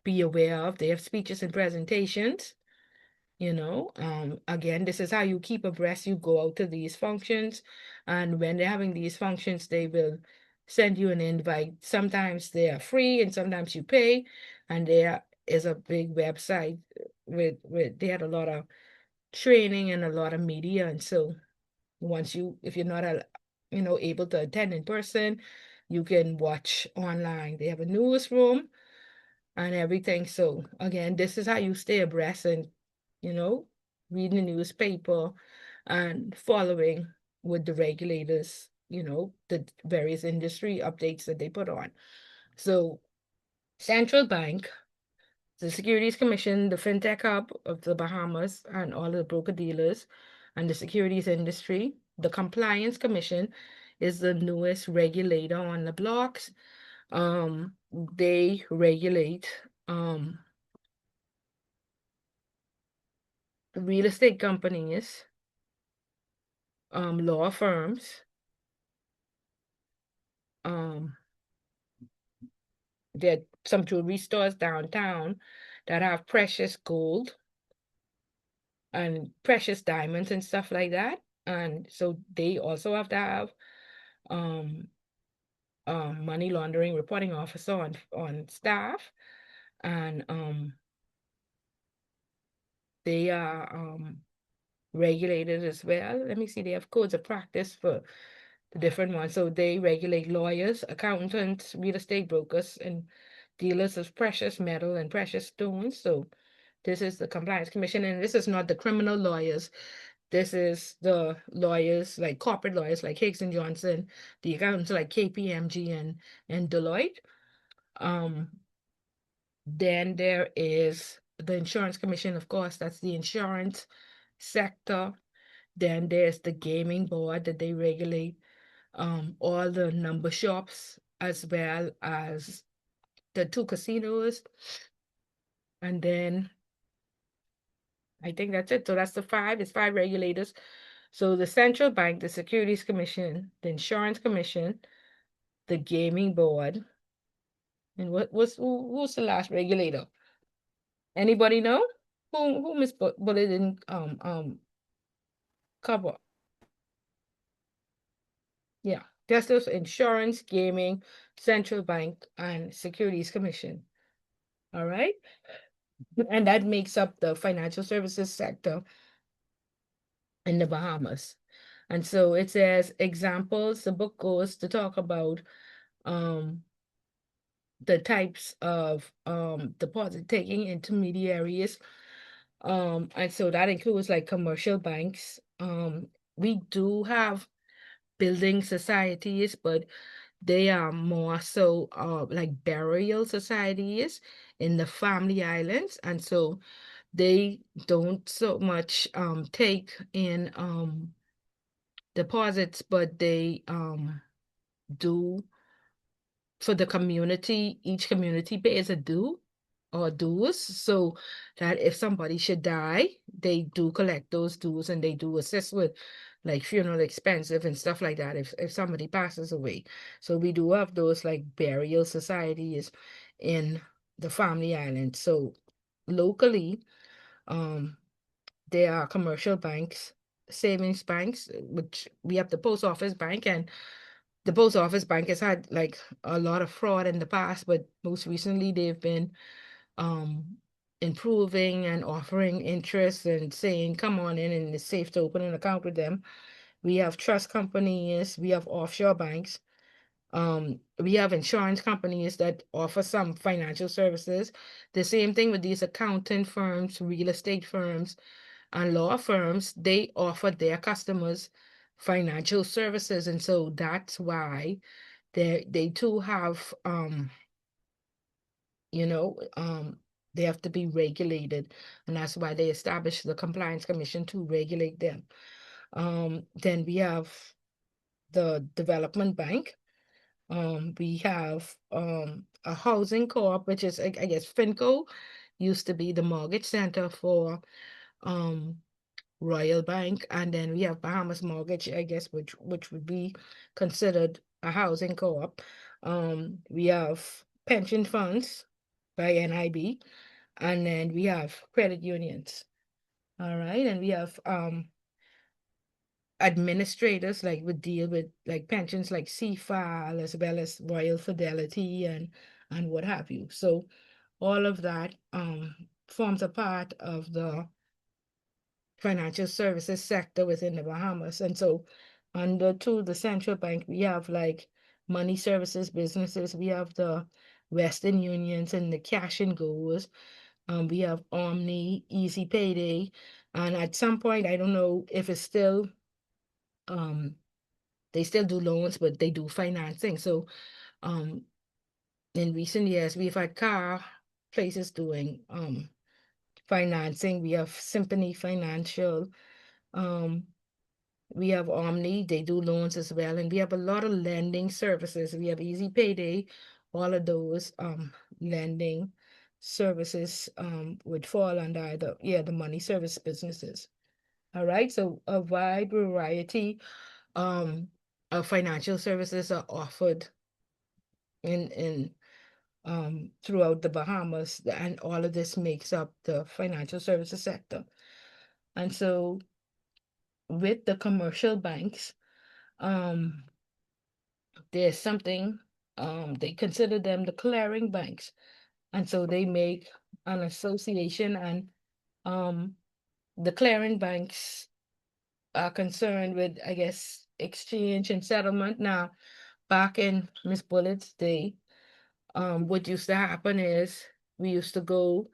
be aware of. They have speeches and presentations. Again, this is how you keep abreast. You go out to these functions, and when they're having these functions, they will send you an invite. Sometimes they are free and sometimes you pay, and there is a big website with they had a lot of training and a lot of media. And so if you're not able to attend in person, you can watch online. They have a newsroom and everything. So again, this is how you stay abreast and reading the newspaper and following with the regulators, the various industry updates that they put on. So Central Bank, the Securities Commission, the FinTech Hub of the Bahamas, and all the broker dealers and the securities industry. The Compliance Commission is the newest regulator on the blocks. They regulate real estate companies, law firms, there are some jewelry stores downtown that have precious gold and precious diamonds and stuff like that. And so they also have to have um money laundering reporting officer on staff. And they are regulated as well. Let me see, they have codes of practice for the different ones. So they regulate lawyers, accountants, real estate brokers, and dealers of precious metal and precious stones. So this is the Compliance Commission, and this is not the criminal lawyers. This is the lawyers, like corporate lawyers like Higgs and Johnson, the accountants like KPMG and Deloitte. Then there is the Insurance Commission, of course, that's the insurance sector. Then there's the gaming board that they regulate all the number shops as well as the 2 casinos. And then I think that's it. So that's the 5. It's 5 regulators. So the Central Bank, the Securities Commission, the Insurance Commission, the Gaming Board, and who's the last regulator? Anybody know? Who Miss Bullet didn't cover? Yeah, that's those insurance, gaming, Central Bank, and Securities Commission. All right. And that makes up the financial services sector in the Bahamas. And so it says examples, the book goes to talk about the types of deposit taking intermediaries. And so that includes like commercial banks. We do have building societies, but they are more so like burial societies in the family islands. And so they don't so much take in deposits, but they do for the community. Each community pays a due or dues, so that if somebody should die, they do collect those dues, and they do assist with like funeral expenses and stuff like that if somebody passes away. So we do have those like burial societies in the family island. So locally, there are commercial banks, savings banks, which we have the post office bank, and the post office bank has had like a lot of fraud in the past, but most recently they've been um improving and offering interest and saying, come on in and it's safe to open an account with them. We have trust companies, we have offshore banks, we have insurance companies that offer some financial services. The same thing with these accounting firms, real estate firms, and law firms. They offer their customers financial services, and so that's why they too have you know they have to be regulated, and that's why they established the Compliance Commission to regulate them. Then we have the Development Bank. We have a housing co-op, which is I guess Finco used to be the mortgage center for Royal Bank, and then we have Bahamas Mortgage, I guess, which would be considered a housing co-op. We have pension funds by NIB, and then we have credit unions. All right, and we have administrators like would deal with like pensions like CFAL as well as Royal Fidelity and what have you. So all of that forms a part of the financial services sector within the Bahamas. And so under to the central bank, we have like money services businesses, we have the Western Unions and the cash and goes. We have Omni, Easy Payday, and at some point, I don't know if it's still they still do loans, but they do financing. So in recent years, we've had car places doing financing. We have Symphony Financial. We have Omni, they do loans as well, and we have a lot of lending services. We have Easy Payday, all of those lending services would fall under the money service businesses. All right, so a wide variety of financial services are offered in throughout the Bahamas, and all of this makes up the financial services sector. And so with the commercial banks, there's something, they consider them the clearing banks. And so they make an association, and the clearing banks are concerned with, I guess, exchange and settlement. Now, back in Miss Bullett's day, what used to happen is we used to go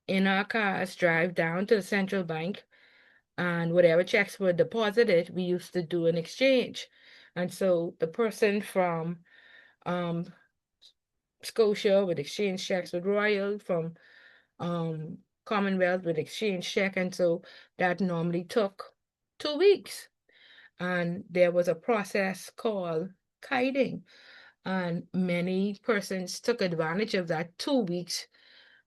in our cars, drive down to the central bank, and whatever checks were deposited, we used to do an exchange. And so the person from Scotia would exchange checks with Royal, from Commonwealth would exchange check, and so that normally took 2 weeks. And there was a process called kiting, and many persons took advantage of that 2 weeks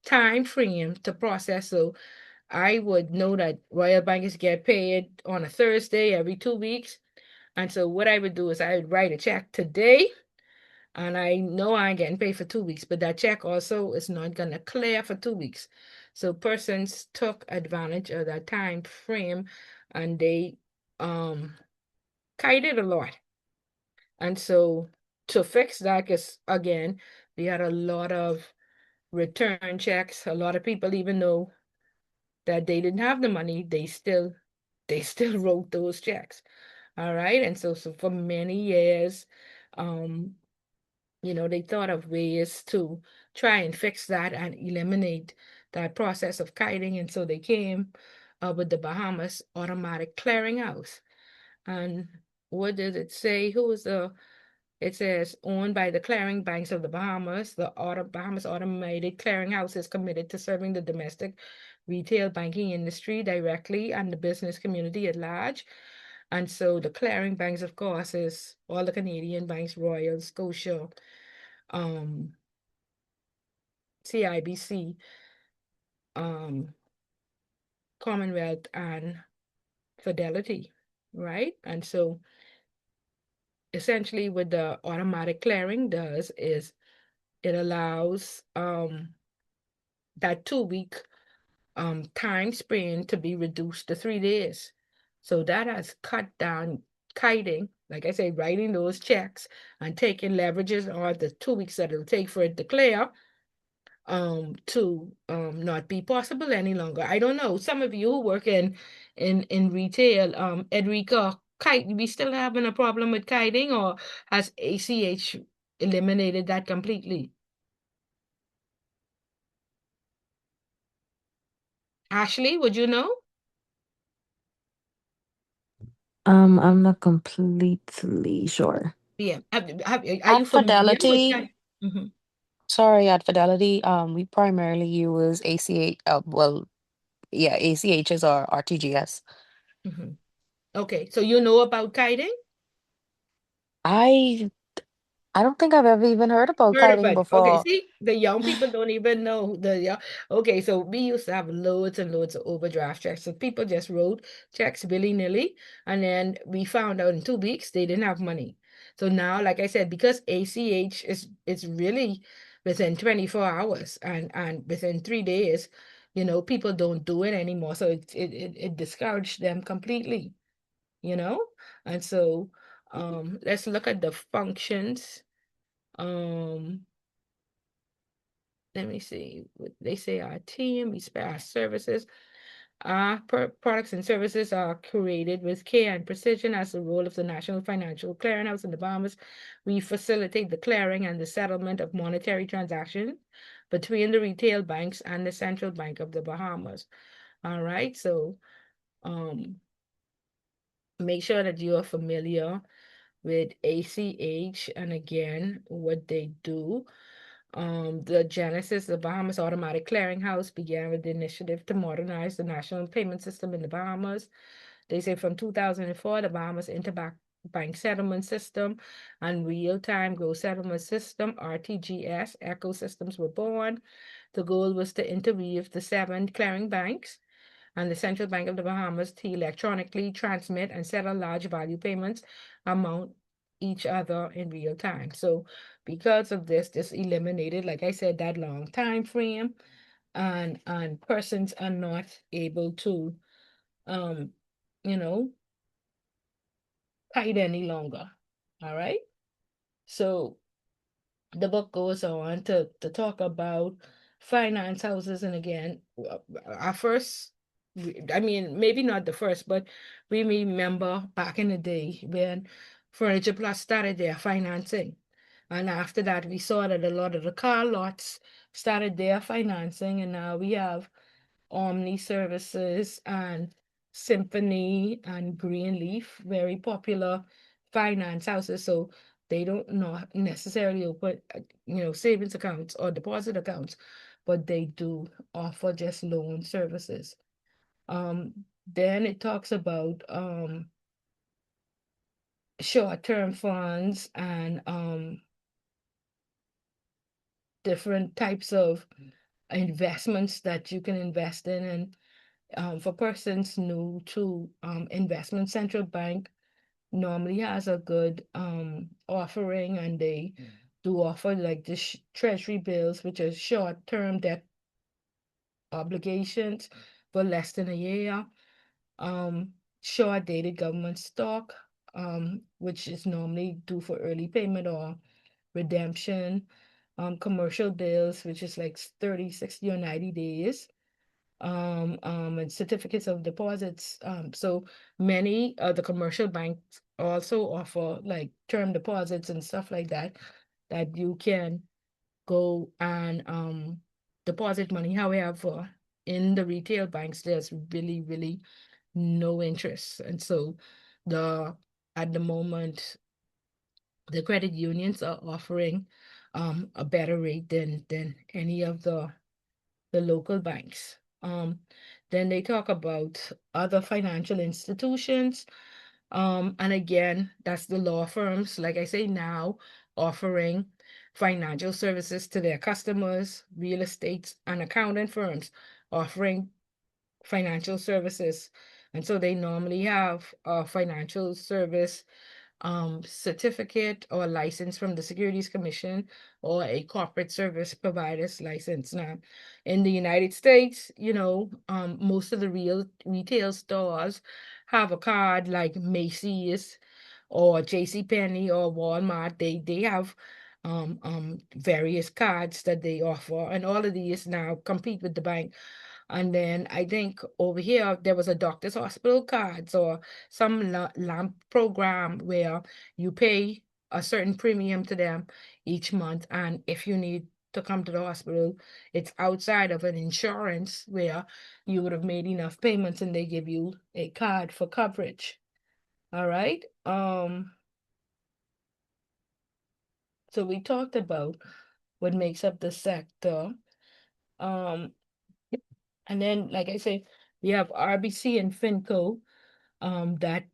time frame to process. So I would know that Royal Bankers get paid on a Thursday every 2 weeks. And so what I would do is I would write a check today, and I know I ain't getting paid for 2 weeks, but that check also is not gonna clear for 2 weeks. So persons took advantage of that time frame, and they kited a lot. And so to fix that, because again, we had a lot of return checks. A lot of people, even though that they didn't have the money, they still wrote those checks. All right. And so for many years, they thought of ways to try and fix that and eliminate that process of kiting. And so they came with the Bahamas Automatic Clearinghouse. And what does it say? It says, owned by the clearing banks of the Bahamas, the Bahamas Automated Clearinghouse is committed to serving the domestic retail banking industry directly and the business community at large. And so the clearing banks, of course, is all the Canadian banks, Royal, Scotia, CIBC, Commonwealth, and Fidelity, right? And so essentially what the automatic clearing does is it allows that 2 week time span to be reduced to 3 days. So that has cut down kiting, like I say, writing those checks and taking leverages on the 2 weeks that it'll take for it to clear, to not be possible any longer. I don't know. Some of you who work in retail, Edrica, we still having a problem with kiting, or has ACH eliminated that completely? Ashley, would you know? I'm not completely sure. Yeah. Are you At familiar with Fidelity, that? Mhm, sorry, at Fidelity, we primarily use ACH. Well, yeah, ACH is our RTGS. mhm. Okay, so you know about kiting? I I don't think I've ever even heard about Heard kiting about it. Okay, before. see, the young people don't even know the young. Okay, so we used to have loads and loads of overdraft checks. So people just wrote checks willy-nilly, and then we found out in 2 weeks they didn't have money. So now, like I said, because ACH is really within 24 hours, and within 3 days, people don't do it anymore. So it discouraged them completely, you know? And so let's look at the functions. Let me see what they say. Our team, we spare our services. Our products and services are created with care and precision as the role of the National Financial Clearinghouse in the Bahamas. We facilitate the clearing and the settlement of monetary transactions between the retail banks and the Central Bank of the Bahamas. All right, so make sure that you are familiar with ACH, and again, what they do. The genesis, the Bahamas Automatic Clearinghouse began with the initiative to modernize the national payment system in the Bahamas. They say from 2004, the Bahamas Interbank Settlement System and Real-Time Gross Settlement System, RTGS, ecosystems were born. The goal was to interweave the 7 clearing banks and the Central Bank of the Bahamas to electronically transmit and settle large value payments among each other in real time. So because of this eliminated, like I said, that long time frame, and persons are not able to um you know hide any longer. All right. So the book goes on to talk about finance houses. And again, our first, I mean, maybe not the first, but we remember back in the day when Furniture Plus started their financing. And after that, we saw that a lot of the car lots started their financing. And now we have Omni Services and Symphony and Greenleaf, very popular finance houses. So they don't not necessarily open, savings accounts or deposit accounts, but they do offer just loan services. Then it talks about short-term funds and different types of investments that you can invest in. And for persons new to investment, Central Bank normally has a good offering, and they do offer like the treasury bills, which are short-term debt obligations for less than a year. Short-dated government stock, which is normally due for early payment or redemption. Commercial bills, which is like 30, 60, or 90 days. And certificates of deposits. So many of the commercial banks also offer like term deposits and stuff like that, that you can go and deposit money. However, in the retail banks, there's really, really no interest. And so at the moment, the credit unions are offering a better rate than any of the local banks. Then they talk about other financial institutions. And again, that's the law firms, like I say now, offering financial services to their customers, real estate and accounting firms offering financial services. And so they normally have a financial service certificate or license from the Securities Commission or a corporate service provider's license. Now, in the United States, most of the real retail stores have a card, like Macy's or JCPenney or Walmart. They have various cards that they offer, and all of these now compete with the bank. And then I think over here there was a doctor's hospital cards or some LAMP program where you pay a certain premium to them each month. And if you need to come to the hospital, it's outside of an insurance where you would have made enough payments and they give you a card for coverage. All right. So we talked about what makes up the sector. Um, and then, like I say, we have RBC and FinCo that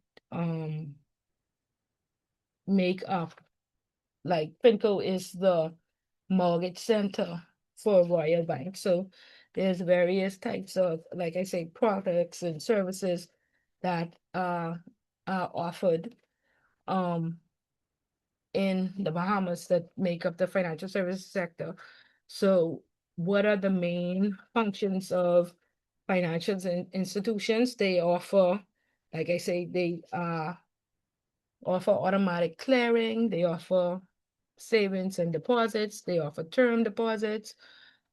make up, like FinCo is the mortgage center for Royal Bank. So there's various types of, like I say, products and services that are offered in the Bahamas that make up the financial services sector. So what are the main functions of financial institutions? They offer, like I say, they offer automatic clearing, they offer savings and deposits, they offer term deposits,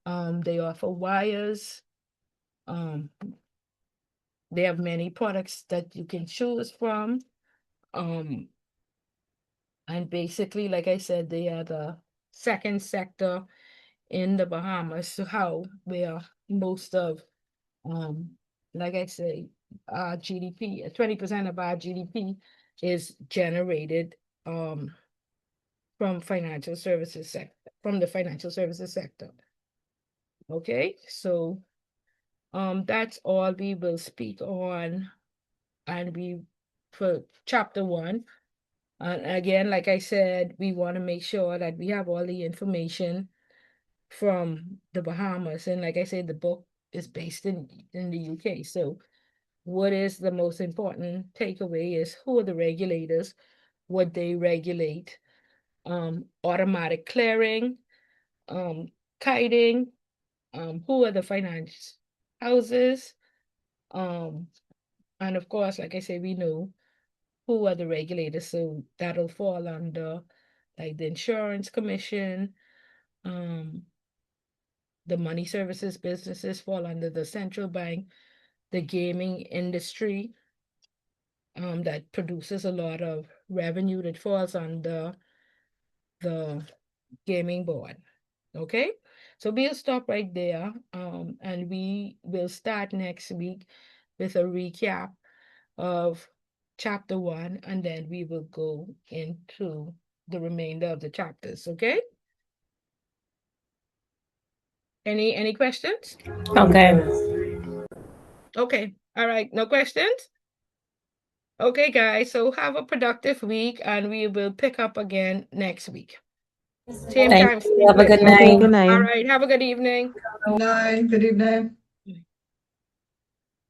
they offer wires. They have many products that you can choose from. And basically, like I said, they are the second sector in the Bahamas, where most of, like I say, our GDP, 20% of our GDP is generated from financial services sector, from the financial services sector. Okay, so that's all we will speak on, and we for chapter 1. And again, like I said, we want to make sure that we have all the information from the Bahamas. And like I said, the book is based in the UK. So what is the most important takeaway is who are the regulators, what they regulate, automatic clearing, kiting, who are the finance houses, and of course, like I said, we know who are the regulators, so that'll fall under like the insurance commission, the money services businesses fall under the central bank, the gaming industry, that produces a lot of revenue that falls under the gaming board. Okay, so we'll stop right there, and we will start next week with a recap of chapter 1, and then we will go into the remainder of the chapters. Okay, any questions? Okay. Okay, all right, no questions. Okay, guys, so have a productive week, and we will pick up again next week. Same Thank time, you. same Have a place. good Okay, night. good All night. right, have a good evening. Good night, good evening.